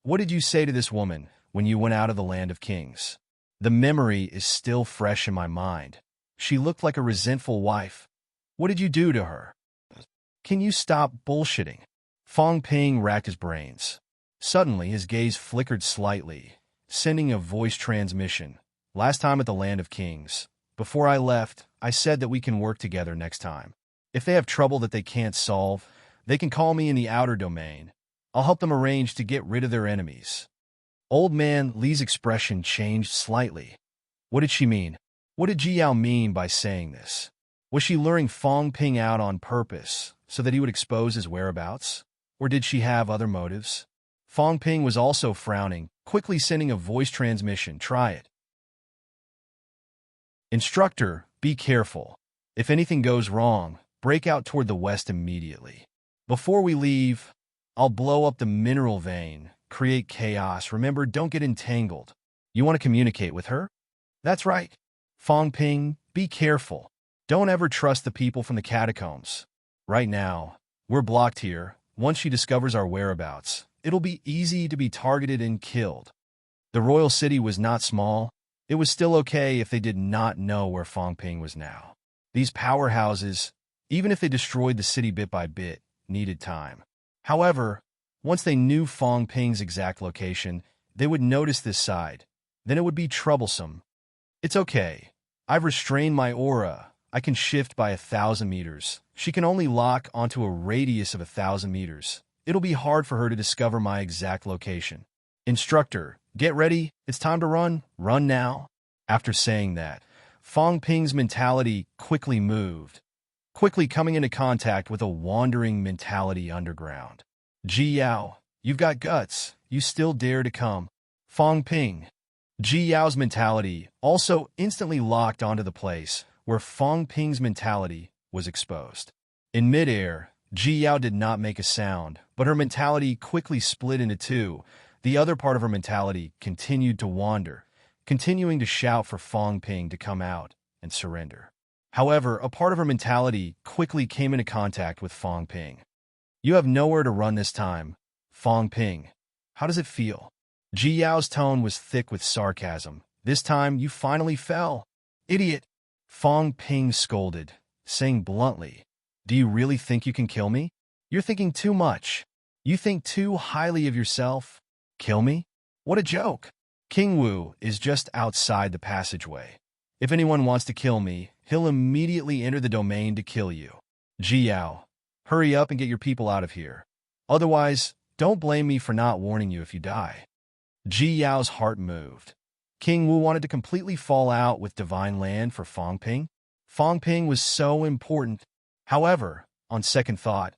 what did you say to this woman when you went out of the Land of Kings? The memory is still fresh in my mind. She looked like a resentful wife. What did you do to her? Can you stop bullshitting? Fong Ping racked his brains. Suddenly, his gaze flickered slightly, sending a voice transmission. Last time at the Land of Kings, before I left, I said that we can work together next time. If they have trouble that they can't solve, they can call me in the outer domain. I'll help them arrange to get rid of their enemies. Old Man Li's expression changed slightly. What did she mean? What did Ji Yao mean by saying this? Was she luring Fong Ping out on purpose so that he would expose his whereabouts? Or did she have other motives? Fong Ping was also frowning, quickly sending a voice transmission. Try it. Instructor, be careful. If anything goes wrong, break out toward the west immediately. Before we leave, I'll blow up the mineral vein, create chaos. Remember, don't get entangled. You want to communicate with her? That's right. Fong Ping, be careful. Don't ever trust the people from the catacombs. Right now, we're blocked here. Once she discovers our whereabouts, it'll be easy to be targeted and killed. The royal city was not small. It was still okay if they did not know where Fong Ping was now. These powerhouses, even if they destroyed the city bit by bit, needed time. However, once they knew Fong Ping's exact location, they would notice this side. then it would be troublesome. It's okay. I've restrained my aura. I can shift by 1,000 meters. She can only lock onto a radius of 1,000 meters. It'll be hard for her to discover my exact location. Instructor, get ready. It's time to run. Run now. After saying that, Fong Ping's mentality quickly moved, quickly coming into contact with a wandering mentality underground. Ji Yao, you've got guts. You still dare to come. Fong Ping. Ji Yao's mentality also instantly locked onto the place where Fong Ping's mentality was exposed. In midair, Ji Yao did not make a sound, but her mentality quickly split into two. The other part of her mentality continued to wander, continuing to shout for Fong Ping to come out and surrender. However, a part of her mentality quickly came into contact with Fong Ping. You have nowhere to run this time, Fong Ping. How does it feel? Ji Yao's tone was thick with sarcasm. This time, you finally fell. Idiot! Fong Ping scolded, saying bluntly, do you really think you can kill me? You're thinking too much. You think too highly of yourself. Kill me? What a joke. King Wu is just outside the passageway. If anyone wants to kill me, he'll immediately enter the domain to kill you. Ji Yao, hurry up and get your people out of here. Otherwise, don't blame me for not warning you if you die. Ji Yao's heart moved. King Wu wanted to completely fall out with Divine Land for Fong Ping. Fong Ping was so important. However, on second thought,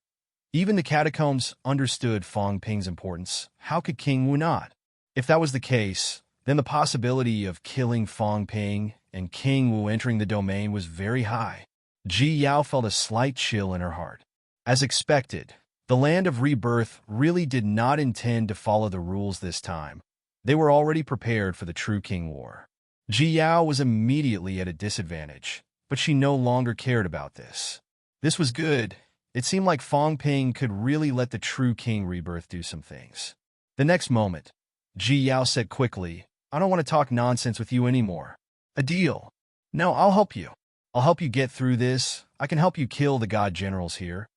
even the catacombs understood Fong Ping's importance. How could King Wu not? If that was the case, then the possibility of killing Fong Ping and King Wu entering the domain was very high. Ji Yao felt a slight chill in her heart. As expected, the Land of Rebirth really did not intend to follow the rules this time. They were already prepared for the True King War. Ji Yao was immediately at a disadvantage, but she no longer cared about this. This was good. It seemed like Fong Ping could really let the True King Rebirth do some things. The next moment, Ji Yao said quickly, I don't want to talk nonsense with you anymore. A deal. No, I'll help you. I'll help you get through this. I can help you kill the God Generals here.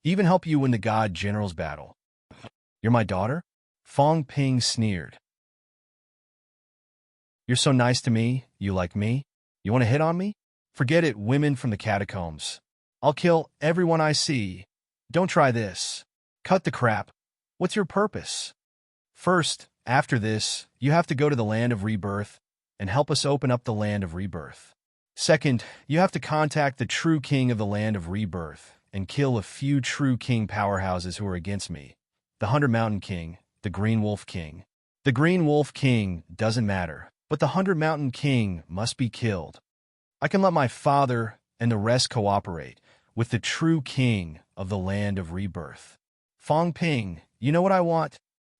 Even help you win the God Generals battle. You're my daughter? Fong Ping sneered. You're so nice to me. You like me? You want to hit on me? Forget it, women from the catacombs. I'll kill everyone I see. Don't try this. Cut the crap. What's your purpose? First, after this, you have to go to the Land of Rebirth and help us open up the Land of Rebirth. Second, you have to contact the True King of the Land of Rebirth and kill a few True King powerhouses who are against me. The 100 Mountain King, the Green Wolf King. The Green Wolf King doesn't matter, but the 100 Mountain King must be killed. I can let my father and the rest cooperate with the True King of the Land of Rebirth. Fong Ping, you know what I want?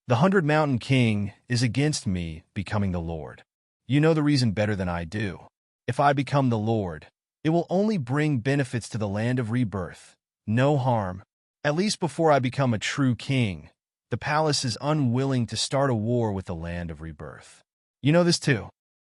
The 100 Mountain King is against me becoming the Lord. You know the reason better than I do. If I become the Lord, it will only bring benefits to the Land of Rebirth. No harm. At least before I become a true king, the palace is unwilling to start a war with the Land of Rebirth. You know this too.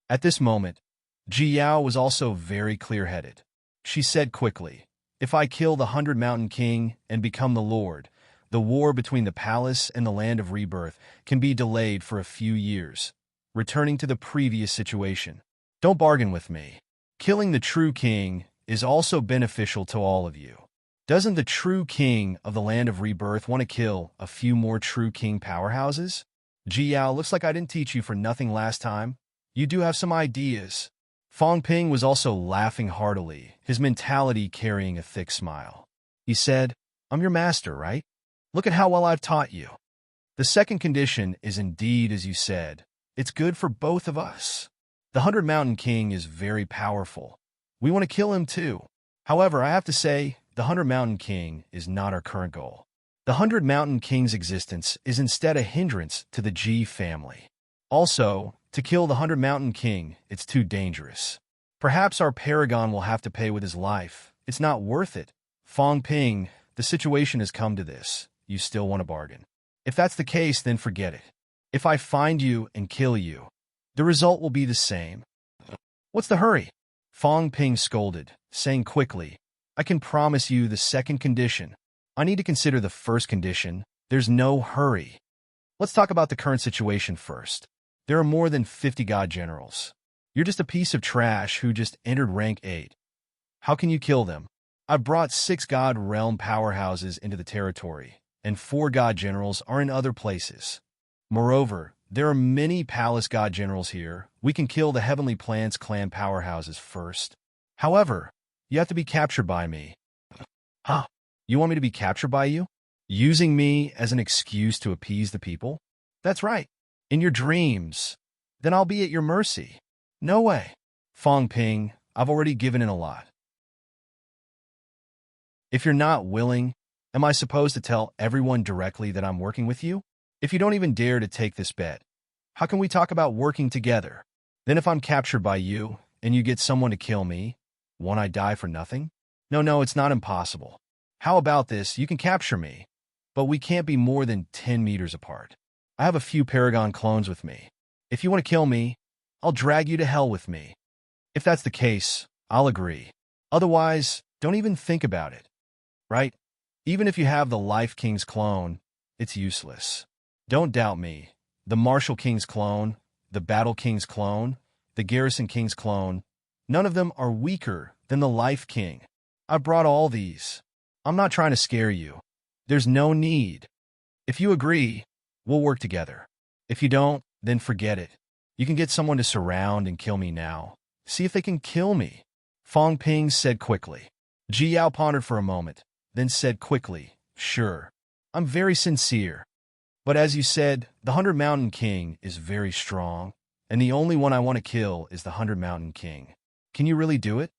At this moment, Ji Yao was also very clear-headed. She said quickly, if I kill the 100 Mountain King and become the Lord, the war between the palace and the Land of Rebirth can be delayed for a few years, returning to the previous situation. Don't bargain with me. Killing the True King is also beneficial to all of you. Doesn't the True King of the Land of Rebirth want to kill a few more True King powerhouses? Ji Yao, looks like I didn't teach you for nothing last time. You do have some ideas. Fong Ping was also laughing heartily, his mentality carrying a thick smile. He said, I'm your master, right? Look at how well I've taught you. The second condition is indeed as you said. It's good for both of us. The 100 Mountain King is very powerful. We want to kill him too. However, I have to say, the 100 Mountain King is not our current goal. The 100 Mountain King's existence is instead a hindrance to the Ji family. Also, to kill the 100 Mountain King, it's too dangerous. Perhaps our paragon will have to pay with his life. It's not worth it. Fong Ping, the situation has come to this. You still want to bargain. If that's the case, then forget it. If I find you and kill you, the result will be the same. What's the hurry? Fong Ping scolded, saying quickly, I can promise you the second condition. I need to consider the first condition. There's no hurry. Let's talk about the current situation first. There are more than 50 god generals. You're just a piece of trash who just entered rank 8. How can you kill them? I've brought 6 god realm powerhouses into the territory, and 4 god generals are in other places. Moreover, there are many palace god generals here. We can kill the Heavenly Plants clan powerhouses first. However, you have to be captured by me. Huh? You want me to be captured by you? Using me as an excuse to appease the people? That's right. In your dreams. Then I'll be at your mercy. No way. Fong Ping, I've already given in a lot. If you're not willing, am I supposed to tell everyone directly that I'm working with you? If you don't even dare to take this bet, how can we talk about working together? Then if I'm captured by you, and you get someone to kill me, won't I die for nothing? No, it's not impossible. How about this? You can capture me, but we can't be more than 10 meters apart. I have a few Paragon clones with me. If you want to kill me, I'll drag you to hell with me. If that's the case, I'll agree. Otherwise, don't even think about it. Right? Even if you have the Life King's clone, it's useless. Don't doubt me. The Martial King's clone, the Battle King's clone, the Garrison King's clone, none of them are weaker than the Life King. I brought all these. I'm not trying to scare you. There's no need. If you agree, we'll work together. If you don't, then forget it. You can get someone to surround and kill me now. See if they can kill me. Fong Ping said quickly. Ji Yao pondered for a moment, then said quickly, sure. I'm very sincere. But as you said, the 100 Mountain King is very strong, and the only one I want to kill is the 100 Mountain King. Can you really do it?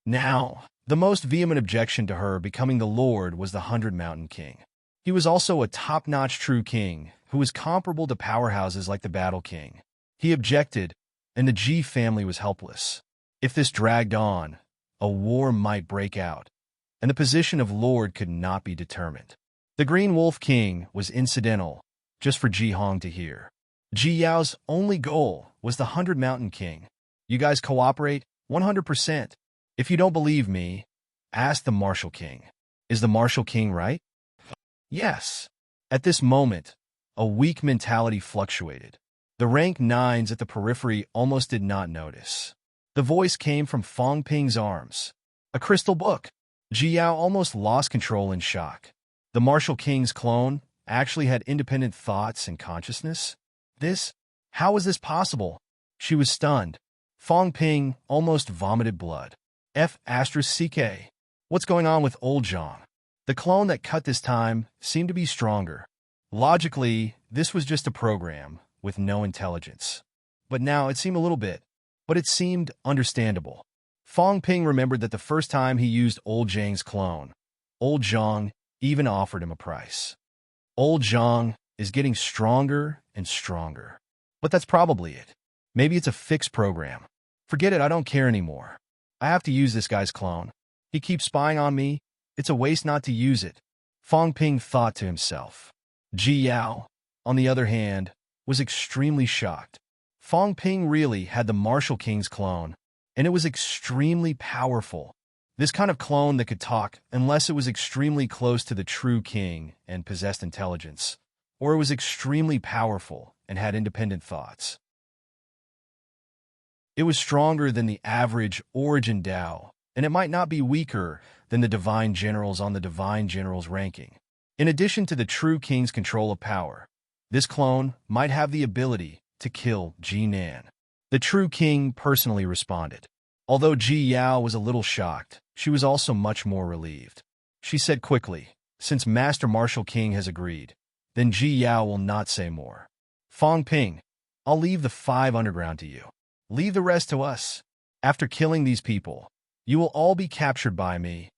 Now, the most vehement objection to her becoming the Lord was the 100 Mountain King. He was also a top-notch true king who was comparable to powerhouses like the Battle King. He objected, and the Ji family was helpless. If this dragged on, a war might break out, and the position of Lord could not be determined. The Green Wolf King was incidental, just for Ji Hong to hear. Ji Yao's only goal was the 100 Mountain King. You guys cooperate 100%. If you don't believe me, ask the Martial King. Is the Martial King right? Yes. At this moment, a weak mentality fluctuated. The rank 9s at the periphery almost did not notice. The voice came from Fong Ping's arms. A crystal book. Ji Yao almost lost control in shock. The Martial King's clone actually had independent thoughts and consciousness? How was this possible? She was stunned. Fong Ping almost vomited blood. F***CK. What's going on with old Zhang? The clone that cut this time seemed to be stronger. Logically, this was just a program with no intelligence. But now it seemed a little bit. But it seemed understandable. Fong Ping remembered that the first time he used old Zhang's clone, old Zhang even offered him a price. Old Zhang is getting stronger and stronger. But that's probably it. Maybe it's a fixed program. Forget it, I don't care anymore. I have to use this guy's clone. He keeps spying on me. It's a waste not to use it. Fong Ping thought to himself. Ji Yao, on the other hand, was extremely shocked. Fong Ping really had the Martial King's clone, and it was extremely powerful. This kind of clone that could talk unless it was extremely close to the true king and possessed intelligence, or it was extremely powerful and had independent thoughts. It was stronger than the average Origin Dao, and it might not be weaker than the Divine Generals on the Divine Generals ranking. In addition to the true king's control of power, this clone might have the ability to kill Ji Nan. The true king personally responded. Although Ji Yao was a little shocked, she was also much more relieved. She said quickly, since Master Martial King has agreed, then Ji Yao will not say more. Fong Ping, I'll leave the 5 underground to you. Leave the rest to us. After killing these people, you will all be captured by me.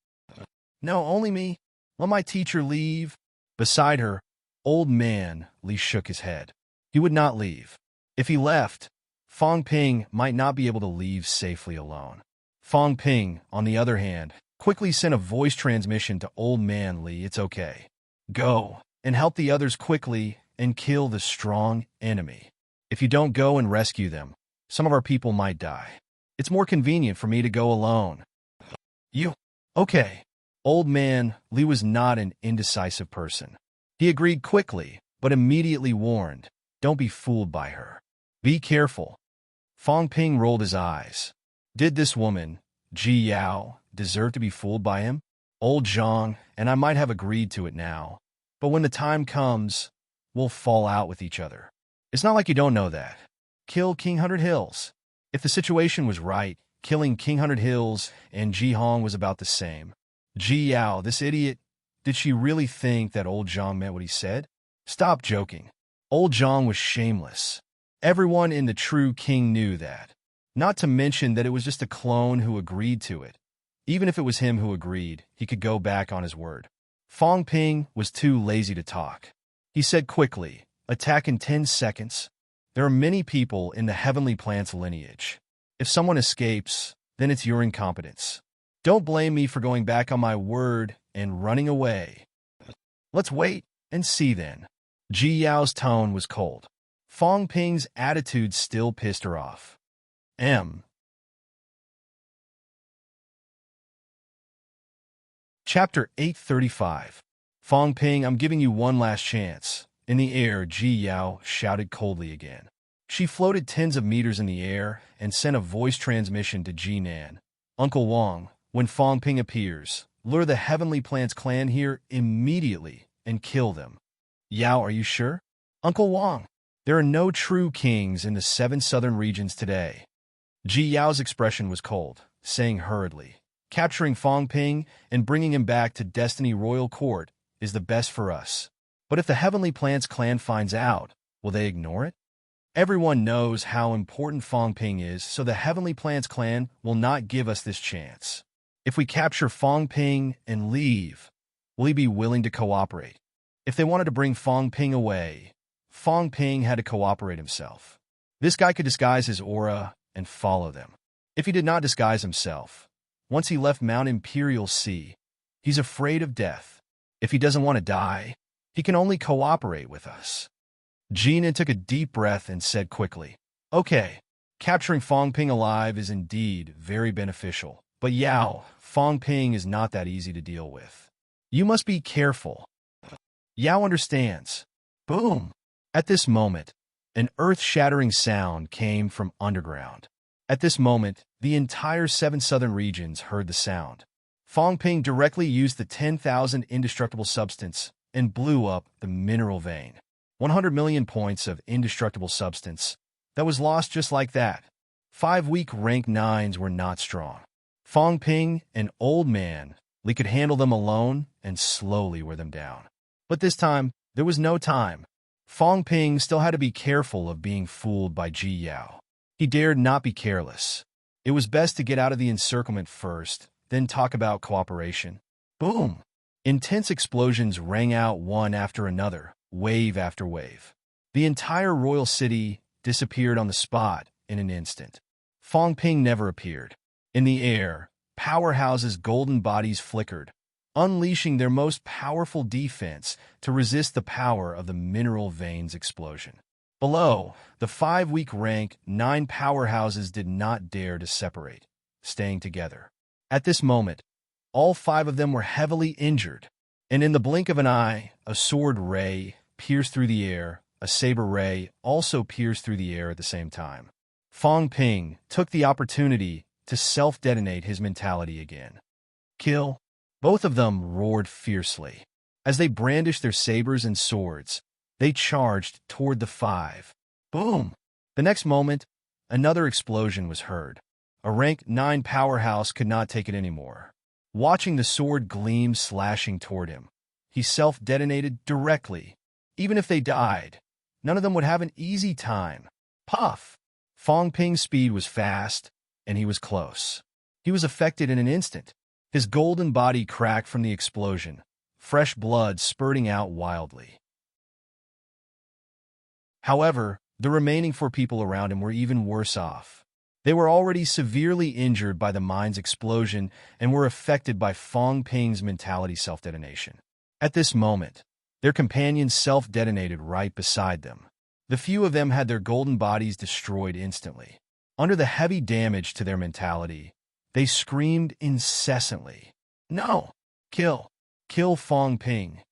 No, only me. Let my teacher leave. Beside her, old man Li shook his head. He would not leave. If he left, Fong Ping might not be able to leave safely alone. Fong Ping, on the other hand, quickly sent a voice transmission to old man Li. It's okay. Go and help the others quickly and kill the strong enemy. If you don't go and rescue them, some of our people might die. It's more convenient for me to go alone. You? Okay. Old man Li was not an indecisive person. He agreed quickly, but immediately warned, don't be fooled by her. Be careful. Fong Ping rolled his eyes. Did this woman, Ji Yao, deserve to be fooled by him? Old Zhang and I might have agreed to it now, but when the time comes, we'll fall out with each other. It's not like you don't know that. Kill King 100 Hills. If the situation was right, killing King 100 Hills and Ji Hong was about the same. Ji Yao, this idiot, did she really think that old Zhang meant what he said? Stop joking. Old Zhang was shameless. Everyone in the true king knew that. Not to mention that it was just a clone who agreed to it. Even if it was him who agreed, he could go back on his word. Fong Ping was too lazy to talk. He said quickly, attack in 10 seconds. There are many people in the heavenly plant's lineage. If someone escapes, then it's your incompetence. Don't blame me for going back on my word and running away. Let's wait and see then. Ji Yao's tone was cold. Fong Ping's attitude still pissed her off. Chapter 835. Fong Ping, I'm giving you one last chance. In the air, Ji Yao shouted coldly again. She floated tens of meters in the air and sent a voice transmission to Ji Nan. Uncle Wang, when Fong Ping appears, lure the Heavenly Plants clan here immediately and kill them. Yao, are you sure? Uncle Wang, there are no true kings in the 7 southern regions today. Ji Yao's expression was cold, saying hurriedly, capturing Fong Ping and bringing him back to Destiny Royal Court is the best for us. But if the Heavenly Plants clan finds out, will they ignore it? Everyone knows how important Fong Ping is, so the Heavenly Plants clan will not give us this chance. If we capture Fong Ping and leave, will he be willing to cooperate? If they wanted to bring Fong Ping away, Fong Ping had to cooperate himself. This guy could disguise his aura and follow them. If he did not disguise himself, once he left Mount Imperial Sea, he's afraid of death. If he doesn't want to die, he can only cooperate with us. Jinan took a deep breath and said quickly, okay, capturing Fong Ping alive is indeed very beneficial, but Yao, Fong Ping is not that easy to deal with. You must be careful. Yao understands. Boom! At this moment, an earth-shattering sound came from underground. At this moment, the entire 7 southern regions heard the sound. Fong Ping directly used the 10,000 indestructible substance and blew up the mineral vein. 100 million points of indestructible substance that was lost just like that. 5 weak rank 9s were not strong. Fong Ping, an old man, Li could handle them alone and slowly wear them down. But this time, there was no time. Fong Ping still had to be careful of being fooled by Ji Yao. He dared not be careless. It was best to get out of the encirclement first, then talk about cooperation. Boom! Intense explosions rang out one after another, wave after wave. The entire royal city disappeared on the spot in an instant. Fong Ping never appeared. In the air, Powerhouse's golden bodies flickered, unleashing their most powerful defense to resist the power of the mineral veins explosion. Below, the 5 weak rank 9 powerhouses did not dare to separate, staying together. At this moment, all 5 of them were heavily injured, and in the blink of an eye, a sword ray pierced through the air, a saber ray also pierced through the air at the same time. Fong Ping took the opportunity to self-detonate his mentality again. Kill! Both of them roared fiercely. As they brandished their sabers and swords, they charged toward the 5. Boom! The next moment, another explosion was heard. A rank 9 powerhouse could not take it anymore. Watching the sword gleam slashing toward him, he self-detonated directly. Even if they died, none of them would have an easy time. Puff! Fong Ping's speed was fast, and he was close. He was affected in an instant. His golden body cracked from the explosion, fresh blood spurting out wildly. However, the remaining 4 people around him were even worse off. They were already severely injured by the mine's explosion and were affected by Fong Ping's mentality self-detonation. At this moment, their companions self-detonated right beside them. The few of them had their golden bodies destroyed instantly. Under the heavy damage to their mentality, they screamed incessantly, "No! Kill! Kill Fong Ping!"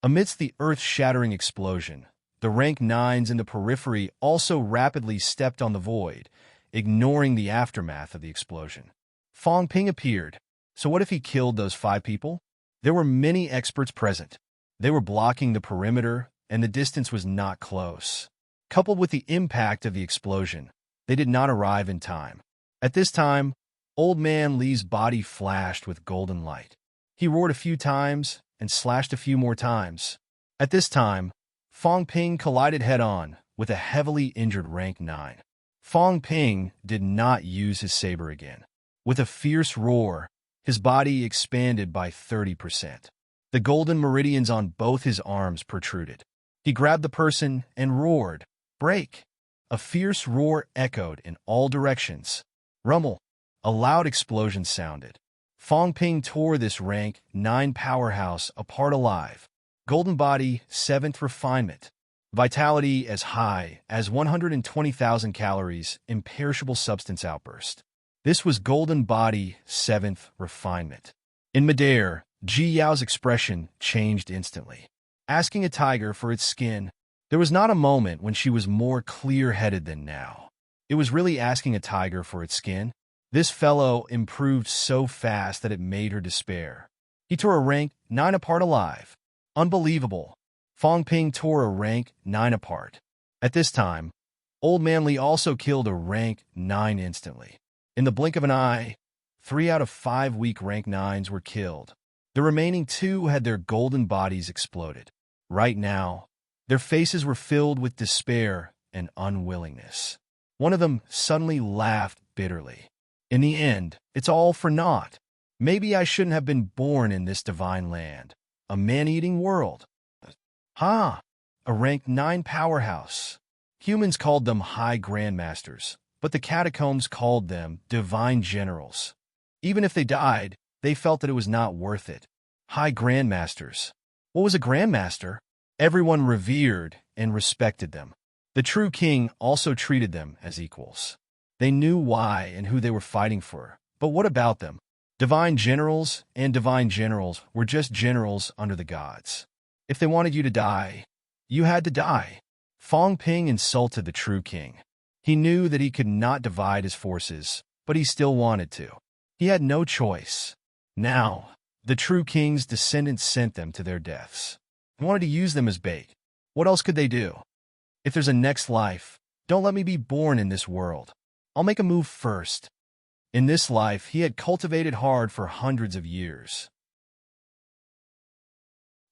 Amidst the earth-shattering explosion, The rank 9s in the periphery also rapidly stepped on the void, ignoring the aftermath of the explosion. Fong Ping appeared. So what if he killed those 5 people? There were many experts present. They were blocking the perimeter, and the distance was not close. Coupled with the impact of the explosion, they did not arrive in time. At this time, Old Man Li's body flashed with golden light. He roared a few times and slashed a few more times. At this time, Fong Ping collided head-on with a heavily injured rank 9. Fong Ping did not use his saber again. With a fierce roar, his body expanded by 30%. The golden meridians on both his arms protruded. He grabbed the person and roared, "Break!" A fierce roar echoed in all directions. Rumble! A loud explosion sounded. Fong Ping tore this rank 9 powerhouse apart alive. Golden body, 7th refinement. Vitality as high as 120,000 calories, imperishable substance outburst. This was Golden Body, 7th refinement. In midair, Ji Yao's expression changed instantly. Asking a tiger for its skin, there was not a moment when she was more clear-headed than now. It was really asking a tiger for its skin. This fellow improved so fast that it made her despair. He tore a rank 9 apart alive. Unbelievable. Fong Ping tore a rank 9 apart. At this time, Old Man Li also killed a rank 9 instantly. In the blink of an eye, 3 out of 5 weak rank 9s were killed. The remaining 2 had their golden bodies exploded. Right now, their faces were filled with despair and unwillingness. One of them suddenly laughed bitterly. In the end, it's all for naught. Maybe I shouldn't have been born in this divine land, a man-eating world. A rank 9 powerhouse. Humans called them high grandmasters, but the catacombs called them divine generals. Even if they died, they felt that it was not worth it. High grandmasters. What was a grandmaster? Everyone revered and respected them. The true king also treated them as equals. They knew why and who they were fighting for. But what about them? Divine generals were just generals under the gods. If they wanted you to die, you had to die. Fong Ping insulted the true king. He knew that he could not divide his forces, but he still wanted to. He had no choice. Now, the true king's descendants sent them to their deaths. He wanted to use them as bait. What else could they do? If there's a next life, don't let me be born in this world. I'll make a move first. In this life, he had cultivated hard for hundreds of years.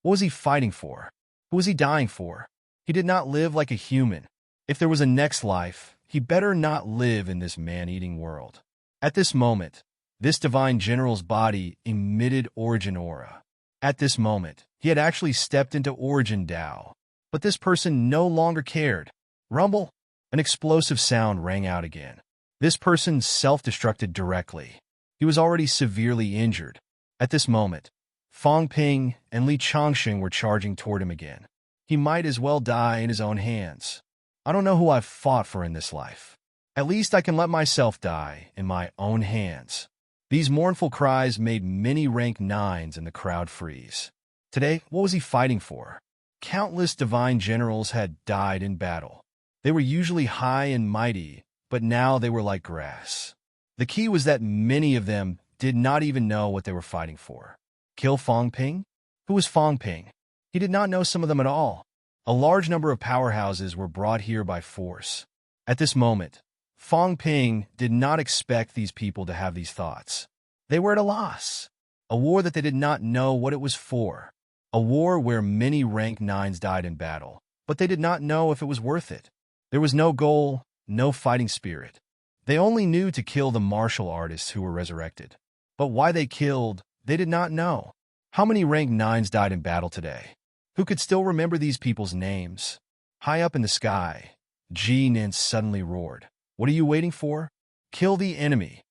What was he fighting for? Who was he dying for? He did not live like a human. If there was a next life, he better not live in this man-eating world. At this moment, this divine general's body emitted origin aura. At this moment, he had actually stepped into origin Tao. But this person no longer cared. Rumble! An explosive sound rang out again. This person self-destructed directly. He was already severely injured. At this moment, Fong Ping and Li Changxing were charging toward him again. He might as well die in his own hands. I don't know who I've fought for in this life. At least I can let myself die in my own hands. These mournful cries made many rank 9s in the crowd freeze. Today, what was he fighting for? Countless divine generals had died in battle. They were usually high and mighty, but now they were like grass. The key was that many of them did not even know what they were fighting for. Kill Fong Ping? Who was Fong Ping? He did not know some of them at all. A large number of powerhouses were brought here by force. At this moment, Fong Ping did not expect these people to have these thoughts. They were at a loss. A war that they did not know what it was for. A war where many rank 9s died in battle, but they did not know if it was worth it. There was no goal, no fighting spirit. They only knew to kill the martial artists who were resurrected. But why they killed, they did not know. How many rank 9s died in battle today? Who could still remember these people's names? High up in the sky, Ji Nin suddenly roared. What are you waiting for? Kill the enemy.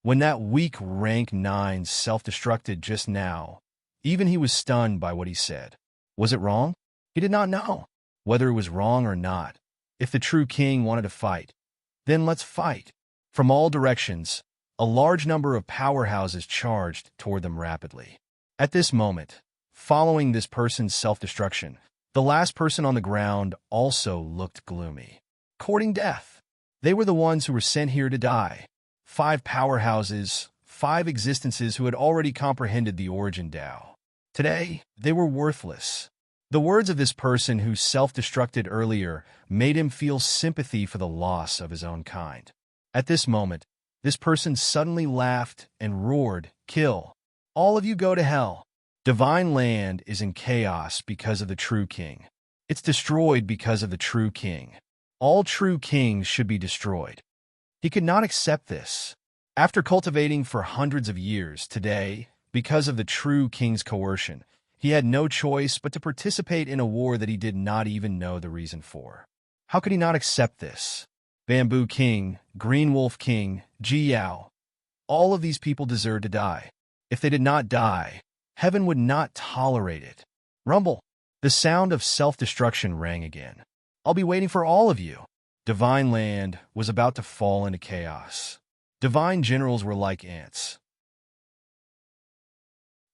When that weak rank 9 self-destructed just now, even he was stunned by what he said. Was it wrong? He did not know. Whether it was wrong or not, if the true king wanted to fight, then let's fight. From all directions, a large number of powerhouses charged toward them rapidly. At this moment, following this person's self-destruction, The last person on the ground also looked gloomy. Courting death. They were the ones who were sent here to die. 5 powerhouses, 5 existences who had already comprehended the origin Tao. Today, they were worthless. The words of this person who self-destructed earlier made him feel sympathy for the loss of his own kind. At this moment, this person suddenly laughed and roared, "Kill! All of you go to hell!" Divine land is in chaos because of the true king. It's destroyed because of the true king. All true kings should be destroyed. He could not accept this. After cultivating for hundreds of years, today, because of the true king's coercion, he had no choice but to participate in a war that he did not even know the reason for. How could he not accept this? Bamboo King, Green Wolf King, Ji Yao. All of these people deserve to die. If they did not die, heaven would not tolerate it. Rumble. The sound of self-destruction rang again. I'll be waiting for all of you. Divine land was about to fall into chaos. Divine generals were like ants.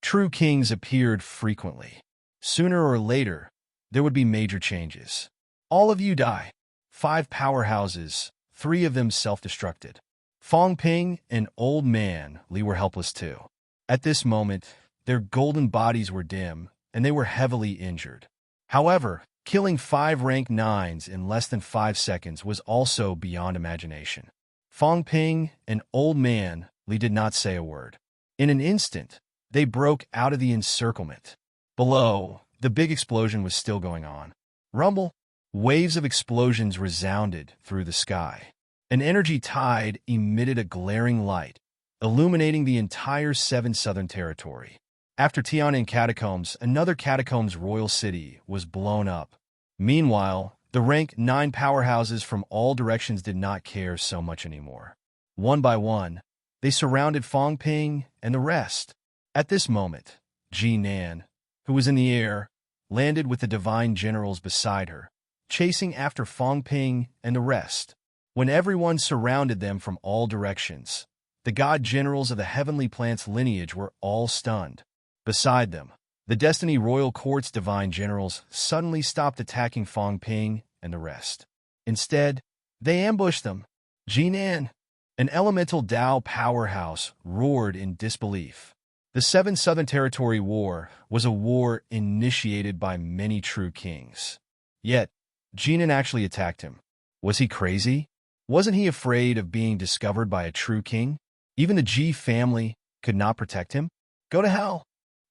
True kings appeared frequently. Sooner or later, there would be major changes. All of you die. 5 powerhouses, 3 of them self-destructed. Fong Ping and Old Man Li were helpless too. At this moment, their golden bodies were dim, and they were heavily injured. However, killing 5 rank 9s in less than 5 seconds was also beyond imagination. Fong Ping and Old Man Li did not say a word. In an instant, they broke out of the encirclement. Below, the big explosion was still going on. Rumble. Waves of explosions resounded through the sky. An energy tide emitted a glaring light, illuminating the entire 7 Southern Territory. After Tian'an Catacombs, another Catacombs royal city was blown up. Meanwhile, the rank 9 powerhouses from all directions did not care so much anymore. One by one, they surrounded Fong Ping and the rest. At this moment, Ji Nan, who was in the air, landed with the divine generals beside her, chasing after Fong Ping and the rest. When everyone surrounded them from all directions, the god generals of the heavenly plants lineage were all stunned. Beside them, the Destiny Royal Court's divine generals suddenly stopped attacking Fong Ping and the rest. Instead, they ambushed them. Jinan, an elemental Tao powerhouse, roared in disbelief. The 7 Southern Territory War was a war initiated by many true kings. Yet, Jinan actually attacked him. Was he crazy? Wasn't he afraid of being discovered by a true king? Even the Ji family could not protect him? Go to hell!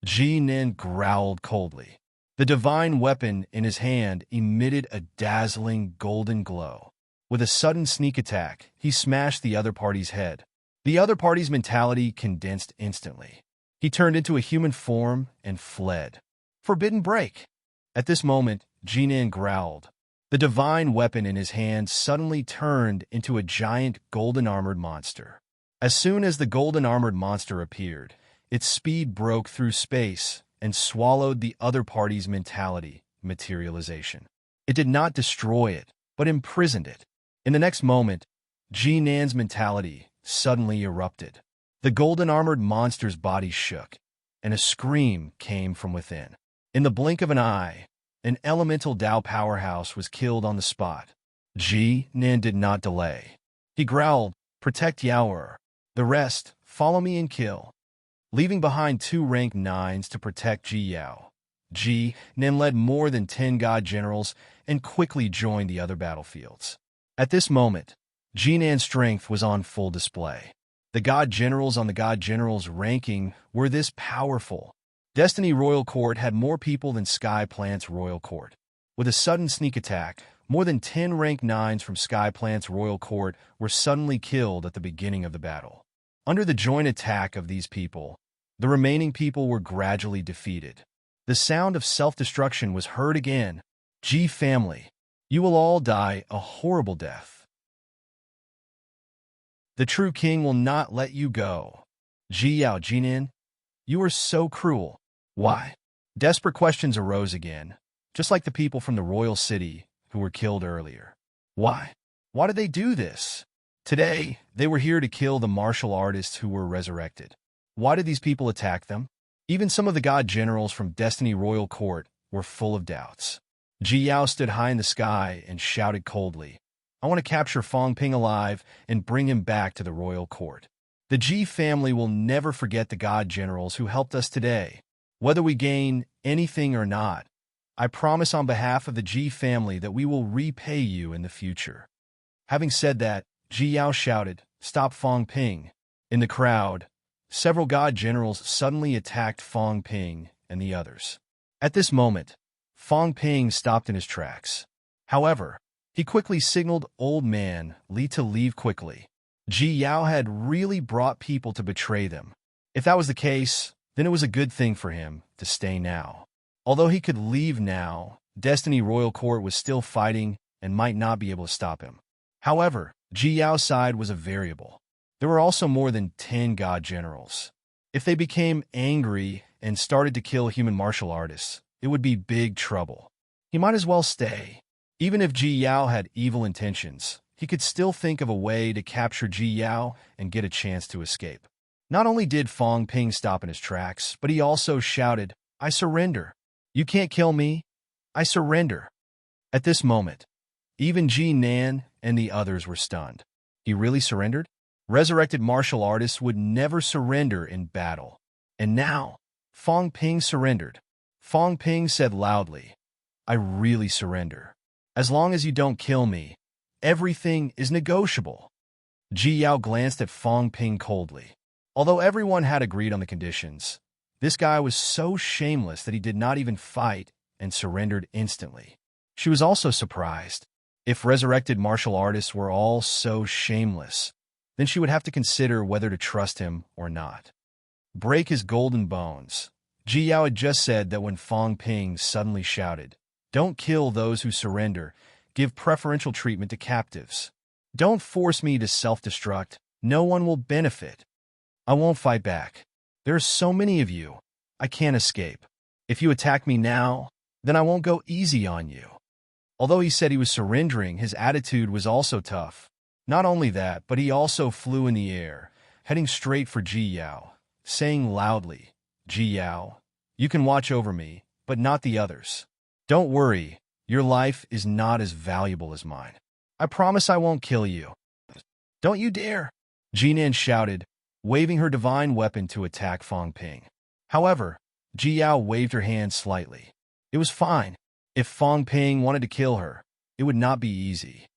Jinan growled coldly. The divine weapon in his hand emitted a dazzling golden glow. With a sudden sneak attack, he smashed the other party's head. The other party's mentality condensed instantly. He turned into a human form and fled. Forbidden break! At this moment, Jinan growled. The divine weapon in his hand suddenly turned into a giant golden-armored monster. As soon as the golden-armored monster appeared, its speed broke through space and swallowed the other party's mentality, materialization. It did not destroy it, but imprisoned it. In the next moment, Jinan's mentality suddenly erupted. The golden-armored monster's body shook, and a scream came from within. In the blink of an eye, an elemental Tao powerhouse was killed on the spot. Jinan did not delay. He growled, "Protect Yaoer. The rest, follow me and kill." Leaving behind 2 rank 9s to protect Ji Yao, Jinan led more than 10 god generals and quickly joined the other battlefields. At this moment, Jinan's strength was on full display. The god generals on the god generals ranking were this powerful. Destiny Royal Court had more people than Sky Plant's Royal Court. With a sudden sneak attack, more than 10 rank 9s from Sky Plant's Royal Court were suddenly killed at the beginning of the battle. Under the joint attack of these people, the remaining people were gradually defeated. The sound of self-destruction was heard again. Ji family, you will all die a horrible death. The true king will not let you go. Ji Yao Jinan, you are so cruel. Why? Desperate questions arose again, just like the people from the royal city who were killed earlier. Why? Why did they do this? Today, they were here to kill the martial artists who were resurrected. Why did these people attack them? Even some of the god generals from Destiny Royal Court were full of doubts. Ji Yao stood high in the sky and shouted coldly, "I want to capture Fong Ping alive and bring him back to the royal court. The Ji family will never forget the god generals who helped us today. Whether we gain anything or not, I promise on behalf of the Ji family that we will repay you in the future." Having said that, Ji Yao shouted, "Stop Fong Ping." In the crowd, several god generals suddenly attacked Fong Ping and the others. At this moment, Fong Ping stopped in his tracks. However, he quickly signaled Old Man Li to leave quickly. Ji Yao had really brought people to betray them. If that was the case, then it was a good thing for him to stay now. Although he could leave now, Destiny Royal Court was still fighting and might not be able to stop him. However, Ji Yao's side was a variable. There were also more than 10 god generals. If they became angry and started to kill human martial artists, it would be big trouble. He might as well stay. Even if Ji Yao had evil intentions, he could still think of a way to capture Ji Yao and get a chance to escape. Not only did Fong Ping stop in his tracks, but he also shouted, "I surrender. You can't kill me. I surrender." At this moment, even Ji Nan and the others were stunned. He really surrendered? Resurrected martial artists would never surrender in battle. And now, Fong Ping surrendered. Fong Ping said loudly, "I really surrender. As long as you don't kill me, everything is negotiable." Ji Yao glanced at Fong Ping coldly. Although everyone had agreed on the conditions, this guy was so shameless that he did not even fight and surrendered instantly. She was also surprised. If resurrected martial artists were all so shameless, then she would have to consider whether to trust him or not. Break his golden bones. Ji Yao had just said that when Fong Ping suddenly shouted, "Don't kill those who surrender. Give preferential treatment to captives. Don't force me to self-destruct. No one will benefit. I won't fight back. There are so many of you. I can't escape. If you attack me now, then I won't go easy on you." Although he said he was surrendering, his attitude was also tough. Not only that, but he also flew in the air, heading straight for Ji Yao, saying loudly, "Ji Yao, you can watch over me, but not the others. Don't worry, your life is not as valuable as mine. I promise I won't kill you. Don't you dare!" Jinan shouted, waving her divine weapon to attack Fong Ping. However, Ji Yao waved her hand slightly. It was fine. If Fong Ping wanted to kill her, it would not be easy.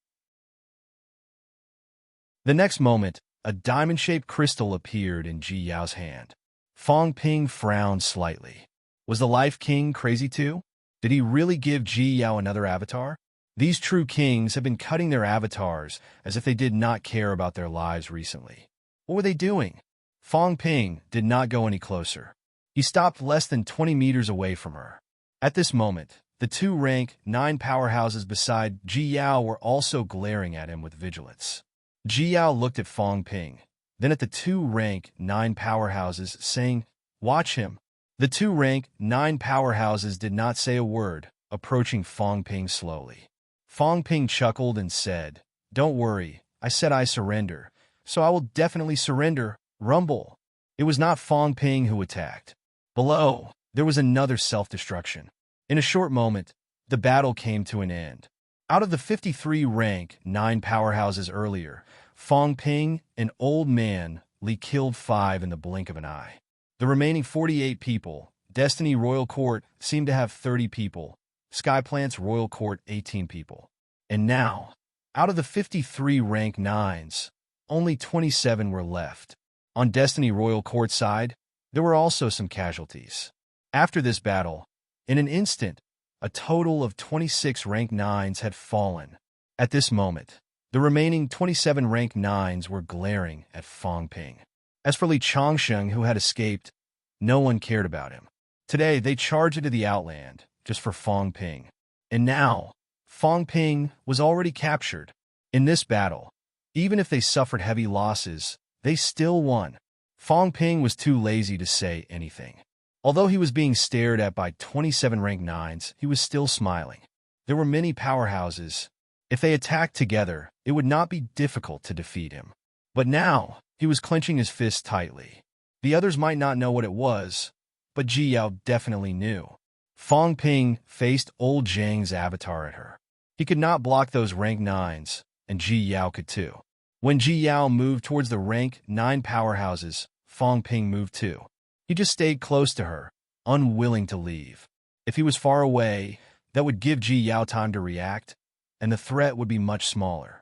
The next moment, a diamond-shaped crystal appeared in Ji Yao's hand. Fong Ping frowned slightly. Was the Life King crazy too? Did he really give Ji Yao another avatar? These true kings have been cutting their avatars as if they did not care about their lives recently. What were they doing? Fong Ping did not go any closer. He stopped less than 20 meters away from her. At this moment, the two rank 9 powerhouses beside Ji Yao were also glaring at him with vigilance. Ji Yao looked at Fong Ping, then at the two rank 9 powerhouses, saying, "Watch him." The two rank 9 powerhouses did not say a word, approaching Fong Ping slowly. Fong Ping chuckled and said, "Don't worry, I said I surrender, so I will definitely surrender. Rumble." It was not Fong Ping who attacked. Below, there was another self-destruction. In a short moment, the battle came to an end. Out of the 53 rank 9 powerhouses earlier, Fong Ping and Old Man Li killed 5 in the blink of an eye. The remaining 48 people, Destiny Royal Court seemed to have 30 people, Skyplant's Royal Court 18 people. And now, out of the 53 rank 9s, only 27 were left. On Destiny Royal Court side, there were also some casualties. After this battle, in an instant, a total of 26 rank 9s had fallen. At this moment, the remaining 27 rank 9s were glaring at Fong Ping. As for Li Chongsheng, who had escaped, no one cared about him. Today, they charged into the Outland, just for Fong Ping. And now, Fong Ping was already captured. In this battle, even if they suffered heavy losses, they still won. Fong Ping was too lazy to say anything. Although he was being stared at by 27 rank 9s, he was still smiling. There were many powerhouses. If they attacked together, it would not be difficult to defeat him. But now, he was clenching his fist tightly. The others might not know what it was, but Ji Yao definitely knew. Fong Ping faced old Zhang's avatar at her. He could not block those rank 9s, and Ji Yao could too. When Ji Yao moved towards the rank 9 powerhouses, Fong Ping moved too. He just stayed close to her, unwilling to leave. If he was far away, that would give Ji Yao time to react, and the threat would be much smaller.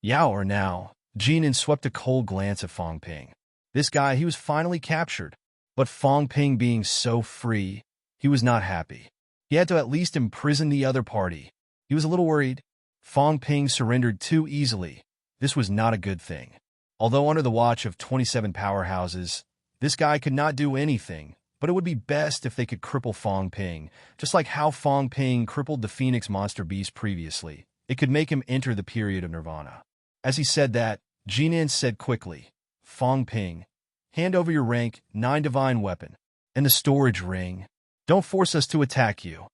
Yao or now, Jinan swept a cold glance at Fong Ping. This guy, he was finally captured. But Fong Ping being so free, he was not happy. He had to at least imprison the other party. He was a little worried. Fong Ping surrendered too easily. This was not a good thing. Although under the watch of 27 powerhouses, this guy could not do anything, but it would be best if they could cripple Fong Ping, just like how Fong Ping crippled the Phoenix Monster Beast previously. It could make him enter the period of nirvana. As he said that, Jinan said quickly, Fong Ping, hand over your rank 9 divine weapon and the storage ring. Don't force us to attack you,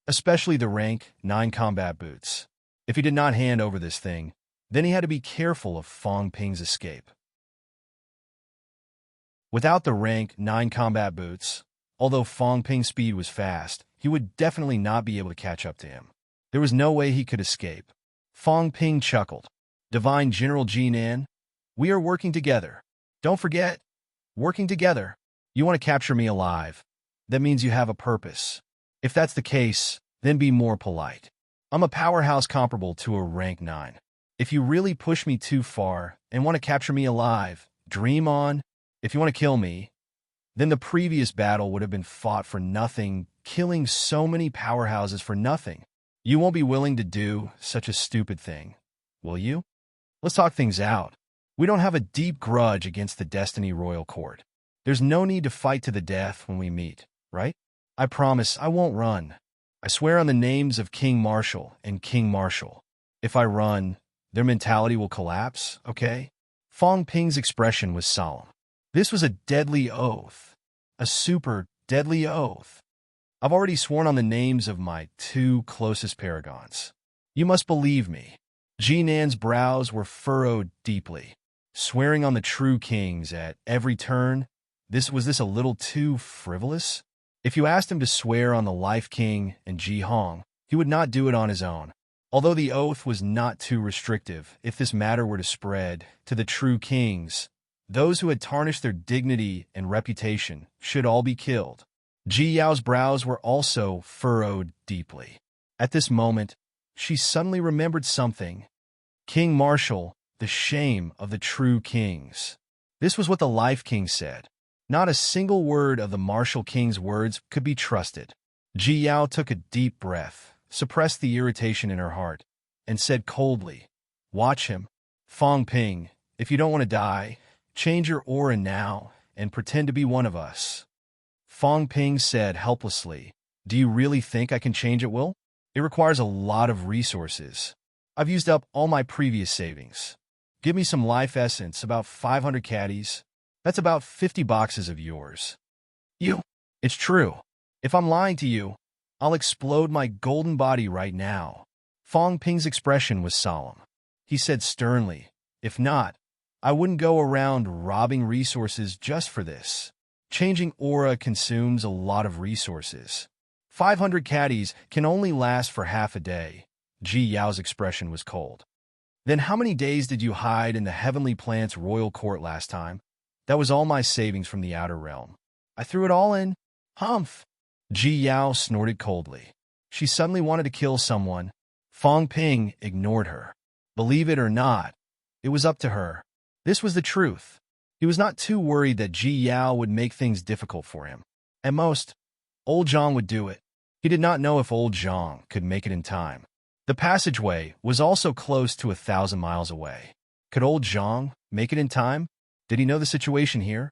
especially the rank 9 combat boots. If he did not hand over this thing, then he had to be careful of Fong Ping's escape. Without the rank 9 combat boots, although Fong Ping's speed was fast, he would definitely not be able to catch up to him. There was no way he could escape. Fong Ping chuckled. Divine General Jinan, we are working together. Don't forget, working together. You want to capture me alive. That means you have a purpose. If that's the case, then be more polite. I'm a powerhouse comparable to a rank 9. If you really push me too far and want to capture me alive, dream on. If you want to kill me, then the previous battle would have been fought for nothing, killing so many powerhouses for nothing. You won't be willing to do such a stupid thing, will you? Let's talk things out. We don't have a deep grudge against the Destiny Royal Court. There's no need to fight to the death when we meet, right? I promise I won't run. I swear on the names of King Marshall and King Marshall. If I run, their mentality will collapse, okay? Fong Ping's expression was solemn. This was a deadly oath. A super deadly oath. I've already sworn on the names of my 2 closest paragons. You must believe me. Jinan's brows were furrowed deeply. Swearing on the true kings at every turn, was this a little too frivolous? If you asked him to swear on the Life King and Ji Hong, he would not do it on his own. Although the oath was not too restrictive, if this matter were to spread to the true kings, those who had tarnished their dignity and reputation should all be killed. Ji Yao's brows were also furrowed deeply. At this moment, she suddenly remembered something. King Marshall, the shame of the true kings. This was what the Life King said. Not a single word of the Marshall King's words could be trusted. Ji Yao took a deep breath, suppressed the irritation in her heart, and said coldly, watch him. Fong Ping, if you don't want to die, change your aura now and pretend to be one of us. Fong Ping said helplessly, do you really think I can change at will? It requires a lot of resources. I've used up all my previous savings. Give me some life essence, about 500 caddies. That's about 50 boxes of yours. You? It's true. If I'm lying to you, I'll explode my golden body right now. Fong Ping's expression was solemn. He said sternly, if not, I wouldn't go around robbing resources just for this. Changing aura consumes a lot of resources. 500 caddies can only last for half a day. Ji Yao's expression was cold. Then how many days did you hide in the Heavenly Plant's royal court last time? That was all my savings from the outer realm. I threw it all in. Humph! Ji Yao snorted coldly. She suddenly wanted to kill someone. Fong Ping ignored her. Believe it or not, it was up to her. This was the truth. He was not too worried that Ji Yao would make things difficult for him. At most, old Zhang would do it. He did not know if old Zhang could make it in time. The passageway was also close to 1,000 miles away. Could old Zhang make it in time? Did he know the situation here?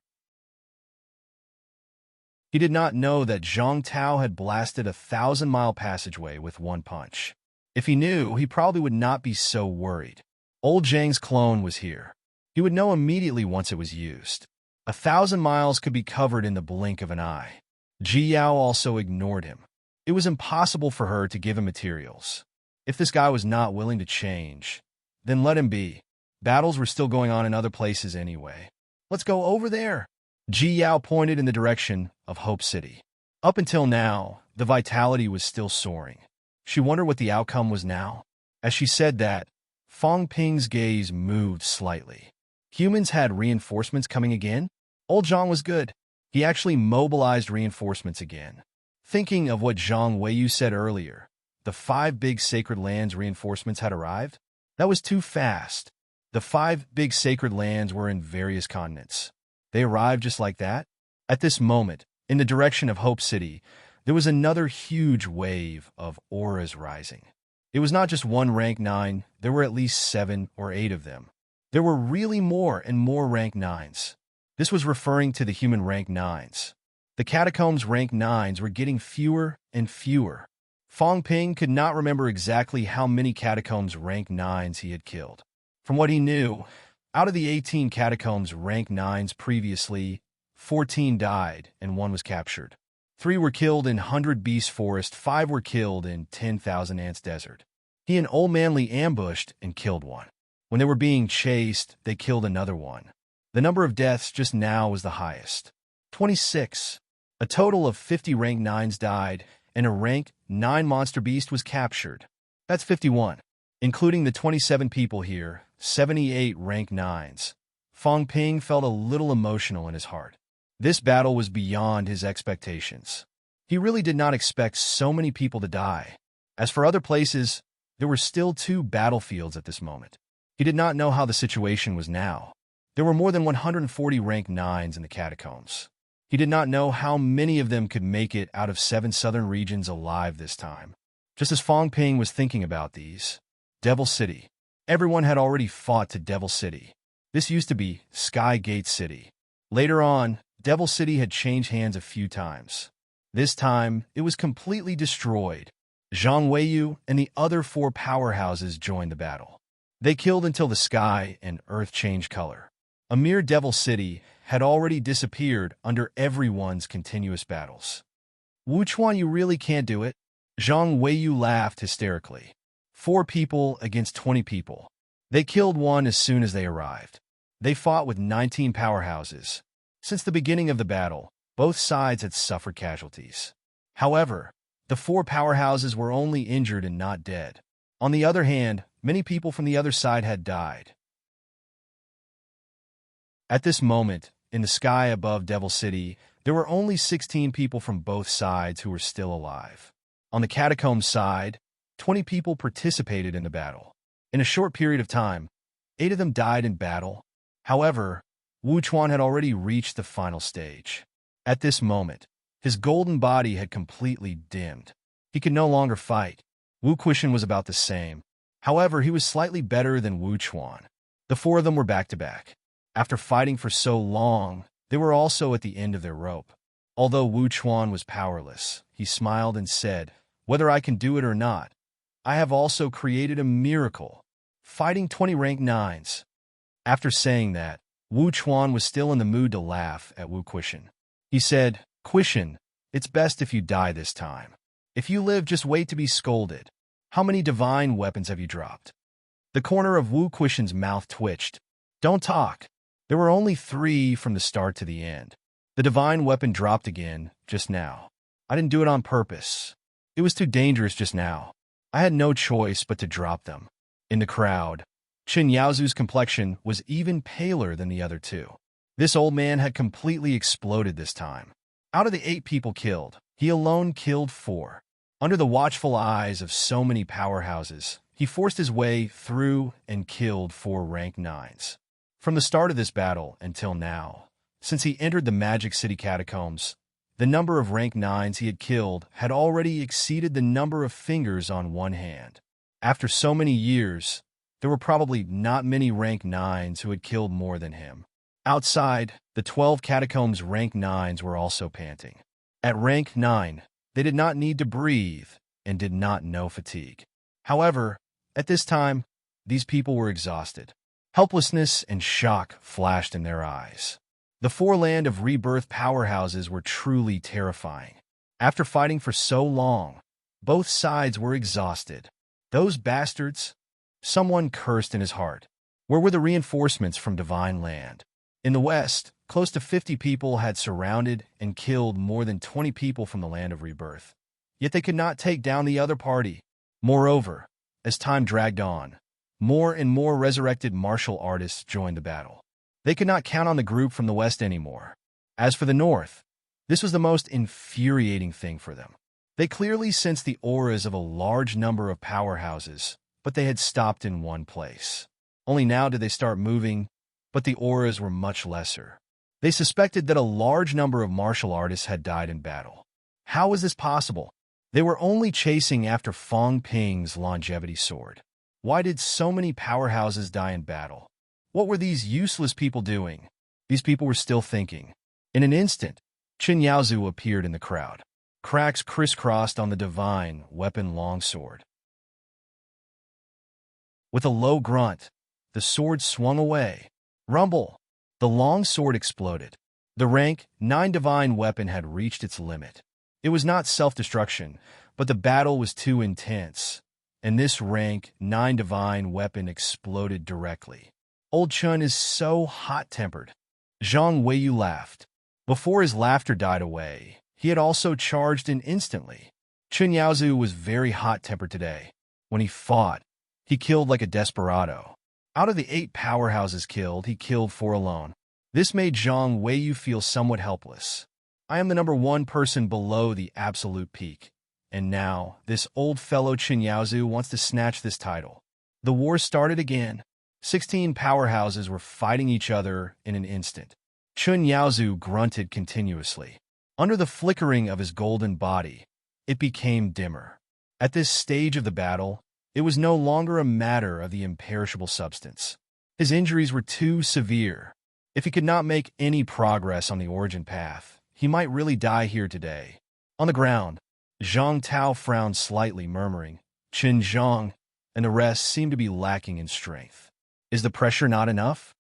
He did not know that Zhang Tao had blasted 1,000-mile passageway with one punch. If he knew, he probably would not be so worried. Old Zhang's clone was here. He would know immediately once it was used. 1,000 miles could be covered in the blink of an eye. Ji Yao also ignored him. It was impossible for her to give him materials. If this guy was not willing to change, then let him be. Battles were still going on in other places anyway. Let's go over there. Ji Yao pointed in the direction of Hope City. Up until now, the vitality was still soaring. She wondered what the outcome was now. As she said that, Fong Ping's gaze moved slightly. Humans had reinforcements coming again? Old Zhang was good. He actually mobilized reinforcements again. Thinking of what Zhang Weiyu said earlier, the 5 big sacred lands reinforcements had arrived? That was too fast. The 5 big sacred lands were in various continents. They arrived just like that? At this moment, in the direction of Hope City, there was another huge wave of auras rising. It was not just one rank 9, there were at least 7 or 8 of them. There were really more and more rank 9s. This was referring to the human rank 9s. The catacombs rank 9s were getting fewer and fewer. Fong Ping could not remember exactly how many catacombs rank 9s he had killed. From what he knew, out of the 18 catacombs rank 9s previously, 14 died and 1 was captured. 3 were killed in 100 Beast Forest, 5 were killed in 10,000 Ants Desert. He and Old Manly ambushed and killed 1. When they were being chased, they killed another 1. The number of deaths just now was the highest. 26. A total of 50 rank 9s died, and a rank 9 monster beast was captured. That's 51. Including the 27 people here, 78 rank 9s. Fong Ping felt a little emotional in his heart. This battle was beyond his expectations. He really did not expect so many people to die. As for other places, there were still 2 battlefields at this moment. He did not know how the situation was now. There were more than 140 rank 9s in the catacombs. He did not know how many of them could make it out of 7 southern regions alive this time. Just as Fong Ping was thinking about these, Devil City. Everyone had already fought to Devil City. This used to be Sky Gate City. Later on, Devil City had changed hands a few times. This time, it was completely destroyed. Zhang Weiyu and the other 4 powerhouses joined the battle. They killed until the sky and earth changed color. A mere Devil City had already disappeared under everyone's continuous battles. Wu Chuan, you really can't do it? Zhang Weiyu laughed hysterically. 4 people against 20 people. They killed 1 as soon as they arrived. They fought with 19 powerhouses. Since the beginning of the battle, both sides had suffered casualties. However, the 4 powerhouses were only injured and not dead. On the other hand, many people from the other side had died. At this moment, in the sky above Devil City, there were only 16 people from both sides who were still alive. On the Catacombs side, 20 people participated in the battle. In a short period of time, 8 of them died in battle. However, Wu Chuan had already reached the final stage. At this moment, his golden body had completely dimmed. He could no longer fight. Wu Quishan was about the same. However, he was slightly better than Wu Chuan. The 4 of them were back-to-back. After fighting for so long, they were also at the end of their rope. Although Wu Chuan was powerless, he smiled and said, "Whether I can do it or not, I have also created a miracle, fighting 20 rank 9s. After saying that, Wu Chuan was still in the mood to laugh at Wu Quishan. He said, "Quishan, it's best if you die this time. If you live, just wait to be scolded. How many divine weapons have you dropped?" The corner of Wu Quishan's mouth twitched. "Don't talk." There were only 3 from the start to the end. The divine weapon dropped again, just now. I didn't do it on purpose. It was too dangerous just now. I had no choice but to drop them. In the crowd, Chen Yaozu's complexion was even paler than the other 2. This old man had completely exploded this time. Out of the 8 people killed, he alone killed 4. Under the watchful eyes of so many powerhouses, he forced his way through and killed 4 rank 9s. From the start of this battle until now, since he entered the Magic City Catacombs, the number of rank 9s he had killed had already exceeded the number of fingers on one hand. After so many years, there were probably not many rank 9s who had killed more than him. Outside, the 12 Catacombs rank 9s were also panting. At rank 9, they did not need to breathe and did not know fatigue. However, at this time, these people were exhausted. Helplessness and shock flashed in their eyes. The 4 land of rebirth powerhouses were truly terrifying. After fighting for so long, both sides were exhausted. Those bastards! Someone cursed in his heart. Where were the reinforcements from Divine Land? In the west, close to 50 people had surrounded and killed more than 20 people from the land of rebirth. yet they could not take down the other party. Moreover, as time dragged on, more and more resurrected martial artists joined the battle. They could not count on the group from the west anymore. As for the north, this was the most infuriating thing for them. They clearly sensed the auras of a large number of powerhouses, but they had stopped in one place. Only now did they start moving, but the auras were much lesser. They suspected that a large number of martial artists had died in battle. How was this possible? They were only chasing after Fong Ping's longevity sword. Why did so many powerhouses die in battle? What were these useless people doing? These people were still thinking. In an instant, Qin Yaozu appeared in the crowd. Cracks crisscrossed on the divine weapon longsword. With a low grunt, the sword swung away. Rumble! The long sword exploded. The rank 9 divine weapon had reached its limit. It was not self-destruction, but the battle was too intense, and this rank 9 divine weapon exploded directly. Old Chun is so hot-tempered. Zhang Weiyu laughed. Before his laughter died away, he had also charged in instantly. Qin Yaozu was very hot-tempered today. When he fought, he killed like a desperado. Out of the 8 powerhouses killed, he killed 4 alone. This made Zhang Weiyu feel somewhat helpless. I am the number 1 person below the absolute peak, and now this old fellow Qin Yaozu wants to snatch this title. The war started again. 16 powerhouses were fighting each other in an instant. Qin Yaozu grunted continuously. Under the flickering of his golden body, it became dimmer. At this stage of the battle, it was no longer a matter of the imperishable substance. His injuries were too severe. If he could not make any progress on the origin path, he might really die here today. On the ground, Zhang Tao frowned slightly, murmuring, "Qin Zhang," and the rest seemed to be lacking in strength. Is the pressure not enough?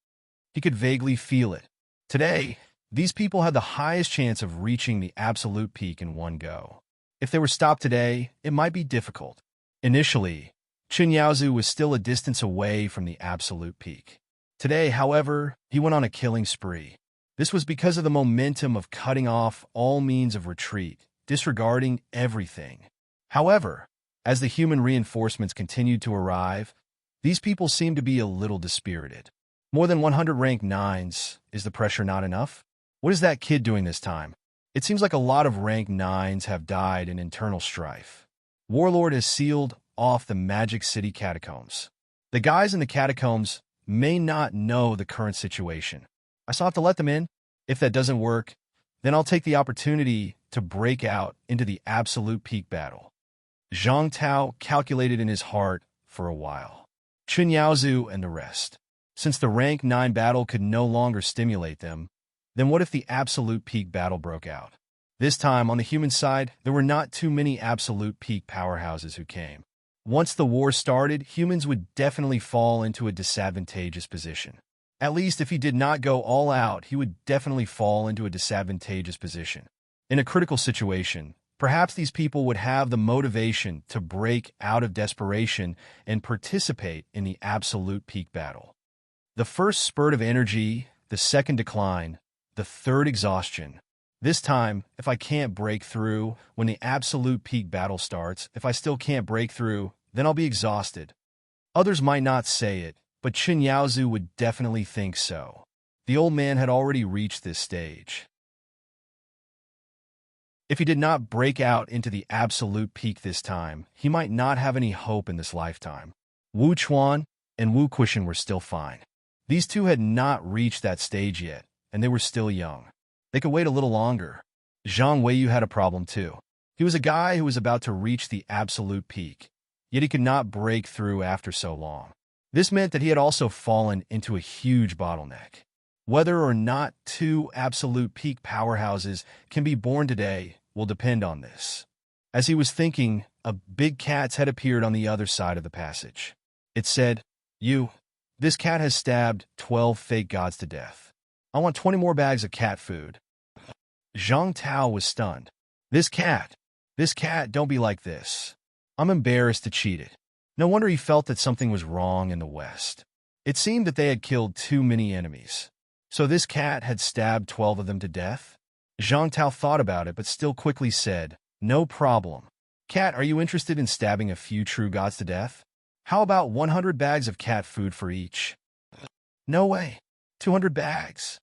He could vaguely feel it. Today, these people had the highest chance of reaching the absolute peak in one go. If they were stopped today, it might be difficult. Initially, Qin Yaozu was still a distance away from the absolute peak. Today, however, he went on a killing spree. This was because of the momentum of cutting off all means of retreat, disregarding everything. However, as the human reinforcements continued to arrive, these people seemed to be a little dispirited. More than 100 rank 9s. Is the pressure not enough? What is that kid doing this time? It seems like a lot of rank 9s have died in internal strife. Warlord has sealed off the Magic City catacombs. The guys in the catacombs may not know the current situation. I still have to let them in. If that doesn't work, then I'll take the opportunity to break out into the absolute peak battle. Zhang Tao calculated in his heart for a while. Qin Yaozu and the rest. Since the rank 9 battle could no longer stimulate them, then what if the absolute peak battle broke out? This time, on the human side, there were not too many absolute peak powerhouses who came. Once the war started, humans would definitely fall into a disadvantageous position. At least if he did not go all out, he would definitely fall into a disadvantageous position. In a critical situation, perhaps these people would have the motivation to break out of desperation and participate in the absolute peak battle. The first spurt of energy, the second decline, the third exhaustion. This time, if I can't break through, when the absolute peak battle starts, if I still can't break through, then I'll be exhausted. Others might not say it, but Qin Yaozu would definitely think so. The old man had already reached this stage. If he did not break out into the absolute peak this time, he might not have any hope in this lifetime. Wu Chuan and Wu Quishan were still fine. These two had not reached that stage yet, and they were still young. They could wait a little longer. Zhang Weiyu had a problem too. He was a guy who was about to reach the absolute peak, yet he could not break through after so long. This meant that he had also fallen into a huge bottleneck. Whether or not 2 absolute peak powerhouses can be born today will depend on this. As he was thinking, a big cat's head appeared on the other side of the passage. It said, This cat has stabbed 12 fake gods to death. I want 20 more bags of cat food." Zhang Tao was stunned. This cat, don't be like this. I'm embarrassed to cheat it." No wonder he felt that something was wrong in the West. It seemed that they had killed too many enemies. So this cat had stabbed 12 of them to death? Zhang Tao thought about it, but still quickly said, "No problem. Cat, are you interested in stabbing a few true gods to death? How about 100 bags of cat food for each? No way. 200 bags.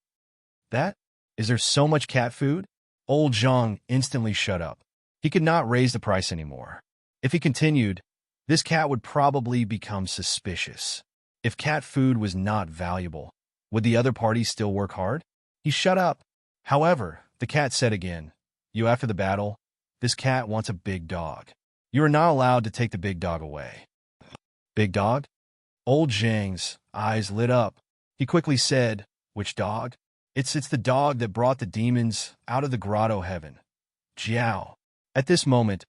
That? Is there so much cat food? Old Zhang instantly shut up. He could not raise the price anymore. If he continued, this cat would probably become suspicious. If cat food was not valuable, would the other party still work hard? He shut up. However, the cat said again, "You after the battle? This cat wants a big dog. You are not allowed to take the big dog away." Big dog? Old Zhang's eyes lit up. He quickly said, "Which dog?" It's the dog that brought the demons out of the grotto heaven. Jiao. At this moment,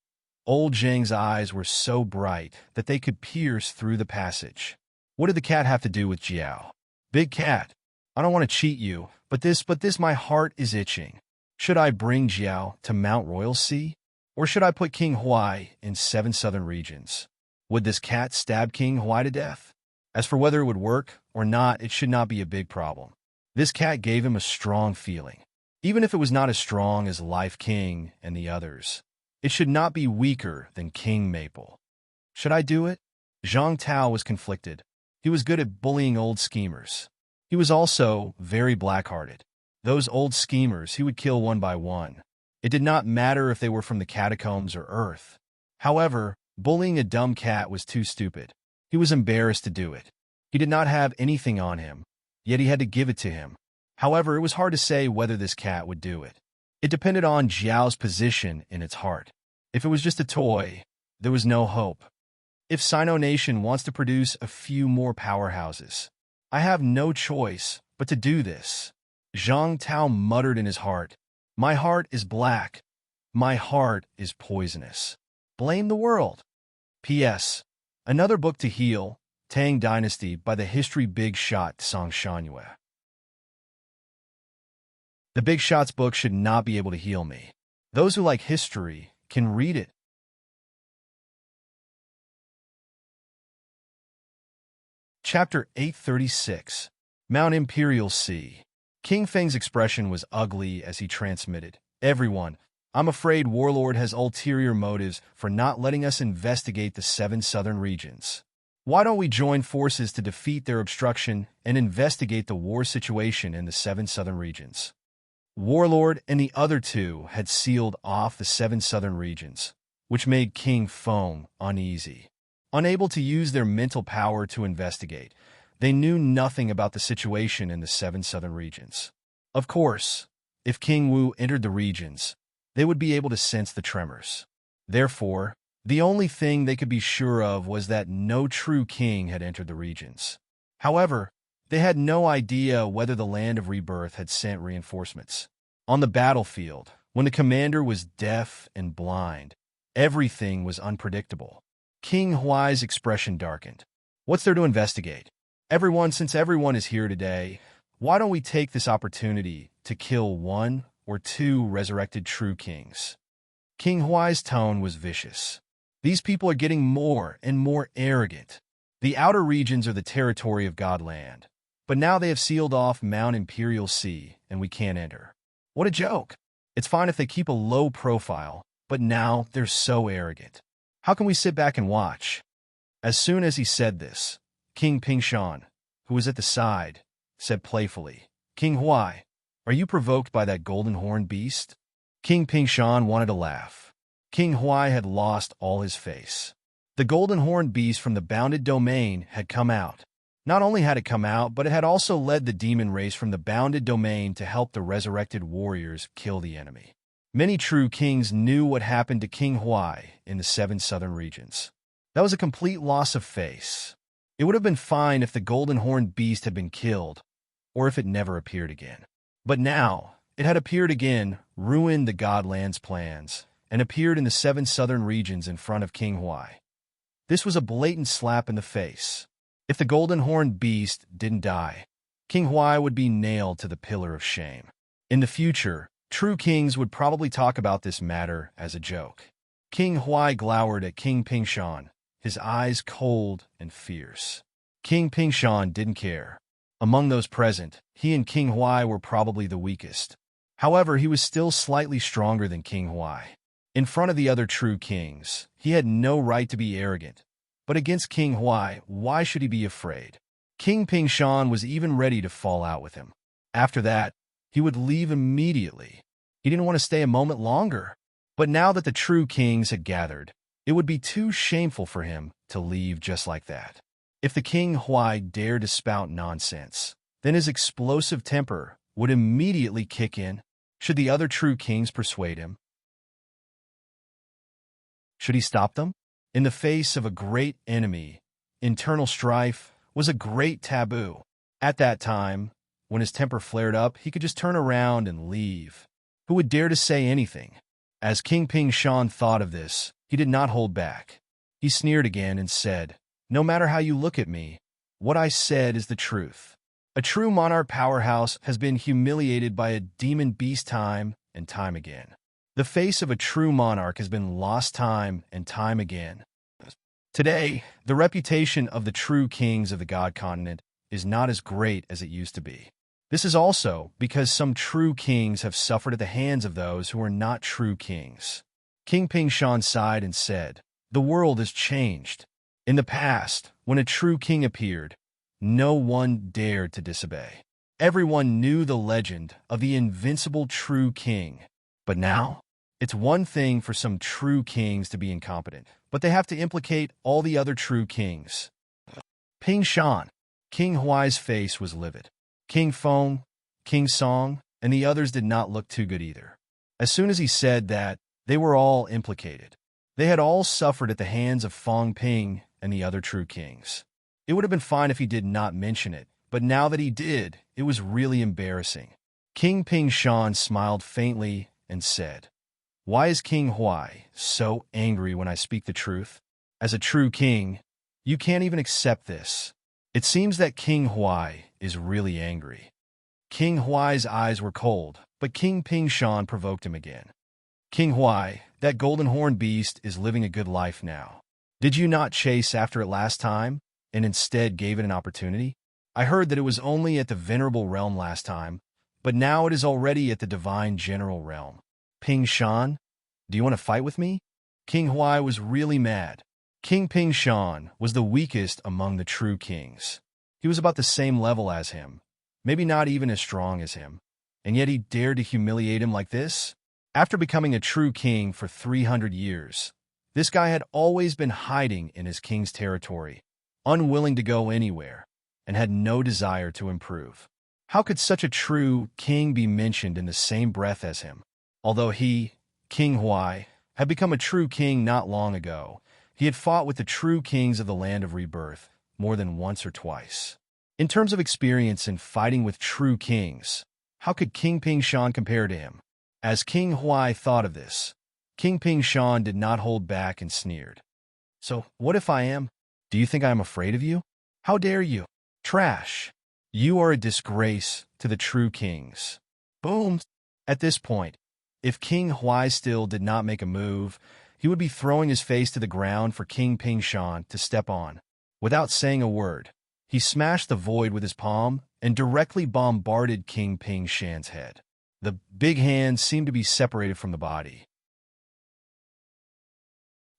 old Zhang's eyes were so bright that they could pierce through the passage. What did the cat have to do with Jiao? Big cat, I don't want to cheat you, but this my heart is itching. Should I bring Jiao to Mount Royal Sea? Or should I put King Huai in 7 southern regions? Would this cat stab King Huai to death? As for whether it would work or not, it should not be a big problem. This cat gave him a strong feeling. Even if it was not as strong as Life King and the others, it should not be weaker than King Maple. Should I do it? Zhang Tao was conflicted. He was good at bullying old schemers. He was also very black-hearted. Those old schemers he would kill one by one. It did not matter if they were from the catacombs or Earth. However, bullying a dumb cat was too stupid. He was embarrassed to do it. He did not have anything on him, yet he had to give it to him. However, it was hard to say whether this cat would do it. It depended on Jiao's position in its heart. If it was just a toy, there was no hope. If Sino Nation wants to produce a few more powerhouses, I have no choice but to do this. Zhang Tao muttered in his heart, "My heart is black. My heart is poisonous. Blame the world." P.S. Another book to heal, Tang Dynasty by the history big shot Song Shanyue. The big shots book should not be able to heal me. Those who like history can read it. Chapter 836. Mount Imperial Sea. King Feng's expression was ugly as he transmitted, "Everyone, I'm afraid Warlord has ulterior motives for not letting us investigate the 7 southern regions. Why don't we join forces to defeat their obstruction and investigate the war situation in the 7 southern regions?" Warlord and the other 2 had sealed off the 7 southern regions, which made King Feng uneasy. Unable to use their mental power to investigate, they knew nothing about the situation in the 7 southern regions. Of course, if King Wu entered the regions, they would be able to sense the tremors. Therefore, the only thing they could be sure of was that no true king had entered the regions. However, they had no idea whether the Land of Rebirth had sent reinforcements. On the battlefield, when the commander was deaf and blind, everything was unpredictable. King Huai's expression darkened. "What's there to investigate? Since everyone is here today, why don't we take this opportunity to kill 1 or 2 resurrected true kings?" King Huai's tone was vicious. "These people are getting more and more arrogant. The outer regions are the territory of Godland, but now they have sealed off Mount Imperial Sea, and we can't enter. What a joke. It's fine if they keep a low profile, but now they're so arrogant. How can we sit back and watch?" As soon as he said this, King Pingshan, who was at the side, said playfully, "King Huai, are you provoked by that golden horn beast?" King Pingshan wanted to laugh. King Huai had lost all his face. The golden horn beast from the bounded domain had come out. Not only had it come out, but it had also led the demon race from the bounded domain to help the resurrected warriors kill the enemy. Many true kings knew what happened to King Huai in the 7 southern regions. That was a complete loss of face. It would have been fine if the golden horned beast had been killed, or if it never appeared again. But now, it had appeared again, ruined the Godland's plans, and appeared in the 7 southern regions in front of King Huai. This was a blatant slap in the face. If the golden horned beast didn't die, King Huai would be nailed to the pillar of shame. In the future, true kings would probably talk about this matter as a joke. King Huai glowered at King Pingshan, his eyes cold and fierce. King Pingshan didn't care. Among those present, he and King Huai were probably the weakest. However, he was still slightly stronger than King Huai. In front of the other true kings, he had no right to be arrogant. But against King Huai, why should he be afraid? King Pingshan was even ready to fall out with him. After that, he would leave immediately. He didn't want to stay a moment longer. But now that the true kings had gathered, it would be too shameful for him to leave just like that. If the King Huai dared to spout nonsense, then his explosive temper would immediately kick in. Should the other true kings persuade him? Should he stop them? In the face of a great enemy, internal strife was a great taboo. At that time, when his temper flared up, he could just turn around and leave. Who would dare to say anything? As King Pingshan thought of this, he did not hold back. He sneered again and said, "No matter how you look at me, what I said is the truth. A true monarch powerhouse has been humiliated by a demon beast time and time again. The face of a true monarch has been lost time and time again. Today, the reputation of the true kings of the God continent is not as great as it used to be. This is also because some true kings have suffered at the hands of those who are not true kings." King Pingshan sighed and said, "The world has changed. In the past, when a true king appeared, no one dared to disobey. Everyone knew the legend of the invincible true king. But now, it's one thing for some true kings to be incompetent, but they have to implicate all the other true kings." Pingshan, King Huai's face was livid. King Feng, King Song, and the others did not look too good either. As soon as he said that, they were all implicated. They had all suffered at the hands of Feng Ping and the other true kings. It would have been fine if he did not mention it, but now that he did, it was really embarrassing. King Pingshan smiled faintly and said, "Why is King Huai so angry when I speak the truth? As a true king, you can't even accept this. It seems that King Huai is really angry." King Huai's eyes were cold, but King Pingshan provoked him again. "King Huai, that golden horn beast is living a good life now. Did you not chase after it last time, and instead gave it an opportunity? I heard that it was only at the venerable realm last time, but now it is already at the divine general realm. Pingshan, do you want to fight with me?" King Huai was really mad. King Pingshan was the weakest among the true kings. He was about the same level as him, maybe not even as strong as him, and yet he dared to humiliate him like this? After becoming a true king for 300 years, this guy had always been hiding in his king's territory, unwilling to go anywhere, and had no desire to improve. How could such a true king be mentioned in the same breath as him? Although he, King Huai, had become a true king not long ago, he had fought with the true kings of the land of rebirth more than once or twice. In terms of experience in fighting with true kings, how could King Pingshan compare to him? As King Huai thought of this, King Pingshan did not hold back and sneered. "So, what if I am? Do you think I am afraid of you? How dare you? Trash! You are a disgrace to the true kings." Boom! At this point, if King Huai still did not make a move, he would be throwing his face to the ground for King Pingshan to step on. Without saying a word, he smashed the void with his palm and directly bombarded King Pingshan's head. The big hand seemed to be separated from the body.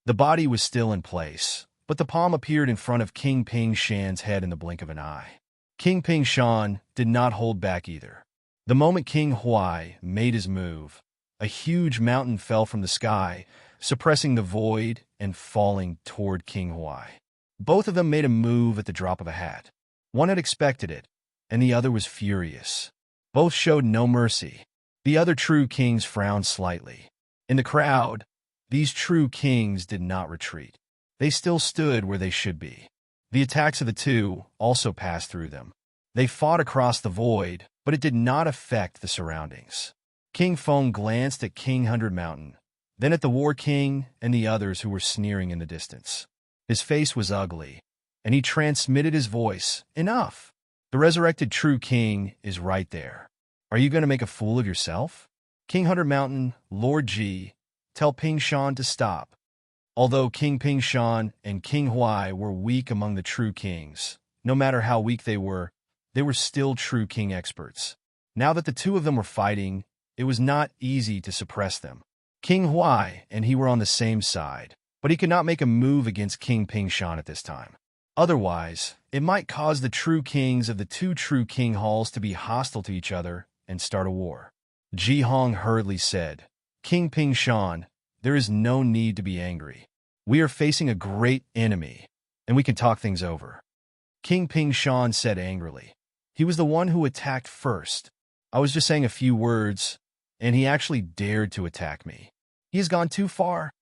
The body was still in place, but the palm appeared in front of King Pingshan's head in the blink of an eye. King Pingshan did not hold back either. The moment King Huai made his move, a huge mountain fell from the sky, suppressing the void and falling toward King Huai. Both of them made a move at the drop of a hat. One had expected it, and the other was furious. Both showed no mercy. The other true kings frowned slightly. In the crowd, these true kings did not retreat. They still stood where they should be. The attacks of the two also passed through them. They fought across the void, but it did not affect the surroundings. King Feng glanced at King 100 Mountain, then at the War King and the others who were sneering in the distance. His face was ugly, and he transmitted his voice, "Enough! The resurrected true king is right there. Are you going to make a fool of yourself? King 100 Mountain, Lord Ji, tell Pingshan to stop." Although King Pingshan and King Huai were weak among the true kings, no matter how weak they were still true king experts. Now that the two of them were fighting, it was not easy to suppress them. King Huai and he were on the same side, but he could not make a move against King Pingshan at this time. Otherwise, it might cause the true kings of the two true king halls to be hostile to each other and start a war. Ji Hong hurriedly said, King Pingshan, there is no need to be angry. We are facing a great enemy, and we can talk things over. King Pingshan said angrily. He was the one who attacked first. I was just saying a few words, and he actually dared to attack me. He has gone too far.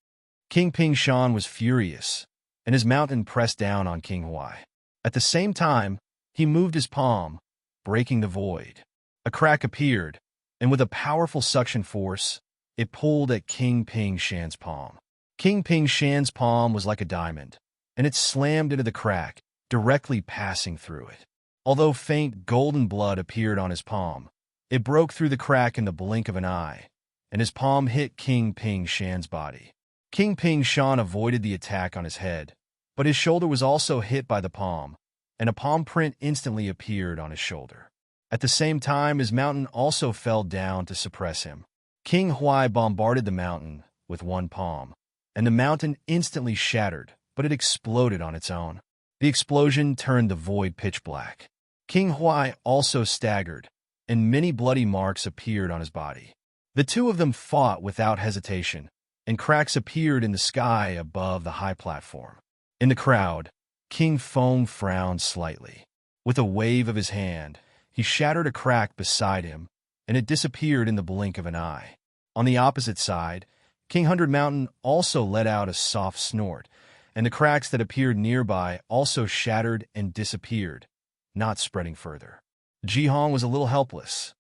King Pingshan was furious, and his mountain pressed down on King Huai. At the same time, he moved his palm, breaking the void. A crack appeared, and with a powerful suction force, it pulled at King Pingshan's palm. King Pingshan's palm was like a diamond, and it slammed into the crack, directly passing through it. Although faint golden blood appeared on his palm, it broke through the crack in the blink of an eye, and his palm hit King Pingshan's body. King Pingshan avoided the attack on his head, but his shoulder was also hit by the palm, and a palm print instantly appeared on his shoulder. At the same time, his mountain also fell down to suppress him. King Huai bombarded the mountain with one palm, and the mountain instantly shattered, but it exploded on its own. The explosion turned the void pitch black. King Huai also staggered, and many bloody marks appeared on his body. The two of them fought without hesitation, and cracks appeared in the sky above the high platform. In the crowd, King Feng frowned slightly. With a wave of his hand, he shattered a crack beside him, and it disappeared in the blink of an eye. On the opposite side, King 100 Mountain also let out a soft snort, and the cracks that appeared nearby also shattered and disappeared, not spreading further. Ji Hong was a little helpless.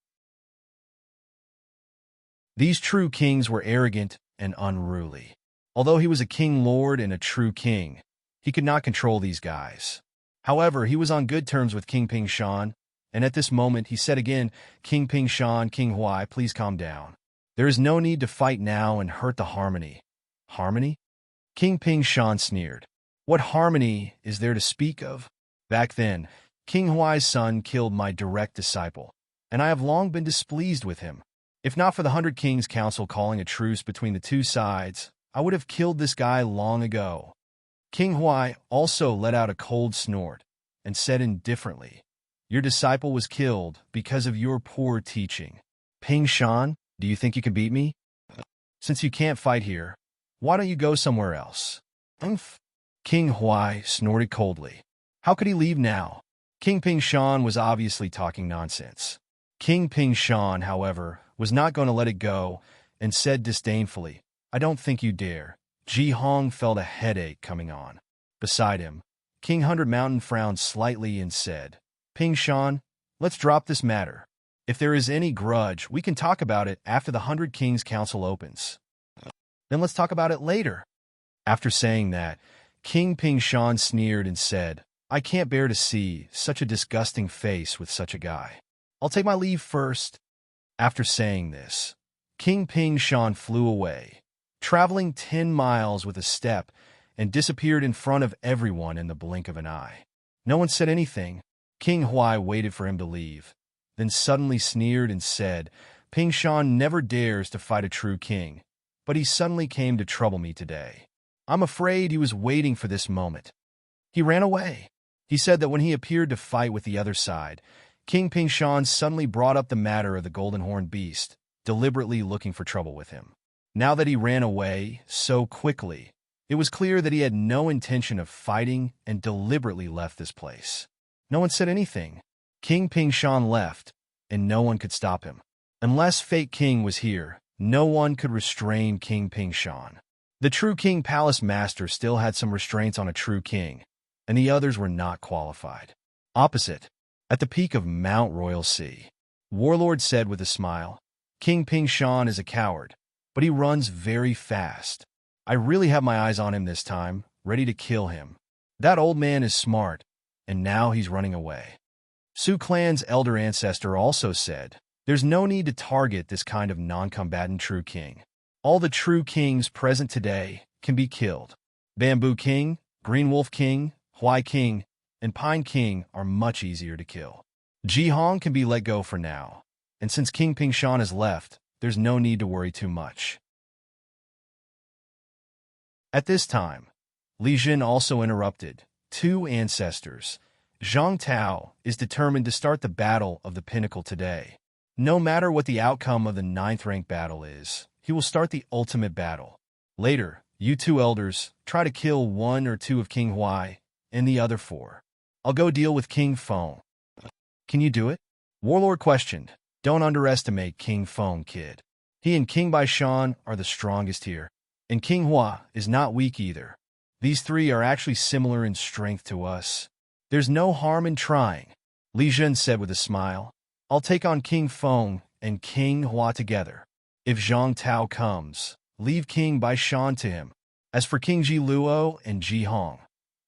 These true kings were arrogant and unruly. Although he was a king lord and a true king, he could not control these guys. However, he was on good terms with King Pingshan, and at this moment he said again, King Pingshan, King Huai, please calm down. There is no need to fight now and hurt the harmony. Harmony? King Pingshan sneered. What harmony is there to speak of? Back then, King Huai's son killed my direct disciple, and I have long been displeased with him. If not for the 100 Kings Council calling a truce between the two sides, I would have killed this guy long ago. King Huai also let out a cold snort and said indifferently, Your disciple was killed because of your poor teaching. Pingshan, do you think you can beat me? Since you can't fight here, why don't you go somewhere else? Umph. King Huai snorted coldly. How could he leave now? King Pingshan was obviously talking nonsense. King Pingshan, however, was not going to let it go and said disdainfully, I don't think you dare. Ji Hong felt a headache coming on. Beside him, King 100 Mountain frowned slightly and said, Pingshan, let's drop this matter. If there is any grudge, we can talk about it after the 100 Kings Council opens. Then let's talk about it later. After saying that, King Pingshan sneered and said, I can't bear to see such a disgusting face with such a guy. I'll take my leave first. After saying this, King Pingshan flew away, traveling 10 miles with a step, and disappeared in front of everyone in the blink of an eye. No one said anything. King Huai waited for him to leave, then suddenly sneered and said, Pingshan never dares to fight a true king, but he suddenly came to trouble me today. I'm afraid he was waiting for this moment. He ran away. He said that when he appeared to fight with the other side, King Pingshan suddenly brought up the matter of the golden horned beast, deliberately looking for trouble with him. Now that he ran away so quickly, it was clear that he had no intention of fighting and deliberately left this place. No one said anything. King Pingshan left, and no one could stop him. Unless Fake King was here, no one could restrain King Pingshan. The True King Palace Master still had some restraints on a true king, and the others were not qualified. Opposite, at the peak of Mount Royal Sea, Warlord said with a smile, King Pingshan is a coward, but he runs very fast. I really have my eyes on him this time, ready to kill him. That old man is smart, and now he's running away. Su Clan's elder ancestor also said, there's no need to target this kind of non-combatant true king. All the true kings present today can be killed. Bamboo King, Green Wolf King, Huai King, and Pine King are much easier to kill. Ji Hong can be let go for now, and since King Pingshan has left, there's no need to worry too much. At this time, Li Jin also interrupted. Two ancestors. Zhang Tao is determined to start the battle of the pinnacle today. No matter what the outcome of the ninth-rank battle is, he will start the ultimate battle. Later, you two elders try to kill one or two of King Huai and the other four. I'll go deal with King Feng. Can you do it? Warlord questioned. Don't underestimate King Feng, kid. He and King Baishan are the strongest here, and King Hua is not weak either. These three are actually similar in strength to us. There's no harm in trying, Li Jun said with a smile. I'll take on King Feng and King Hua together. If Zhang Tao comes, leave King Baishan to him. As for King Ji Luo and Ji Hong,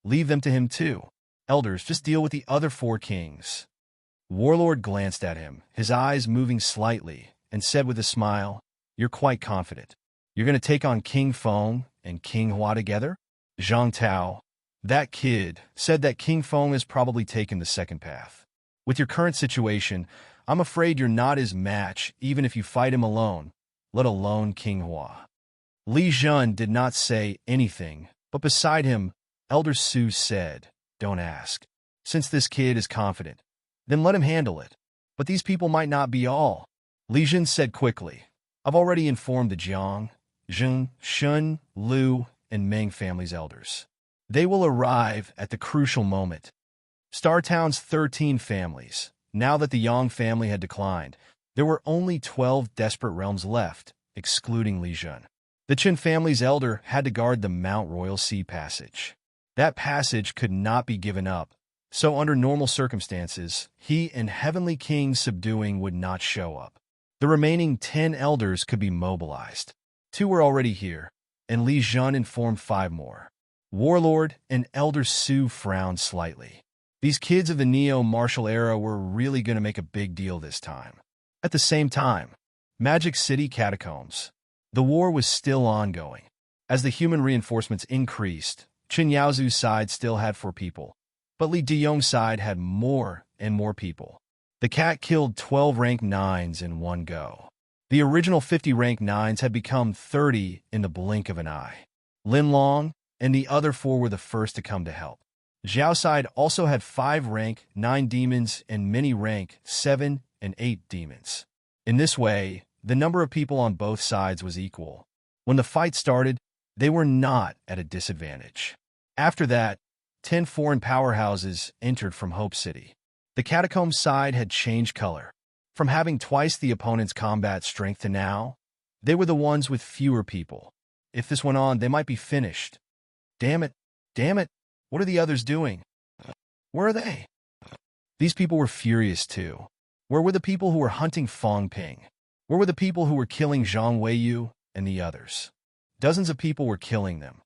leave them to him too. Elders, just deal with the other four kings. Warlord glanced at him, his eyes moving slightly, and said with a smile, You're quite confident. You're going to take on King Feng and King Hua together? Zhang Tao, that kid, said that King Feng has probably taken the second path. With your current situation, I'm afraid you're not his match even if you fight him alone, let alone King Hua. Li Jun did not say anything, but beside him, Elder Su said, Don't ask. Since this kid is confident, then let him handle it. But these people might not be all. Li Jun said quickly, I've already informed the Jiang, Jun, Shun, Lu, and Meng family's elders. They will arrive at the crucial moment. Startown's 13 families. Now that the Yang family had declined, there were only 12 desperate realms left, excluding Li Jun. The Qin family's elder had to guard the Mount Royal Sea Passage. That passage could not be given up, so under normal circumstances, he and Heavenly King Subduing would not show up. The remaining 10 elders could be mobilized. 2 were already here, and Li Jun informed 5 more. Warlord and Elder Su frowned slightly. These kids of the neo-martial era were really going to make a big deal this time. At the same time, Magic City Catacombs. The war was still ongoing. As the human reinforcements increased, Qin Yaozu's side still had 4 people, but Li Diyong's side had more and more people. The cat killed 12 rank 9s in one go. The original 50 rank 9s had become 30 in the blink of an eye. Lin Long and the other 4 were the first to come to help. Zhao's side also had 5 rank 9 demons and many rank 7 and 8 demons. In this way, the number of people on both sides was equal. When the fight started, they were not at a disadvantage. After that, 10 foreign powerhouses entered from Hope City. The Catacombs side had changed color. From having twice the opponent's combat strength to now, they were the ones with fewer people. If this went on, they might be finished. Damn it, what are the others doing? Where are they? These people were furious too. Where were the people who were hunting Fong Ping? Where were the people who were killing Zhang Weiyu and the others? Dozens of people were killing them.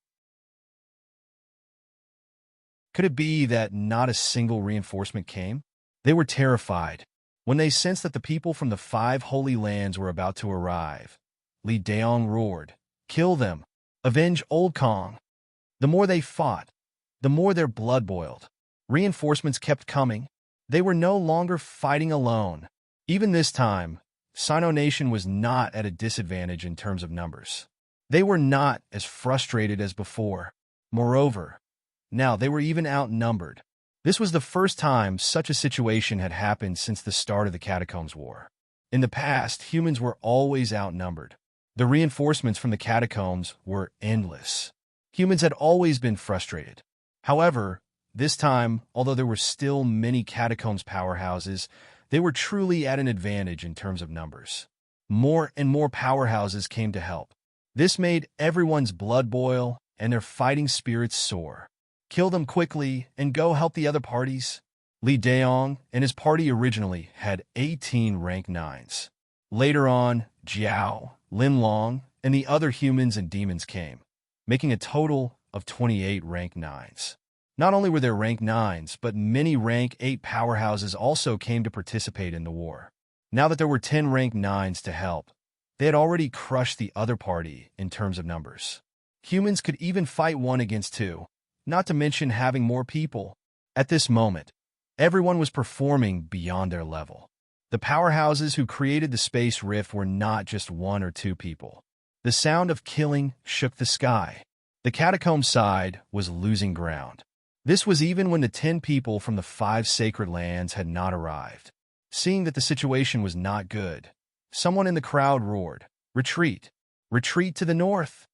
Could it be that not a single reinforcement came? They were terrified. When they sensed that the people from the 5 holy lands were about to arrive, Li Daong roared, Kill them! Avenge Old Kong! The more they fought, the more their blood boiled. Reinforcements kept coming. They were no longer fighting alone. Even this time, Sino Nation was not at a disadvantage in terms of numbers. They were not as frustrated as before. Moreover, now they were even outnumbered. This was the first time such a situation had happened since the start of the Catacombs War. In the past, humans were always outnumbered. The reinforcements from the Catacombs were endless. Humans had always been frustrated. However, this time, although there were still many Catacombs powerhouses, they were truly at an advantage in terms of numbers. More and more powerhouses came to help. This made everyone's blood boil and their fighting spirits soar. Kill them quickly and go help the other parties. Li Daong and his party originally had 18 rank 9s. Later on, Jiao, Lin Long, and the other humans and demons came, making a total of 28 rank 9s. Not only were there rank 9s, but many rank 8 powerhouses also came to participate in the war. Now that there were 10 rank 9s to help, they had already crushed the other party in terms of numbers. Humans could even fight 1 against 2, not to mention having more people. At this moment, everyone was performing beyond their level. The powerhouses who created the space rift were not just 1 or 2 people. The sound of killing shook the sky. The catacomb side was losing ground. This was even when the 10 people from the 5 sacred lands had not arrived. Seeing that the situation was not good, someone in the crowd roared, "Retreat! Retreat to the north!"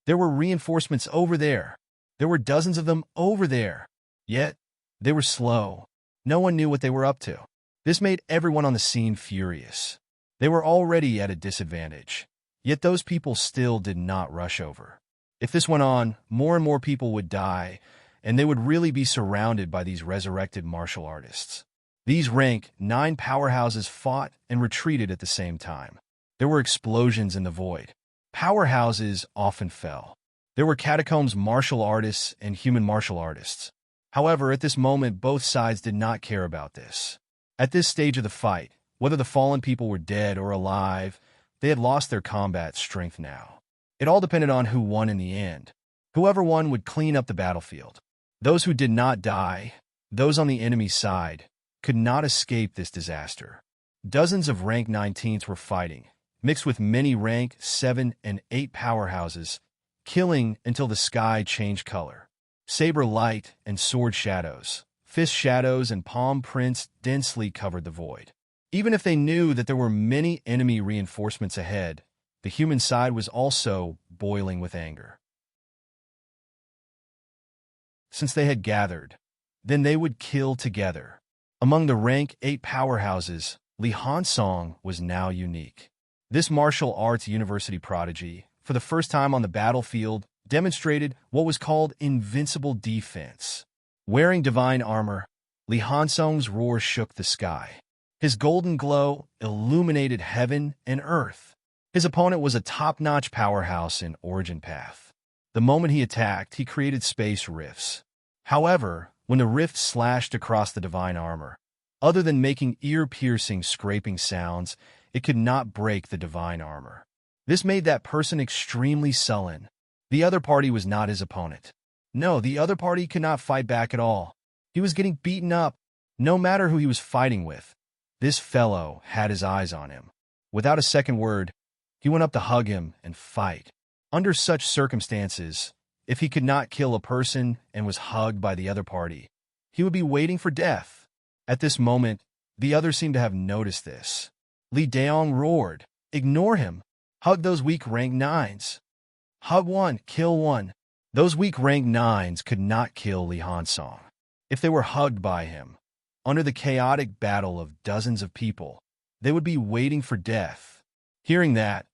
There were reinforcements over there. There were dozens of them over there. Yet, they were slow. No one knew what they were up to. This made everyone on the scene furious. They were already at a disadvantage. Yet those people still did not rush over. If this went on, more and more people would die, and they would really be surrounded by these resurrected martial artists. These rank 9 powerhouses fought and retreated at the same time. There were explosions in the void. Powerhouses often fell. There were catacombs martial artists and human martial artists. However, at this moment, both sides did not care about this. At this stage of the fight, whether the fallen people were dead or alive, they had lost their combat strength now. It all depended on who won in the end. Whoever won would clean up the battlefield. Those who did not die, those on the enemy's side, could not escape this disaster. Dozens of rank 19s were fighting, mixed with many rank 7 and 8 powerhouses, killing until the sky changed color. Saber light and sword shadows, fist shadows and palm prints densely covered the void. Even if they knew that there were many enemy reinforcements ahead, the human side was also boiling with anger. Since they had gathered, then they would kill together. Among the rank 8 powerhouses, Li Hansong was now unique. This martial arts university prodigy, for the first time on the battlefield, demonstrated what was called invincible defense. Wearing divine armor, Li Hansong's roar shook the sky. His golden glow illuminated heaven and earth. His opponent was a top-notch powerhouse in Origin Path. The moment he attacked, he created space rifts. However, when the rift slashed across the divine armor, other than making ear-piercing scraping sounds, it could not break the divine armor. This made that person extremely sullen. The other party was not his opponent. No, the other party could not fight back at all. He was getting beaten up, no matter who he was fighting with. This fellow had his eyes on him. Without a second word, he went up to hug him and fight. Under such circumstances, if he could not kill a person and was hugged by the other party, he would be waiting for death. At this moment, the others seemed to have noticed this. Li Daong roared, "Ignore him. Hug those weak rank 9s. Hug one, kill one." Those weak rank 9s could not kill Li Hansong. If they were hugged by him, under the chaotic battle of dozens of people, they would be waiting for death. Hearing that,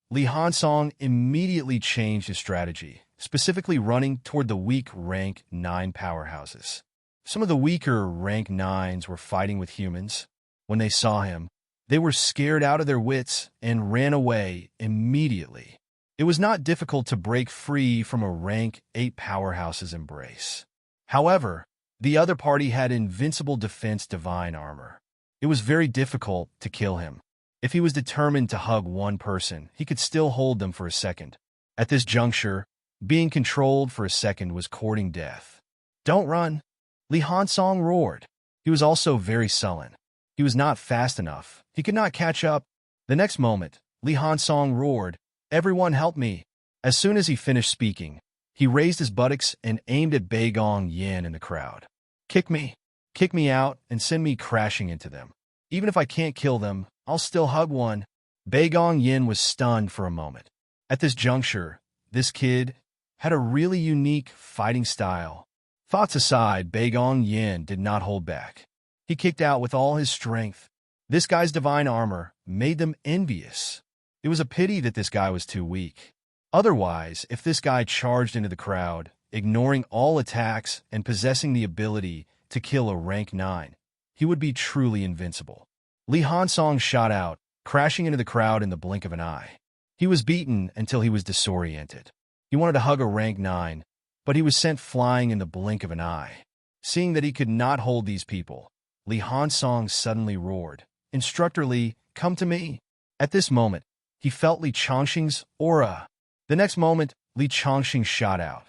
Li Hansong immediately changed his strategy, specifically running toward the weak rank 9 powerhouses. Some of the weaker rank 9s were fighting with humans. When they saw him, they were scared out of their wits and ran away immediately. It was not difficult to break free from a rank 8 powerhouse's embrace. However, the other party had invincible defense divine armor. It was very difficult to kill him. If he was determined to hug one person, he could still hold them for a second. At this juncture, being controlled for a second was courting death. "Don't run!" Li Hansong roared. He was also very sullen. He was not fast enough. He could not catch up. The next moment, Li Hansong roared, "Everyone help me!" As soon as he finished speaking, he raised his buttocks and aimed at Beigong Yin in the crowd. Kick me out and send me crashing into them. Even if I can't kill them, I'll still hug one." Beigong Yin was stunned for a moment. At this juncture, this kid had a really unique fighting style. Thoughts aside, Beigong Yin did not hold back. He kicked out with all his strength. This guy's divine armor made them envious. It was a pity that this guy was too weak. Otherwise, if this guy charged into the crowd, ignoring all attacks and possessing the ability to kill a rank 9, he would be truly invincible. Li Hansong shot out, crashing into the crowd in the blink of an eye. He was beaten until he was disoriented. He wanted to hug a rank 9, but he was sent flying in the blink of an eye. Seeing that he could not hold these people, Li Hansong suddenly roared, "Instructor Li, come to me." At this moment, he felt Li Chongqing's aura. The next moment, Li Chongqing shot out.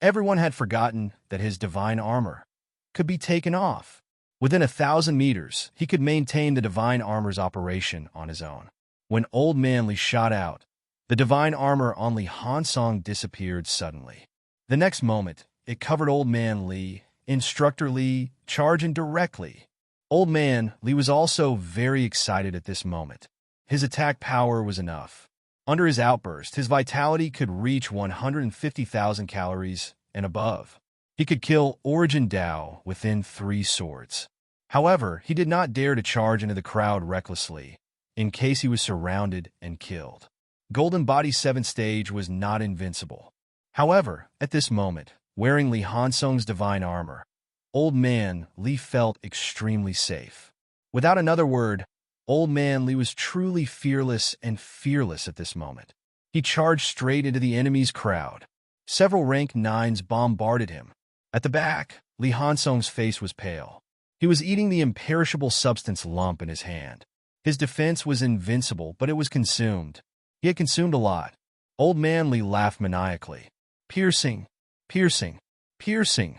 Everyone had forgotten that his divine armor could be taken off. Within 1,000 meters, he could maintain the divine armor's operation on his own. When Old Man Li shot out, The divine armor on Li Hansong disappeared suddenly. The next moment, it covered Old Man Li. Instructor Li, charging directly. Old Man Li was also very excited at this moment. His attack power was enough. Under his outburst, his vitality could reach 150,000 calories and above. He could kill Origin Dao within 3 swords. However, he did not dare to charge into the crowd recklessly, in case he was surrounded and killed. Golden Body 7th stage was not invincible. However, at this moment, wearing Li Hansong's divine armor, Old Man Li felt extremely safe. Without another word, Old Man Li was truly fearless at this moment. He charged straight into the enemy's crowd. Several rank 9s bombarded him. At the back, Li Hansong's face was pale. He was eating the imperishable substance lump in his hand. His defense was invincible, but it was consumed. He had consumed a lot. Old Man Li laughed maniacally. Piercing, piercing, piercing.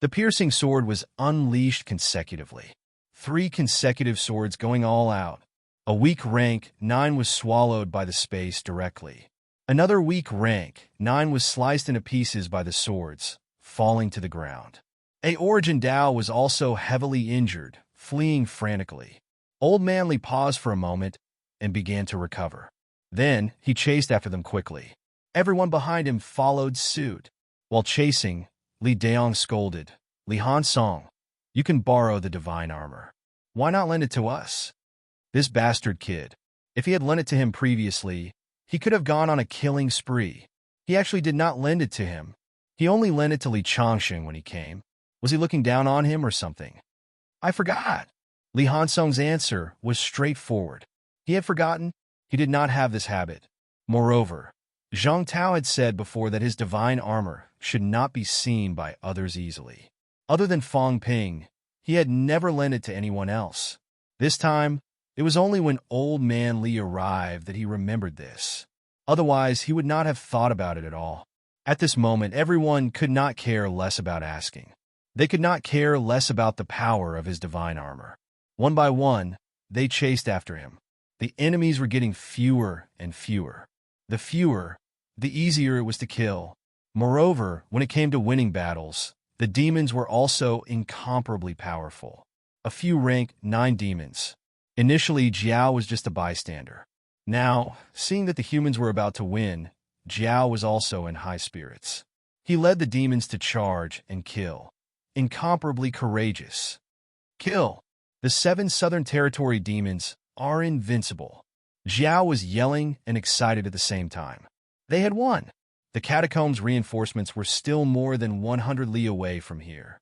The piercing sword was unleashed consecutively. 3 consecutive swords going all out. A weak rank 9 was swallowed by the space directly. Another weak rank 9 was sliced into pieces by the swords, falling to the ground. A Origin Dao was also heavily injured, fleeing frantically. Old Man Li paused for a moment and began to recover. Then he chased after them quickly. Everyone behind him followed suit. While chasing, Li Daong scolded, Li Hansong, you can borrow the divine armor. Why not lend it to us? This bastard kid. If he had lent it to him previously, he could have gone on a killing spree. He actually did not lend it to him. He only lent it to Li Changsheng when he came. Was he looking down on him or something? I forgot. Li Hansong's answer was straightforward. He had forgotten. He did not have this habit. Moreover, Zhang Tao had said before that his divine armor should not be seen by others easily. Other than Fong Ping, he had never lent it to anyone else. This time, it was only when Old Man Li arrived that he remembered this. Otherwise, he would not have thought about it at all. At this moment, everyone could not care less about asking. They could not care less about the power of his divine armor. One by one, they chased after him. The enemies were getting fewer and fewer. The fewer, the easier it was to kill. Moreover, when it came to winning battles, the demons were also incomparably powerful. A few rank 9 demons. Initially, Jiao was just a bystander. Now, seeing that the humans were about to win, Jiao was also in high spirits. He led the demons to charge and kill. Incomparably courageous. Kill! The 7 Southern Territory demons are invincible. Jiao was yelling and excited at the same time. They had won. The catacombs' reinforcements were still more than 100 li away from here.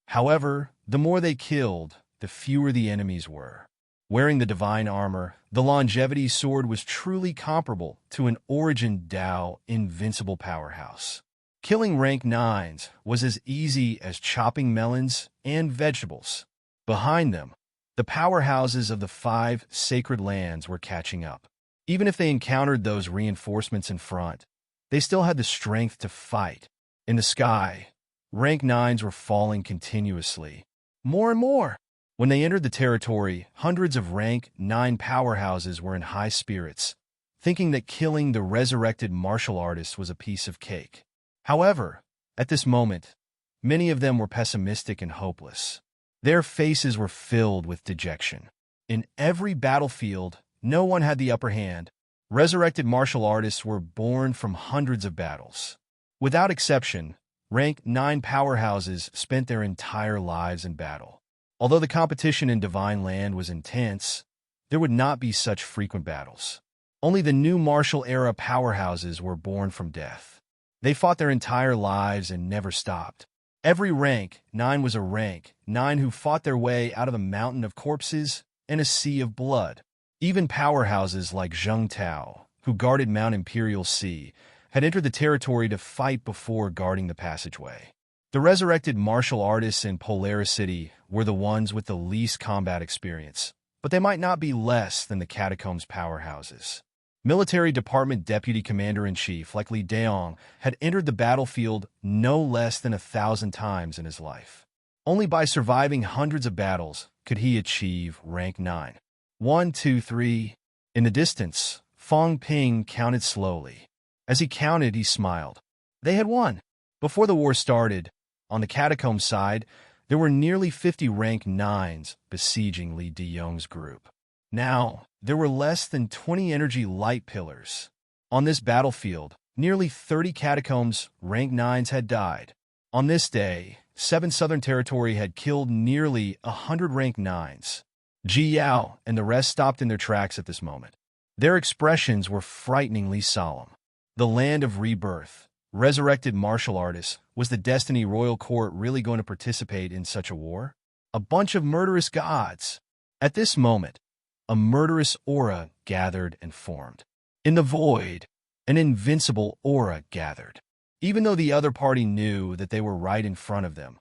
However, the more they killed, the fewer the enemies were. Wearing the divine armor, the longevity sword was truly comparable to an Origin Dao invincible powerhouse. Killing rank 9s was as easy as chopping melons and vegetables. Behind them, the powerhouses of the 5 sacred lands were catching up. Even if they encountered those reinforcements in front, they still had the strength to fight. In the sky, rank 9s were falling continuously. More and more. When they entered the territory, hundreds of rank 9 powerhouses were in high spirits, thinking that killing the resurrected martial artist was a piece of cake. However, at this moment, many of them were pessimistic and hopeless. Their faces were filled with dejection. In every battlefield, no one had the upper hand. Resurrected martial artists were born from hundreds of battles. Without exception, rank 9 powerhouses spent their entire lives in battle. Although the competition in Divine Land was intense, there would not be such frequent battles. Only the new martial era powerhouses were born from death. They fought their entire lives and never stopped. Every rank 9 was a rank 9 who fought their way out of a mountain of corpses and a sea of blood. Even powerhouses like Zheng Tao, who guarded Mount Imperial Sea, had entered the territory to fight before guarding the passageway. The resurrected martial artists in Polaris City were the ones with the least combat experience, but they might not be less than the catacombs powerhouses. Military Department Deputy Commander-in-Chief like Li Daong had entered the battlefield no less than 1,000 times in his life. Only by surviving hundreds of battles could he achieve rank 9. 1, 2, 3. In the distance, Fong Ping counted slowly. As he counted, he smiled. They had won. Before the war started, on the catacomb side, there were nearly 50 rank 9s besieging Li Diyong's group. Now, there were less than 20 energy light pillars. On this battlefield, nearly 30 catacombs rank 9s had died. On this day, 7 Southern Territory had killed nearly 100 rank 9s. Ji Yao and the rest stopped in their tracks at this moment. Their expressions were frighteningly solemn. The land of rebirth, resurrected martial artists, was the Destiny Royal Court really going to participate in such a war? A bunch of murderous gods. At this moment, a murderous aura gathered and formed. In the void, an invincible aura gathered. Even though the other party knew that they were right in front of them,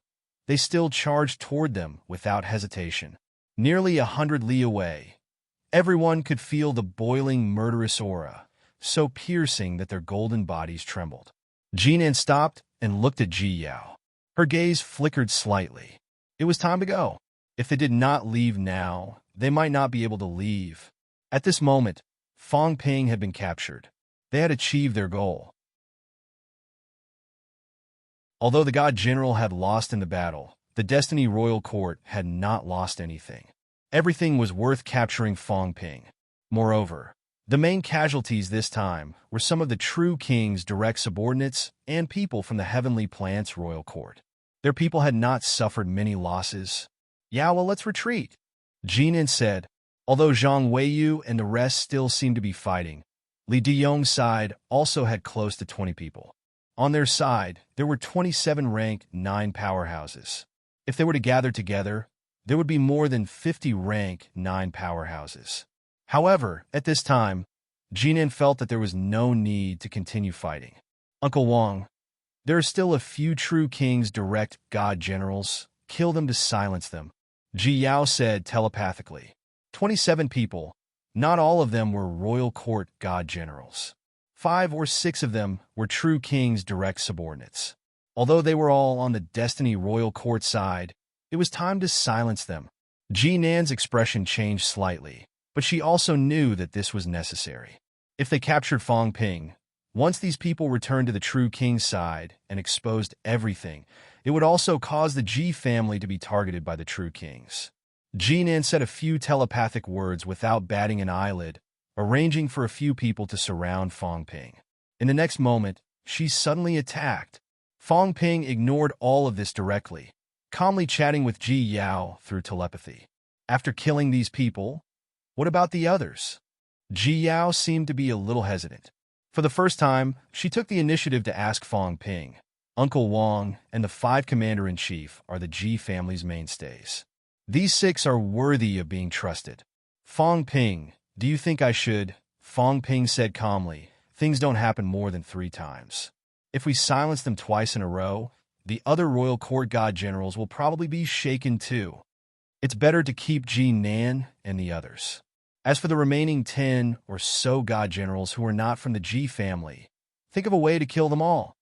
they still charged toward them without hesitation. Nearly 100 li away, everyone could feel the boiling murderous aura, so piercing that their golden bodies trembled. Jinan stopped and looked at Ji Yao. Her gaze flickered slightly. It was time to go. If they did not leave now, they might not be able to leave. At this moment, Fong Ping had been captured. They had achieved their goal. Although the God General had lost in the battle, the Destiny Royal Court had not lost anything. Everything was worth capturing Fong Ping. Moreover, the main casualties this time were some of the true king's direct subordinates and people from the Heavenly Plants Royal Court. Their people had not suffered many losses. "Yeah, well, let's retreat," Jinan said. Although Zhang Weiyu and the rest still seemed to be fighting, Li Diyong's side also had close to 20 people. On their side, there were 27 rank 9 powerhouses. If they were to gather together, there would be more than 50 rank 9 powerhouses. However, at this time, Jinan felt that there was no need to continue fighting. "Uncle Wang, there are still a few true king's direct god generals. Kill them to silence them," Ji Yao said telepathically. 27 people, not all of them were royal court god generals. 5 or 6 of them were true king's direct subordinates. Although they were all on the Destiny Royal Court side, it was time to silence them. Jinan's expression changed slightly, but she also knew that this was necessary. If they captured Fong Ping, once these people returned to the true king's side and exposed everything, it would also cause the Ji family to be targeted by the true kings. Jinan said a few telepathic words without batting an eyelid, arranging for a few people to surround Fong Ping. In the next moment, she suddenly attacked. Fong Ping ignored all of this directly, calmly chatting with Ji Yao through telepathy. After killing these people, what about the others? Ji Yao seemed to be a little hesitant. For the first time, she took the initiative to ask Fong Ping. Uncle Wang and the 5 commander-in-chief are the Ji family's mainstays. These 6 are worthy of being trusted. Fong Ping, do you think I should? Fong Ping said calmly, things don't happen more than 3 times. If we silence them twice in a row, the other royal court god generals will probably be shaken too. It's better to keep Ji Nan and the others. As for the remaining 10 or so god generals who are not from the Ji family, think of a way to kill them all.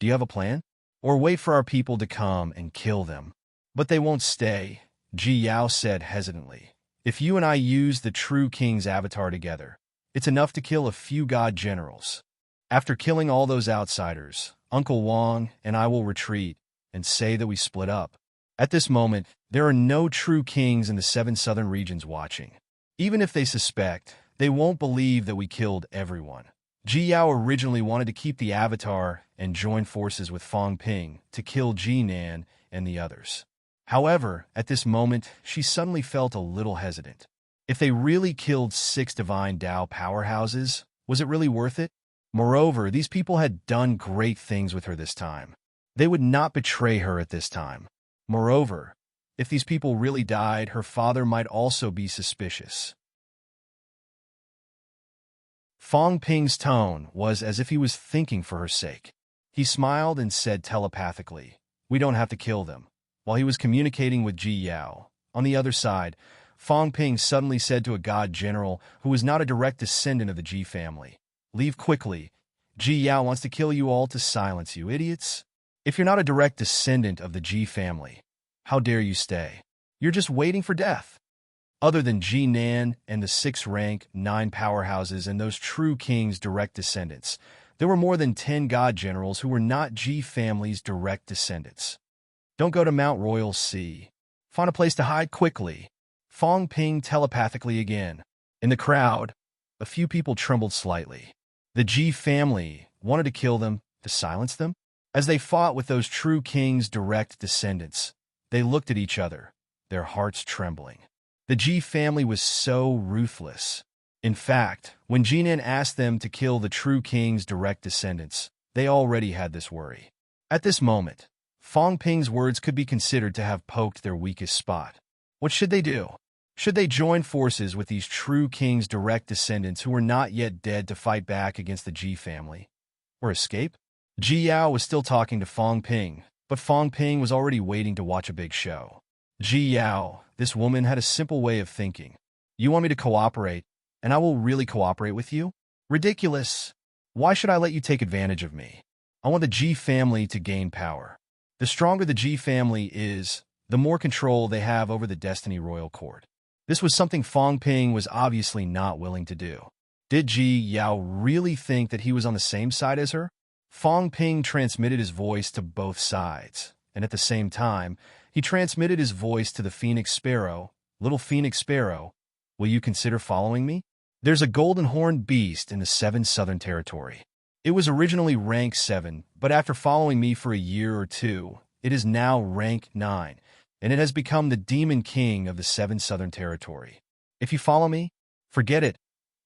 Do you have a plan? Or wait for our people to come and kill them? But they won't stay, Ji Yao said hesitantly. If you and I use the true king's avatar together, it's enough to kill a few god generals. After killing all those outsiders, Uncle Wang and I will retreat and say that we split up. At this moment, there are no true kings in the 7 southern regions watching. Even if they suspect, they won't believe that we killed everyone. Ji Yao originally wanted to keep the avatar and join forces with Fong Ping to kill Ji Nan and the others. However, at this moment, she suddenly felt a little hesitant. If they really killed 6 divine Dao powerhouses, was it really worth it? Moreover, these people had done great things with her this time. They would not betray her at this time. Moreover, if these people really died, her father might also be suspicious. Fong Ping's tone was as if he was thinking for her sake. He smiled and said telepathically, "We don't have to kill them." While he was communicating with Ji Yao, on the other side, Fong Ping suddenly said to a god general who was not a direct descendant of the Ji family, "Leave quickly. Ji Yao wants to kill you all to silence you, idiots. If you're not a direct descendant of the Ji family, how dare you stay? You're just waiting for death." Other than Jinan and the 6-rank 9 powerhouses and those true kings' direct descendants, there were more than 10 god generals who were not Ji family's direct descendants. Don't go to Mount Royal Sea. Find a place to hide quickly. Fong Ping telepathically again. In the crowd, a few people trembled slightly. The Ji family wanted to kill them, to silence them. As they fought with those true kings' direct descendants, they looked at each other, their hearts trembling. The Ji family was so ruthless. In fact, when Jinan asked them to kill the true king's direct descendants, they already had this worry. At this moment, Fong Ping's words could be considered to have poked their weakest spot. What should they do? Should they join forces with these true king's direct descendants who were not yet dead to fight back against the Ji family? Or escape? Ji Yao was still talking to Fong Ping, but Fong Ping was already waiting to watch a big show. Ji Yao, this woman had a simple way of thinking. You want me to cooperate, and I will really cooperate with you? Ridiculous. Why should I let you take advantage of me? I want the Ji family to gain power. The stronger the Ji family is, the more control they have over the Destiny Royal Court. This was something Fong Ping was obviously not willing to do. Did Ji Yao really think that he was on the same side as her? Fong Ping transmitted his voice to both sides, and at the same time, he transmitted his voice to the Phoenix Sparrow. Little Phoenix Sparrow, will you consider following me? There's a golden horned beast in the 7 Southern Territory. It was originally rank 7, but after following me for a year or two, it is now rank 9, and it has become the Demon King of the 7 Southern Territory. If you follow me, forget it.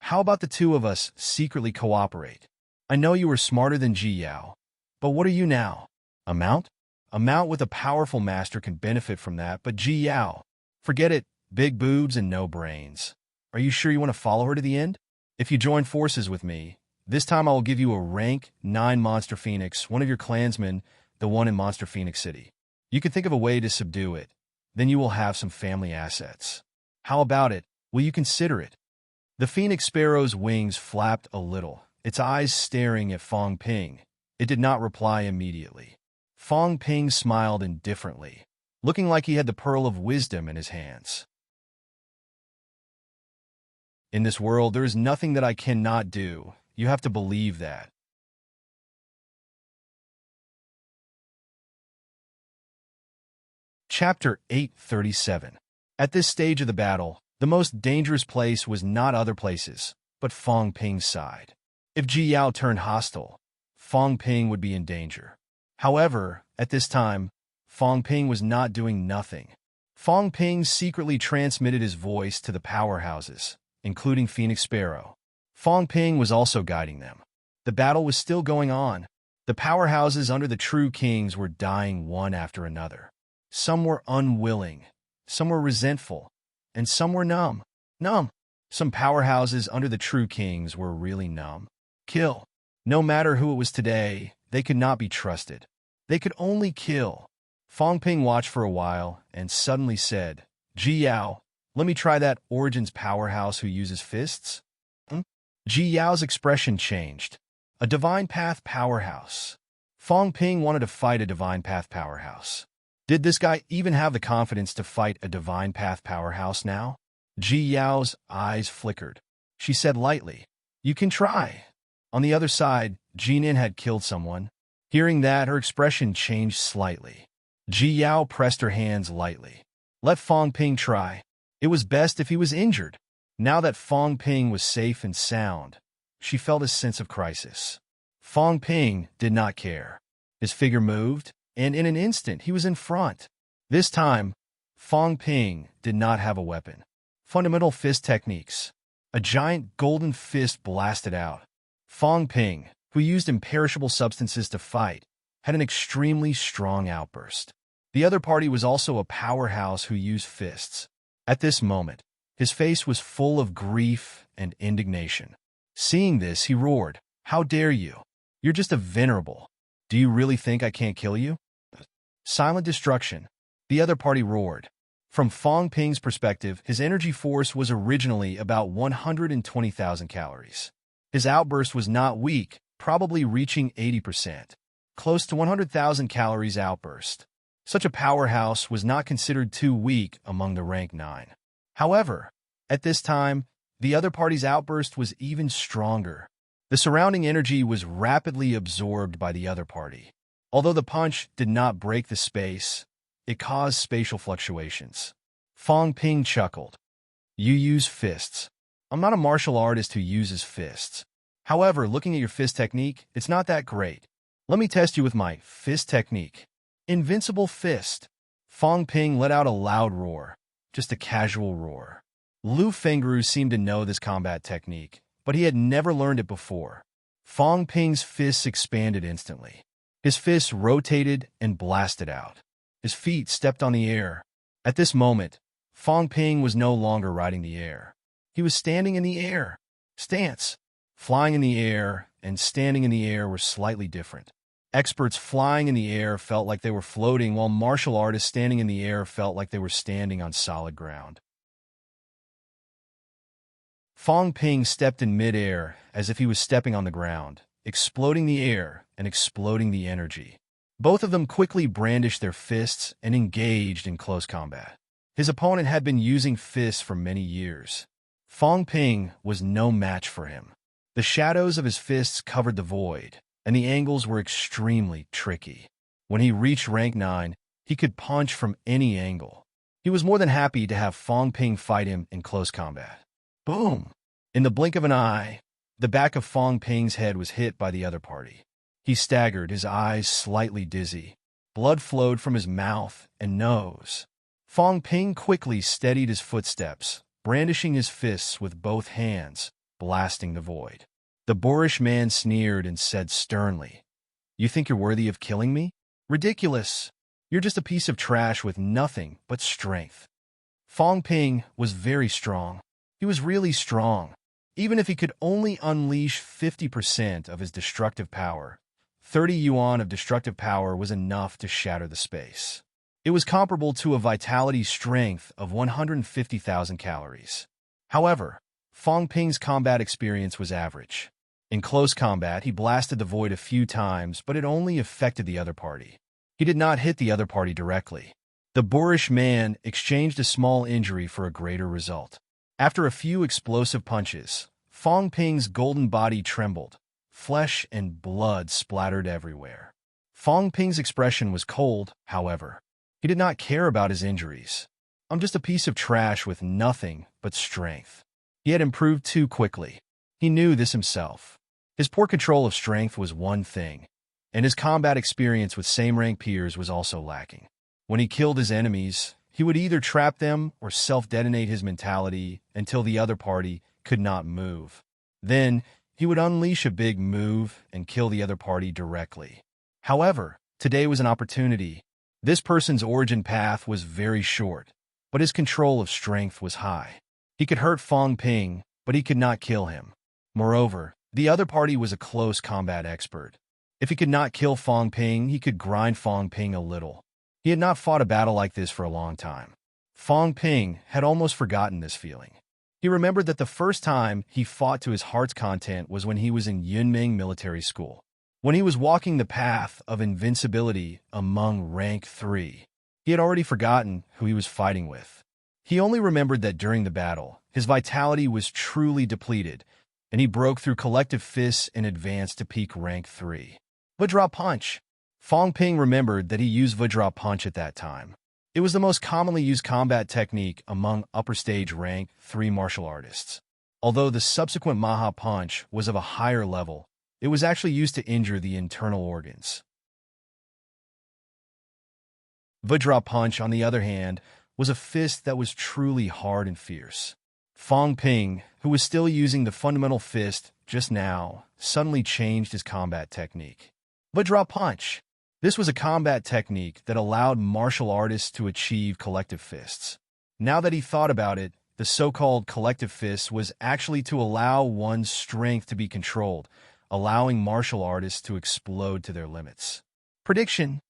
How about the two of us secretly cooperate? I know you are smarter than Ji Yao, but what are you now? A mount? A mount with a powerful master can benefit from that, but Ji Yao, forget it, big boobs and no brains. Are you sure you want to follow her to the end? If you join forces with me, this time I will give you a rank 9 Monster Phoenix, one of your clansmen, the one in Monster Phoenix City. You can think of a way to subdue it. Then you will have some family assets. How about it? Will you consider it? The Phoenix Sparrow's wings flapped a little, its eyes staring at Fong Ping. It did not reply immediately. Fong Ping smiled indifferently, looking like he had the pearl of wisdom in his hands. In this world, there is nothing that I cannot do. You have to believe that. Chapter 837. At this stage of the battle, the most dangerous place was not other places, but Fong Ping's side. If Ji Yao turned hostile, Fong Ping would be in danger. However, at this time, Fong Ping was not doing nothing. Fong Ping secretly transmitted his voice to the powerhouses, including Phoenix Sparrow. Fong Ping was also guiding them. The battle was still going on. The powerhouses under the true kings were dying one after another. Some were unwilling, some were resentful, and some were numb. Some powerhouses under the true kings were really numb. Kill. No matter who it was today, they could not be trusted. They could only kill. Fong Ping watched for a while and suddenly said, Ji Yao, let me try that Origins powerhouse who uses fists. Ji Yao's expression changed. A Divine Path powerhouse. Fong Ping wanted to fight a Divine Path powerhouse. Did this guy even have the confidence to fight a Divine Path powerhouse now? Ji Yao's eyes flickered. She said lightly, you can try. On the other side, Jinan had killed someone. Hearing that, her expression changed slightly. Ji Yao pressed her hands lightly. Let Fong Ping try. It was best if he was injured. Now that Fong Ping was safe and sound, she felt a sense of crisis. Fong Ping did not care. His figure moved, and in an instant he was in front. This time, Fong Ping did not have a weapon. Fundamental fist techniques. A giant golden fist blasted out. Fong Ping, who used imperishable substances to fight, had an extremely strong outburst. The other party was also a powerhouse who used fists. At this moment, his face was full of grief and indignation. Seeing this, he roared, How dare you? You're just a venerable. Do you really think I can't kill you? Silent destruction. The other party roared. From Fong Ping's perspective, his energy force was originally about 120,000 calories. His outburst was not weak, probably reaching 80%. Close to 100,000 calories outburst. Such a powerhouse was not considered too weak among the rank 9. However, at this time, the other party's outburst was even stronger. The surrounding energy was rapidly absorbed by the other party. Although the punch did not break the space, it caused spatial fluctuations. Fong Ping chuckled. You use fists. I'm not a martial artist who uses fists. However, looking at your fist technique, it's not that great. Let me test you with my fist technique. Invincible fist. Fong Ping let out a loud roar. Just a casual roar. Lu Fengru seemed to know this combat technique, but he had never learned it before. Fong Ping's fists expanded instantly. His fists rotated and blasted out. His feet stepped on the air. At this moment, Fong Ping was no longer riding the air. He was standing in the air. Stance. Flying in the air and standing in the air were slightly different. Experts flying in the air felt like they were floating, while martial artists standing in the air felt like they were standing on solid ground. Fong Ping stepped in midair as if he was stepping on the ground, exploding the air and exploding the energy. Both of them quickly brandished their fists and engaged in close combat. His opponent had been using fists for many years. Fong Ping was no match for him. The shadows of his fists covered the void, and the angles were extremely tricky. When he reached rank 9, he could punch from any angle. He was more than happy to have Fong Ping fight him in close combat. Boom! In the blink of an eye, the back of Fong Ping's head was hit by the other party. He staggered, his eyes slightly dizzy. Blood flowed from his mouth and nose. Fong Ping quickly steadied his footsteps, brandishing his fists with both hands, blasting the void. The boorish man sneered and said sternly, "You think you're worthy of killing me? Ridiculous! You're just a piece of trash with nothing but strength." Fong Ping was very strong. He was really strong. Even if he could only unleash 50% of his destructive power, 30 yuan of destructive power was enough to shatter the space. It was comparable to a vitality strength of 150,000 calories. However, Fong Ping's combat experience was average. In close combat, he blasted the void a few times, but it only affected the other party. He did not hit the other party directly. The boorish man exchanged a small injury for a greater result. After a few explosive punches, Fong Ping's golden body trembled. Flesh and blood splattered everywhere. Fong Ping's expression was cold, however. He did not care about his injuries. "I'm just a piece of trash with nothing but strength." He had improved too quickly. He knew this himself. His poor control of strength was one thing, and his combat experience with same-rank peers was also lacking. When he killed his enemies, he would either trap them or self-detonate his mentality until the other party could not move. Then, he would unleash a big move and kill the other party directly. However, today was an opportunity. This person's origin path was very short, but his control of strength was high. He could hurt Fong Ping, but he could not kill him. Moreover, the other party was a close combat expert. If he could not kill Fong Ping, he could grind Fong Ping a little. He had not fought a battle like this for a long time. Fong Ping had almost forgotten this feeling. He remembered that the first time he fought to his heart's content was when he was in Yunming Military School. When he was walking the path of invincibility among rank 3, he had already forgotten who he was fighting with. He only remembered that during the battle, his vitality was truly depleted, and he broke through collective fists and advanced to peak rank 3. Vajra Punch. Fong Ping remembered that he used Vajra Punch at that time. It was the most commonly used combat technique among upper stage rank 3 martial artists. Although the subsequent Maha Punch was of a higher level, it was actually used to injure the internal organs. Vajra Punch, on the other hand, was a fist that was truly hard and fierce. Fong Ping, who was still using the fundamental fist just now, suddenly changed his combat technique. Vajra Punch. This was a combat technique that allowed martial artists to achieve collective fists. Now that he thought about it, the so-called collective fist was actually to allow one's strength to be controlled, allowing martial artists to explode to their limits. Prediction.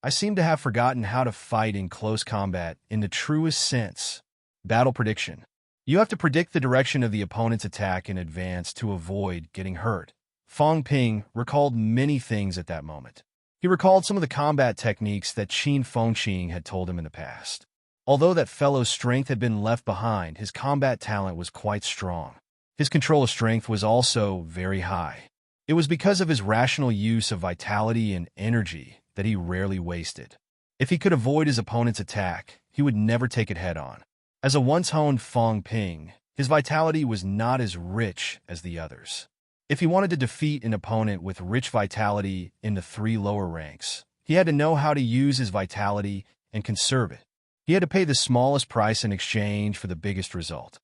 I seem to have forgotten how to fight in close combat in the truest sense. Battle prediction. You have to predict the direction of the opponent's attack in advance to avoid getting hurt. Fong Ping recalled many things at that moment. He recalled some of the combat techniques that Qin Fengqing had told him in the past. Although that fellow's strength had been left behind, his combat talent was quite strong. His control of strength was also very high. It was because of his rational use of vitality and energy that he rarely wasted. If he could avoid his opponent's attack, he would never take it head-on. As a once-honed Fong Ping, his vitality was not as rich as the others. If he wanted to defeat an opponent with rich vitality in the 3 lower ranks, he had to know how to use his vitality and conserve it. He had to pay the smallest price in exchange for the biggest result.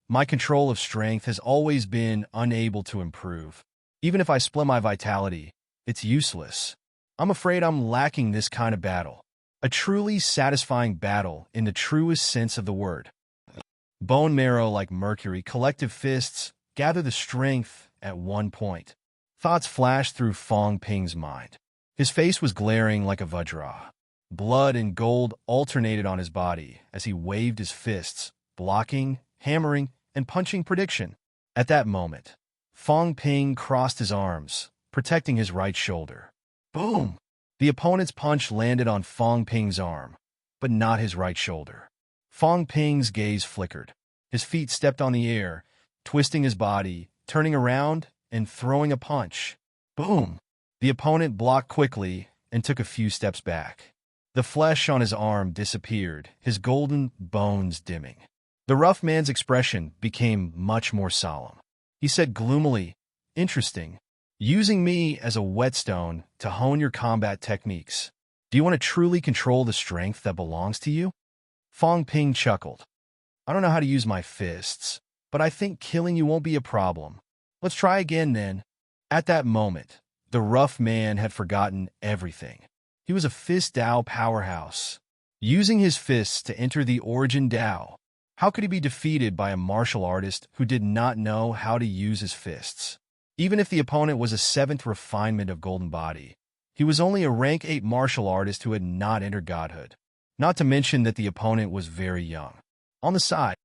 My control of strength has always been unable to improve. Even if I split my vitality, it's useless. I'm afraid I'm lacking this kind of battle. A truly satisfying battle in the truest sense of the word. Bone marrow like mercury, collective fists, gather the strength at one point. Thoughts flashed through Fong Ping's mind. His face was glaring like a vajra. Blood and gold alternated on his body as he waved his fists, blocking, hammering, and punching prediction. At that moment, Fong Ping crossed his arms, protecting his right shoulder. Boom! The opponent's punch landed on Fong Ping's arm, but not his right shoulder. Fong Ping's gaze flickered. His feet stepped on the air, twisting his body, turning around, and throwing a punch. Boom! The opponent blocked quickly and took a few steps back. The flesh on his arm disappeared, his golden bones dimming. The rough man's expression became much more solemn. He said gloomily, "Interesting. Using me as a whetstone to hone your combat techniques. Do you want to truly control the strength that belongs to you?" Fong Ping chuckled. "I don't know how to use my fists, but I think killing you won't be a problem. Let's try again then." At that moment, the rough man had forgotten everything. He was a fist Dao powerhouse. Using his fists to enter the origin Dao, how could he be defeated by a martial artist who did not know how to use his fists? Even if the opponent was a 7th refinement of Golden Body, he was only a rank 8 martial artist who had not entered godhood. Not to mention that the opponent was very young. On the side,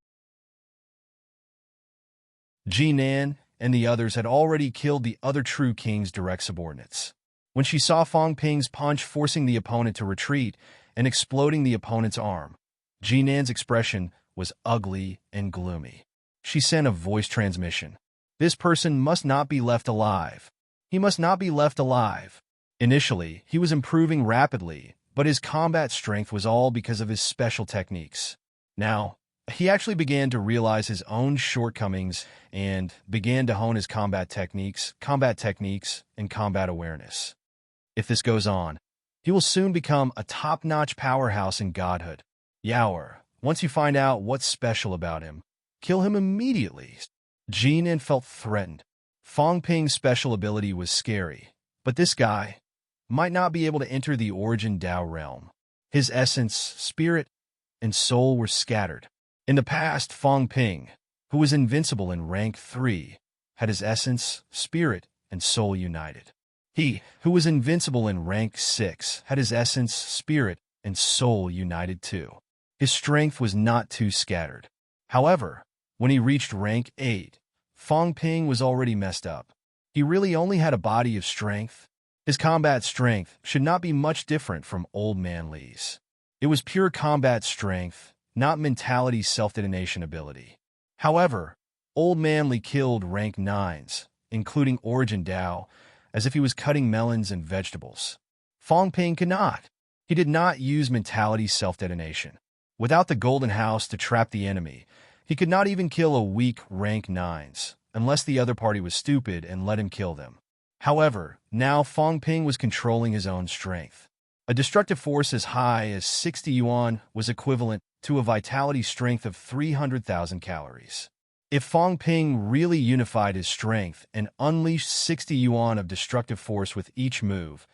Jinan and the others had already killed the other true king's direct subordinates. When she saw Fong Ping's punch forcing the opponent to retreat and exploding the opponent's arm, Jinan's expression was ugly and gloomy. She sent a voice transmission. "This person must not be left alive. He must not be left alive." Initially, he was improving rapidly, but his combat strength was all because of his special techniques. Now, he actually began to realize his own shortcomings and began to hone his combat techniques, and combat awareness. If this goes on, he will soon become a top-notch powerhouse in godhood. Yaoer, once you find out what's special about him, kill him immediately. Jinan felt threatened. Fong Ping's special ability was scary, but this guy might not be able to enter the origin Dao realm. His essence, spirit, and soul were scattered. In the past, Fong Ping, who was invincible in rank 3, had his essence, spirit, and soul united. He, who was invincible in rank 6, had his essence, spirit, and soul united too. His strength was not too scattered. However, when he reached rank 8, Fong Ping was already messed up. He really only had a body of strength. His combat strength should not be much different from Old Man Li's. It was pure combat strength, not mentality self-detonation ability. However, Old Man Li killed rank 9s, including Origin Dao, as if he was cutting melons and vegetables. Fong Ping could not. He did not use mentality self-detonation. Without the Golden House to trap the enemy, he could not even kill a weak rank 9s, unless the other party was stupid and let him kill them. However, now Fong Ping was controlling his own strength. A destructive force as high as 60 yuan was equivalent to a vitality strength of 300,000 calories. If Fong Ping really unified his strength and unleashed 60 yuan of destructive force with each move,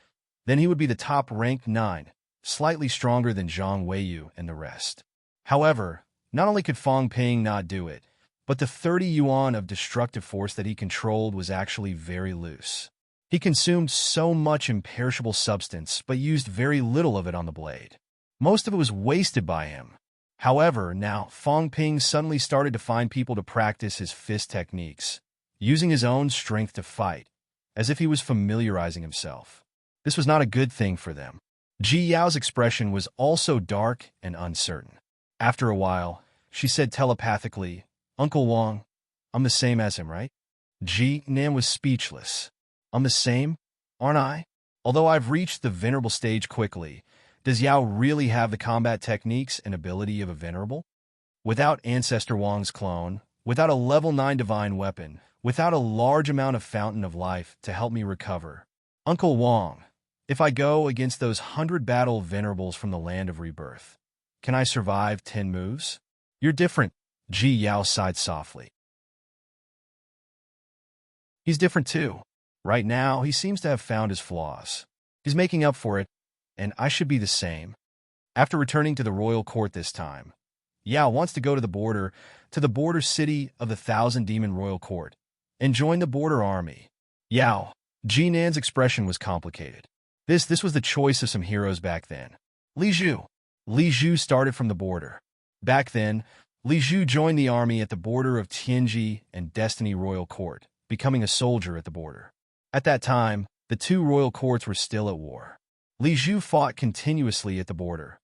then he would be the top ranked 9, slightly stronger than Zhang Weiyu and the rest. However, not only could Fong Ping not do it, but the 30 yuan of destructive force that he controlled was actually very loose. He consumed so much imperishable substance but used very little of it on the blade. Most of it was wasted by him. However, now Fong Ping suddenly started to find people to practice his fist techniques, using his own strength to fight, as if he was familiarizing himself. This was not a good thing for them. Ji Yao's expression was also dark and uncertain. After a while, she said telepathically, Uncle Wong, I'm the same as him, right? Nan was speechless. I'm the same, aren't I? Although I've reached the venerable stage quickly, does Yao really have the combat techniques and ability of a venerable? Without Ancestor Wong's clone, without a level 9 divine weapon, without a large amount of fountain of life to help me recover, Uncle Wong, if I go against those 100 battle venerables from the land of rebirth, can I survive 10 moves? You're different, Ji Yao sighed softly. He's different too. Right now, he seems to have found his flaws. He's making up for it, and I should be the same. After returning to the royal court this time, Yao wants to go to the border city of the Thousand Demon Royal Court, and join the border army. Yao, Jinan's expression was complicated. This was the choice of some heroes back then. Li Zhu started from the border. Back then, Li Zhu joined the army at the border of Tianji and Destiny Royal Court, becoming a soldier at the border. At that time, the two royal courts were still at war. Li Zhu fought continuously at the border,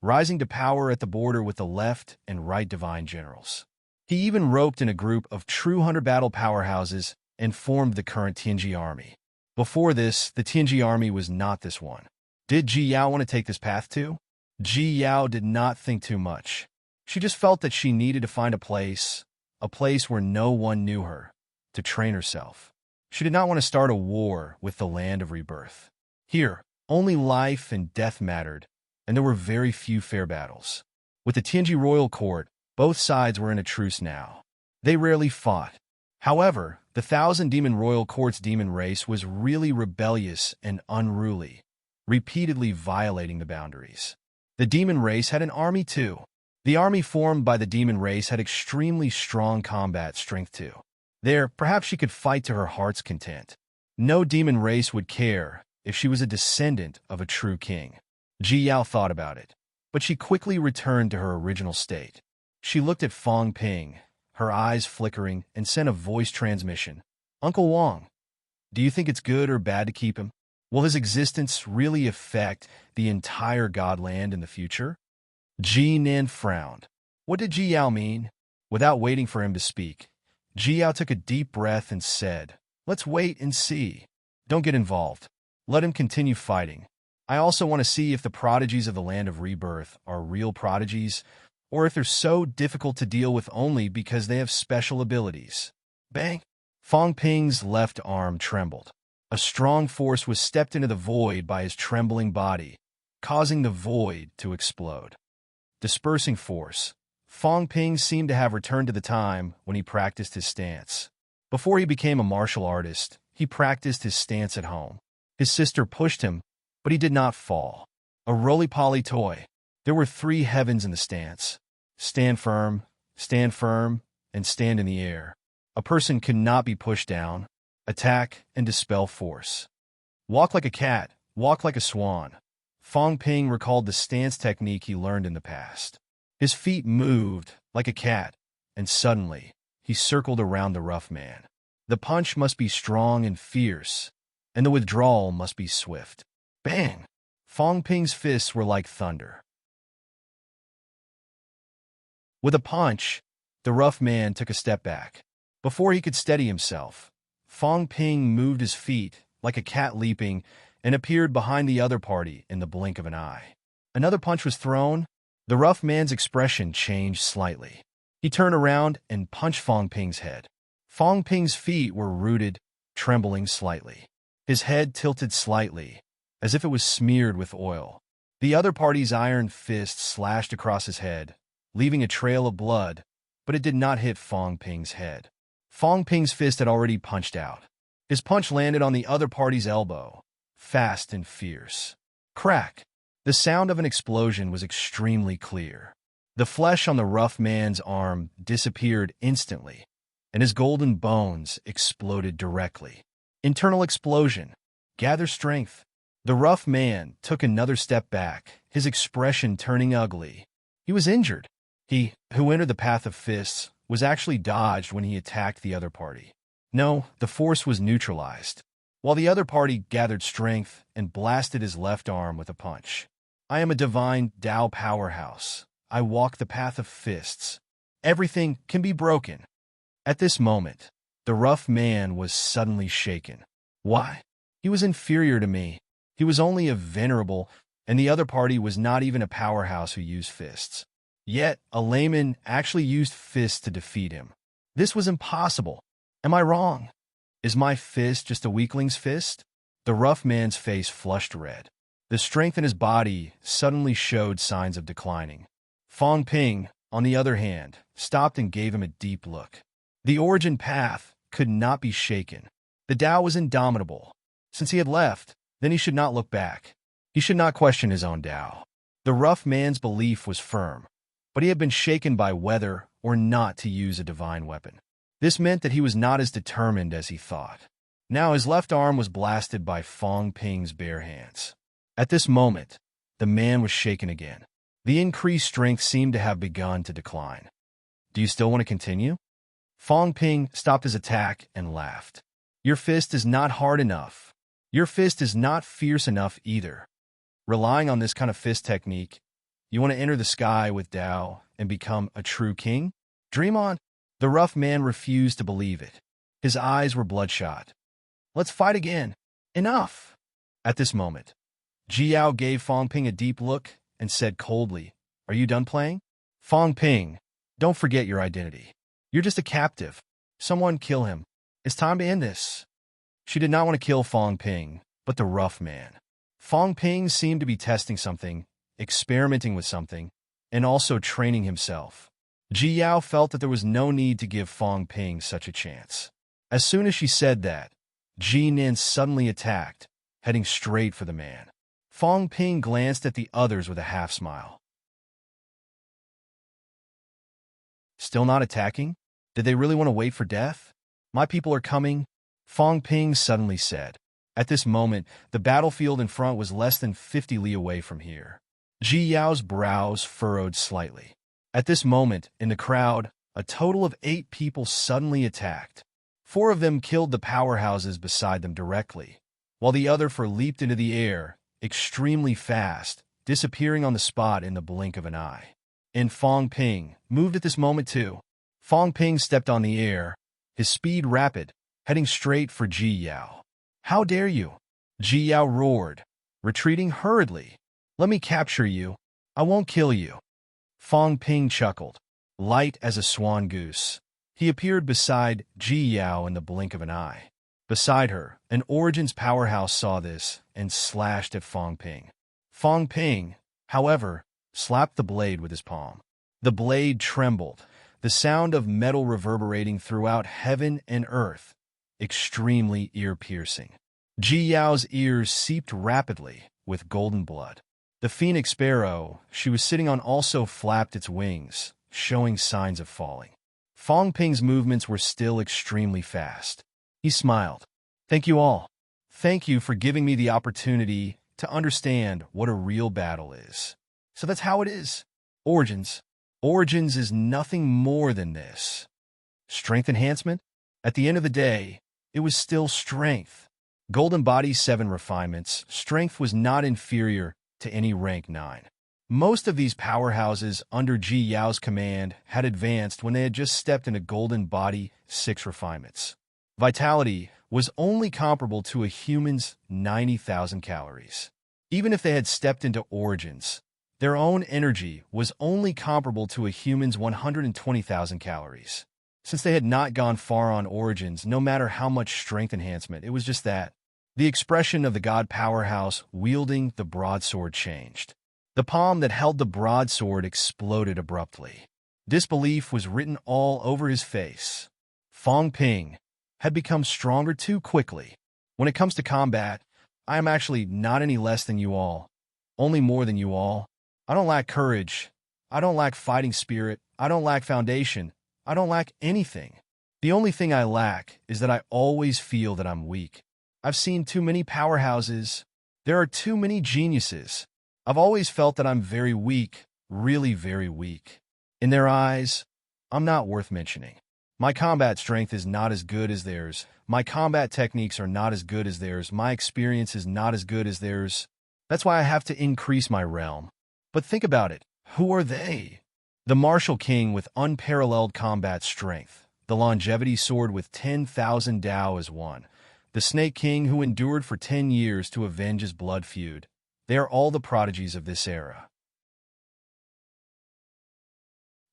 rising to power at the border with the left and right divine generals. He even roped in a group of true 100 battle powerhouses and formed the current Tianji army. Before this, the Tianji army was not this one. Did Ji Yao want to take this path too? Ji Yao did not think too much. She just felt that she needed to find a place where no one knew her, to train herself. She did not want to start a war with the land of rebirth. Here, only life and death mattered, and there were very few fair battles. With the Tianji royal court, both sides were in a truce now. They rarely fought. However, the Thousand Demon Royal Court's demon race was really rebellious and unruly, repeatedly violating the boundaries. The demon race had an army too. The army formed by the demon race had extremely strong combat strength too. There, perhaps she could fight to her heart's content. No demon race would care if she was a descendant of a true king. Ji Yao thought about it, but she quickly returned to her original state. She looked at Fong Ping, her eyes flickering, and sent a voice transmission. Uncle Wong, do you think it's good or bad to keep him? Will his existence really affect the entire Godland in the future? Ji Nan frowned. What did Ji Yao mean? Without waiting for him to speak, Ji Yao took a deep breath and said, Let's wait and see. Don't get involved. Let him continue fighting. I also want to see if the prodigies of the land of rebirth are real prodigies, or if they're so difficult to deal with only because they have special abilities. Bang! Fong Ping's left arm trembled. A strong force was stepped into the void by his trembling body, causing the void to explode. Dispersing force. Fong Ping seemed to have returned to the time when he practiced his stance. Before he became a martial artist, he practiced his stance at home. His sister pushed him, but he did not fall. A roly-poly toy. There were 3 heavens in the stance. Stand firm, and stand in the air. A person could not be pushed down. Attack and dispel force. Walk like a cat, walk like a swan. Fong Ping recalled the stance technique he learned in the past. His feet moved like a cat, and suddenly, he circled around the rough man. The punch must be strong and fierce, and the withdrawal must be swift. Bang! Fong Ping's fists were like thunder. With a punch, the rough man took a step back. Before he could steady himself, Fong Ping moved his feet like a cat leaping and appeared behind the other party in the blink of an eye. Another punch was thrown. The rough man's expression changed slightly. He turned around and punched Fong Ping's head. Fong Ping's feet were rooted, trembling slightly. His head tilted slightly, as if it was smeared with oil. The other party's iron fist slashed across his head, leaving a trail of blood, but it did not hit Fong Ping's head. Fong Ping's fist had already punched out. His punch landed on the other party's elbow, fast and fierce. Crack! The sound of an explosion was extremely clear. The flesh on the rough man's arm disappeared instantly, and his golden bones exploded directly. Internal explosion. Gather strength. The rough man took another step back, his expression turning ugly. He was injured. He, who entered the path of fists, was actually dodged when he attacked the other party. No, the force was neutralized, while the other party gathered strength and blasted his left arm with a punch. I am a divine Tao powerhouse. I walk the path of fists. Everything can be broken. At this moment, the rough man was suddenly shaken. Why? He was inferior to me. He was only a venerable, and the other party was not even a powerhouse who used fists. Yet, a layman actually used fists to defeat him. This was impossible. Am I wrong? Is my fist just a weakling's fist? The rough man's face flushed red. The strength in his body suddenly showed signs of declining. Fong Ping, on the other hand, stopped and gave him a deep look. The origin path could not be shaken. The Tao was indomitable. Since he had left, then he should not look back. He should not question his own Tao. The rough man's belief was firm, but he had been shaken by whether or not to use a divine weapon. This meant that he was not as determined as he thought. Now his left arm was blasted by Fong Ping's bare hands. At this moment, the man was shaken again. The increased strength seemed to have begun to decline. Do you still want to continue? Fong Ping stopped his attack and laughed. Your fist is not hard enough. Your fist is not fierce enough either. Relying on this kind of fist technique, you want to enter the sky with Tao and become a true king? Dream on. The rough man refused to believe it. His eyes were bloodshot. Let's fight again. Enough. At this moment, Jiao gave Fong Ping a deep look and said coldly, Are you done playing? Fong Ping, don't forget your identity. You're just a captive. Someone kill him. It's time to end this. She did not want to kill Fong Ping, but the rough man. Fong Ping seemed to be testing something, experimenting with something, and also training himself. Jiao felt that there was no need to give Fong Ping such a chance. As soon as she said that, Ji Nin suddenly attacked, heading straight for the man. Fong Ping glanced at the others with a half-smile. Still not attacking? Did they really want to wait for death? My people are coming, Fong Ping suddenly said. At this moment, the battlefield in front was less than 50 li away from here. Ji Yao's brows furrowed slightly. At this moment, in the crowd, a total of 8 people suddenly attacked. 4 of them killed the powerhouses beside them directly, while the other 4 leaped into the air, extremely fast, disappearing on the spot in the blink of an eye. And Fong Ping moved at this moment too. Fong Ping stepped on the air, his speed rapid, heading straight for Ji Yao. How dare you? Ji Yao roared, retreating hurriedly. Let me capture you. I won't kill you. Fong Ping chuckled, light as a swan goose. He appeared beside Ji Yao in the blink of an eye. Beside her, an Origins powerhouse saw this and slashed at Fong Ping. Fong Ping, however, slapped the blade with his palm. The blade trembled, the sound of metal reverberating throughout heaven and earth, extremely ear-piercing. Ji Yao's ears seeped rapidly with golden blood. The phoenix sparrow she was sitting on also flapped its wings, showing signs of falling. Fong Ping's movements were still extremely fast. He smiled. Thank you all. Thank you for giving me the opportunity to understand what a real battle is. So that's how it is. Origins. Origins is nothing more than this. Strength enhancement? At the end of the day, it was still strength. Golden Body's 7 refinements, strength was not inferior to any rank 9. Most of these powerhouses under Ji Yao's command had advanced when they had just stepped into Golden Body 6 refinements. Vitality was only comparable to a human's 90,000 calories. Even if they had stepped into Origins, their own energy was only comparable to a human's 120,000 calories. Since they had not gone far on Origins, no matter how much strength enhancement, it was just that. The expression of the god powerhouse wielding the broadsword changed. The palm that held the broadsword exploded abruptly. Disbelief was written all over his face. Fong Ping had become stronger too quickly. When it comes to combat, I am actually not any less than you all, only more than you all. I don't lack courage. I don't lack fighting spirit. I don't lack foundation. I don't lack anything. The only thing I lack is that I always feel that I'm weak. I've seen too many powerhouses. There are too many geniuses. I've always felt that I'm very weak, really very weak. In their eyes, I'm not worth mentioning. My combat strength is not as good as theirs. My combat techniques are not as good as theirs. My experience is not as good as theirs. That's why I have to increase my realm. But think about it. Who are they? The martial king with unparalleled combat strength, the longevity sword with 10,000 Dao as one, the snake king who endured for 10 years to avenge his blood feud. They are all the prodigies of this era.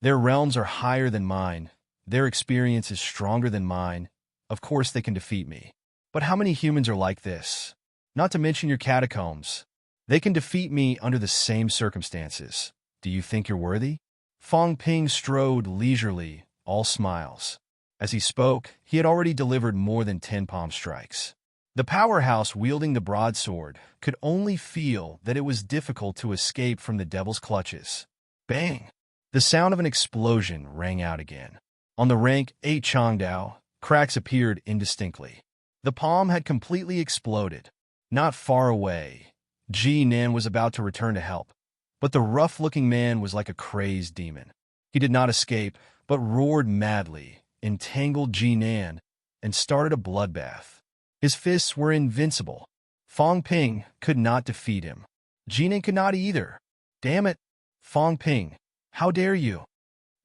Their realms are higher than mine. Their experience is stronger than mine. Of course they can defeat me. But how many humans are like this? Not to mention your catacombs. They can defeat me under the same circumstances. Do you think you're worthy? Fong Ping strode leisurely, all smiles. As he spoke, he had already delivered more than 10 palm strikes. The powerhouse wielding the broadsword could only feel that it was difficult to escape from the devil's clutches. Bang! The sound of an explosion rang out again. On the rank 8 Changdao, cracks appeared indistinctly. The palm had completely exploded. Not far away, Ji Nan was about to return to help. But the rough-looking man was like a crazed demon. He did not escape, but roared madly, entangled Ji Nan, and started a bloodbath. His fists were invincible. Fong Ping could not defeat him. Ji Nan could not either. Damn it, Fong Ping, how dare you?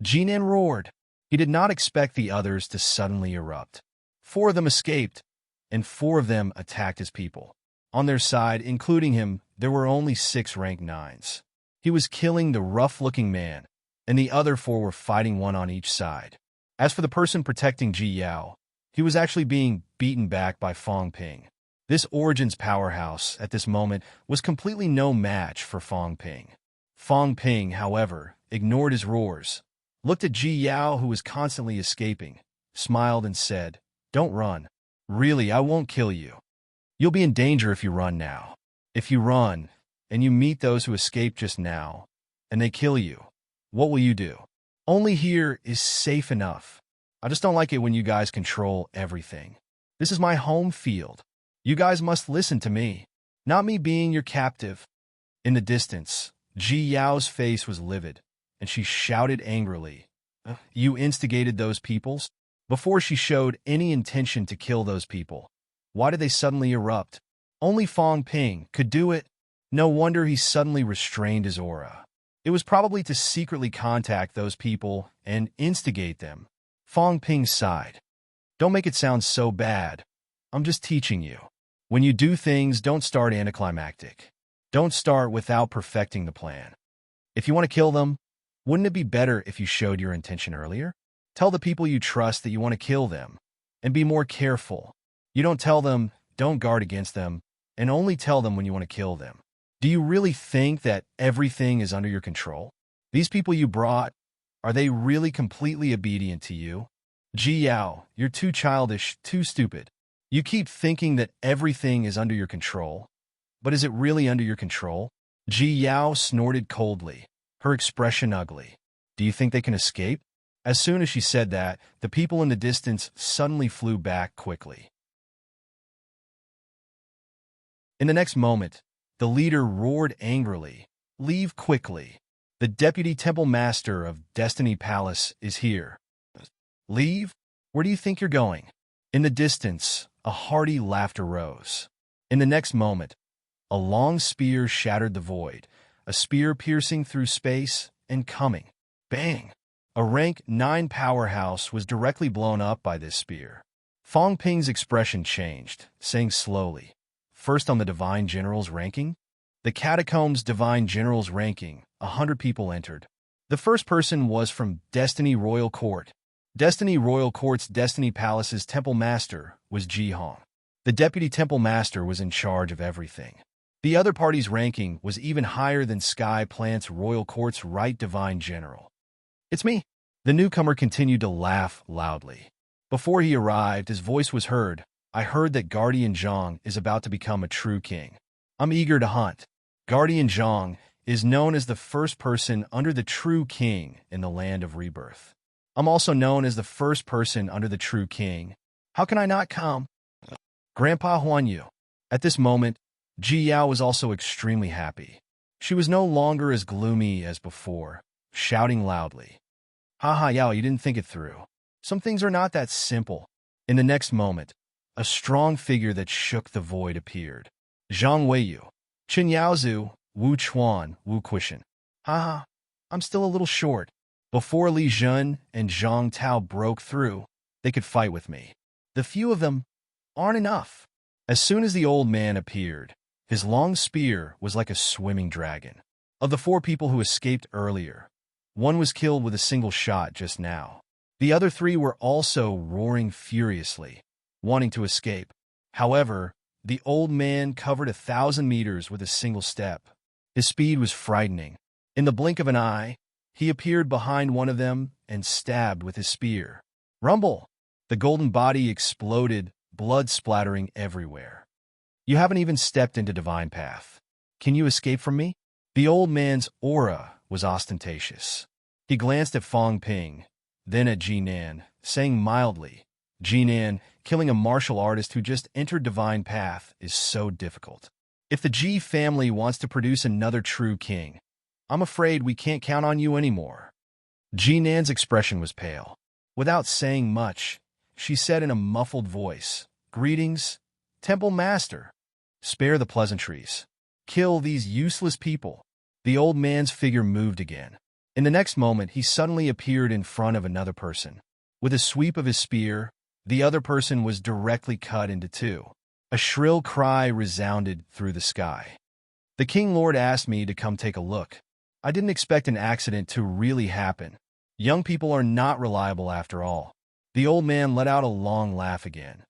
Ji Nan roared. He did not expect the others to suddenly erupt. 4 of them escaped, and 4 of them attacked his people. On their side, including him, there were only 6 rank 9s. He was killing the rough-looking man, and the other 4 were fighting one on each side. As for the person protecting Ji Yao, he was actually being beaten back by Fong Ping. This Origin's powerhouse, at this moment, was completely no match for Fong Ping. Fong Ping, however, ignored his roars, looked at Ji Yao, who was constantly escaping, smiled and said, "Don't run. Really, I won't kill you. You'll be in danger if you run now. If you run, and you meet those who escaped just now, and they kill you, what will you do? Only here is safe enough. I just don't like it when you guys control everything. This is my home field. You guys must listen to me, not me being your captive." In the distance, Ji Yao's face was livid, and she shouted angrily, "You instigated those peoples?" Before she showed any intention to kill those people. Why did they suddenly erupt? Only Fong Ping could do it. No wonder he suddenly restrained his aura. It was probably to secretly contact those people and instigate them. Fong Ping sighed. "Don't make it sound so bad. I'm just teaching you. When you do things, don't start anticlimactic. Don't start without perfecting the plan. If you want to kill them, wouldn't it be better if you showed your intention earlier? Tell the people you trust that you want to kill them, and be more careful. You don't tell them, don't guard against them, and only tell them when you want to kill them. Do you really think that everything is under your control? These people you brought, are they really completely obedient to you? Ji Yao, you're too childish, too stupid. You keep thinking that everything is under your control. But is it really under your control?" Ji Yao snorted coldly, her expression ugly. "Do you think they can escape?" As soon as she said that, the people in the distance suddenly flew back quickly. In the next moment, the leader roared angrily, "Leave quickly. The deputy temple master of Destiny Palace is here." "Leave? Where do you think you're going?" In the distance, a hearty laughter rose. In the next moment, a long spear shattered the void, a spear piercing through space and coming. Bang! A rank 9 powerhouse was directly blown up by this spear. Fong Ping's expression changed, saying slowly, "First on the Divine General's ranking?" The Catacombs Divine General's ranking, 100 people entered. The first person was from Destiny Royal Court. Destiny Royal Court's Destiny Palace's Temple Master was Ji Hong. The Deputy Temple Master was in charge of everything. The other party's ranking was even higher than Sky Plant's Royal Court's Right Divine General. "It's me." The newcomer continued to laugh loudly. Before he arrived, his voice was heard. "I heard that Guardian Zhang is about to become a true king. I'm eager to hunt." Guardian Zhang is known as the first person under the true king in the land of rebirth. I'm also known as the first person under the true king. How can I not come? Grandpa Huan Yu. At this moment, Ji Yao was also extremely happy. She was no longer as gloomy as before, shouting loudly, "Haha, Yao, you didn't think it through. Some things are not that simple." In the next moment, a strong figure that shook the void appeared. Zhang Weiyu, Qin Yaozu, Wu Chuan, Wu Quishan. "Haha, I'm still a little short. Before Li Jun and Zhang Tao broke through, they could fight with me. The few of them aren't enough. As soon as the old man appeared, his long spear was like a swimming dragon. Of the 4 people who escaped earlier, 1 was killed with a single shot just now. The other 3 were also roaring furiously, wanting to escape. However, the old man covered 1,000 meters with a single step. His speed was frightening. In the blink of an eye, he appeared behind one of them and stabbed with his spear. Rumble! The golden body exploded, blood splattering everywhere. You haven't even stepped into divine path. Can you escape from me? The old man's aura was ostentatious. He glanced at Fong Ping, then at Jinan, saying mildly, Jinan, killing a martial artist who just entered divine path is so difficult. If the Ji family wants to produce another true king, I'm afraid we can't count on you anymore. Jinan's expression was pale. Without saying much, she said in a muffled voice, Greetings, Temple Master. Spare the pleasantries. Kill these useless people. The old man's figure moved again. In the next moment, he suddenly appeared in front of another person. With a sweep of his spear, the other person was directly cut into 2. A shrill cry resounded through the sky. The King Lord asked me to come take a look. I didn't expect an accident to really happen. Young people are not reliable after all. The old man let out a long laugh again.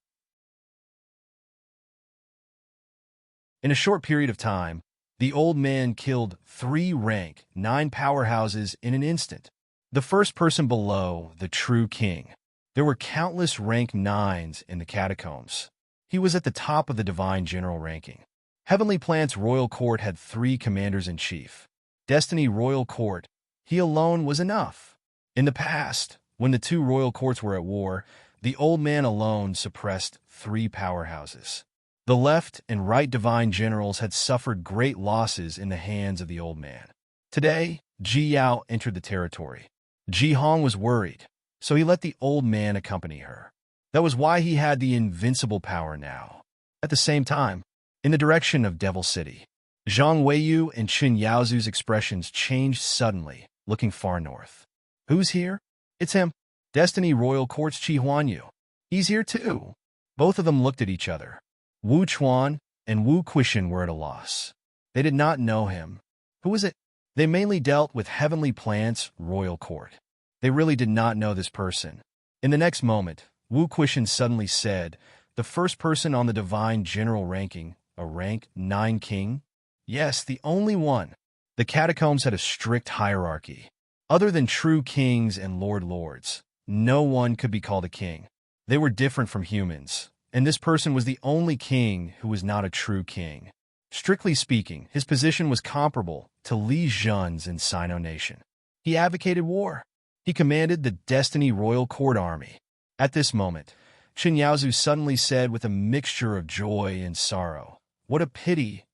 In a short period of time, the old man killed 3 rank 9 powerhouses in an instant. The first person below, the true king. There were countless rank 9s in the catacombs. He was at the top of the divine general ranking. Heavenly Plant's royal court had 3 commanders-in-chief. Destiny Royal Court, he alone was enough. In the past, when the 2 royal courts were at war, the old man alone suppressed 3 powerhouses. The left and right divine generals had suffered great losses in the hands of the old man. Today, Ji Yao entered the territory. Ji Hong was worried, so he let the old man accompany her. That was why he had the invincible power now. At the same time, in the direction of Devil City, Zhang Weiyu and Chen Yaozu's expressions changed suddenly, looking far north. Who's here? It's him. Destiny Royal Court's Qi Huanyu. He's here too. Both of them looked at each other. Wu Chuan and Wu Quishan were at a loss. They did not know him. Who was it? They mainly dealt with Heavenly Plant's royal court. They really did not know this person. In the next moment, Wu Quishan suddenly said, the first person on the divine general ranking, a rank 9 king? Yes, the only one. The catacombs had a strict hierarchy. Other than true kings and lords, no one could be called a king. They were different from humans, and this person was the only king who was not a true king. Strictly speaking, his position was comparable to Li Jun's in Sino Nation. He advocated war. He commanded the Destiny Royal Court Army. At this moment, Chen Yaozu suddenly said with a mixture of joy and sorrow, What a pity!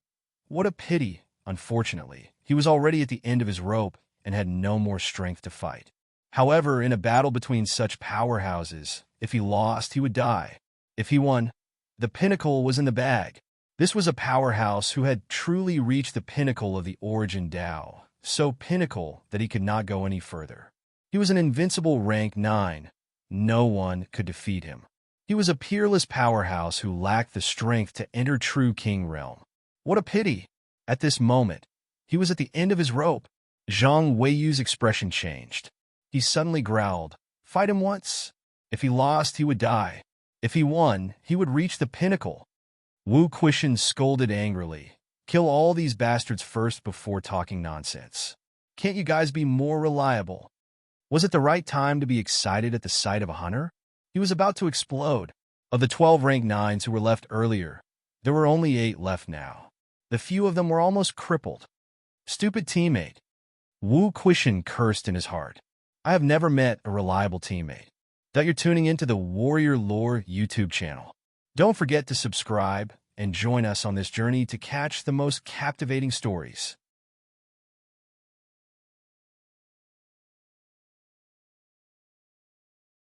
What a pity! Unfortunately, he was already at the end of his rope and had no more strength to fight. However, in a battle between such powerhouses, if he lost, he would die. If he won, the pinnacle was in the bag. This was a powerhouse who had truly reached the pinnacle of the origin Tao, so pinnacle that he could not go any further. He was an invincible rank 9. No one could defeat him. He was a peerless powerhouse who lacked the strength to enter true king realm. What a pity! At this moment, he was at the end of his rope. Zhang Weiyu's expression changed. He suddenly growled, Fight him once. If he lost, he would die. If he won, he would reach the pinnacle. Wu Quishan scolded angrily. Kill all these bastards first before talking nonsense. Can't you guys be more reliable? Was it the right time to be excited at the sight of a hunter? He was about to explode. Of the 12 rank 9s who were left earlier, there were only 8 left now. The few of them were almost crippled. Stupid teammate. Wu Quishan cursed in his heart. I have never met a reliable teammate. That you're tuning into the Warrior Lore YouTube channel. Don't forget to subscribe and join us on this journey to catch the most captivating stories.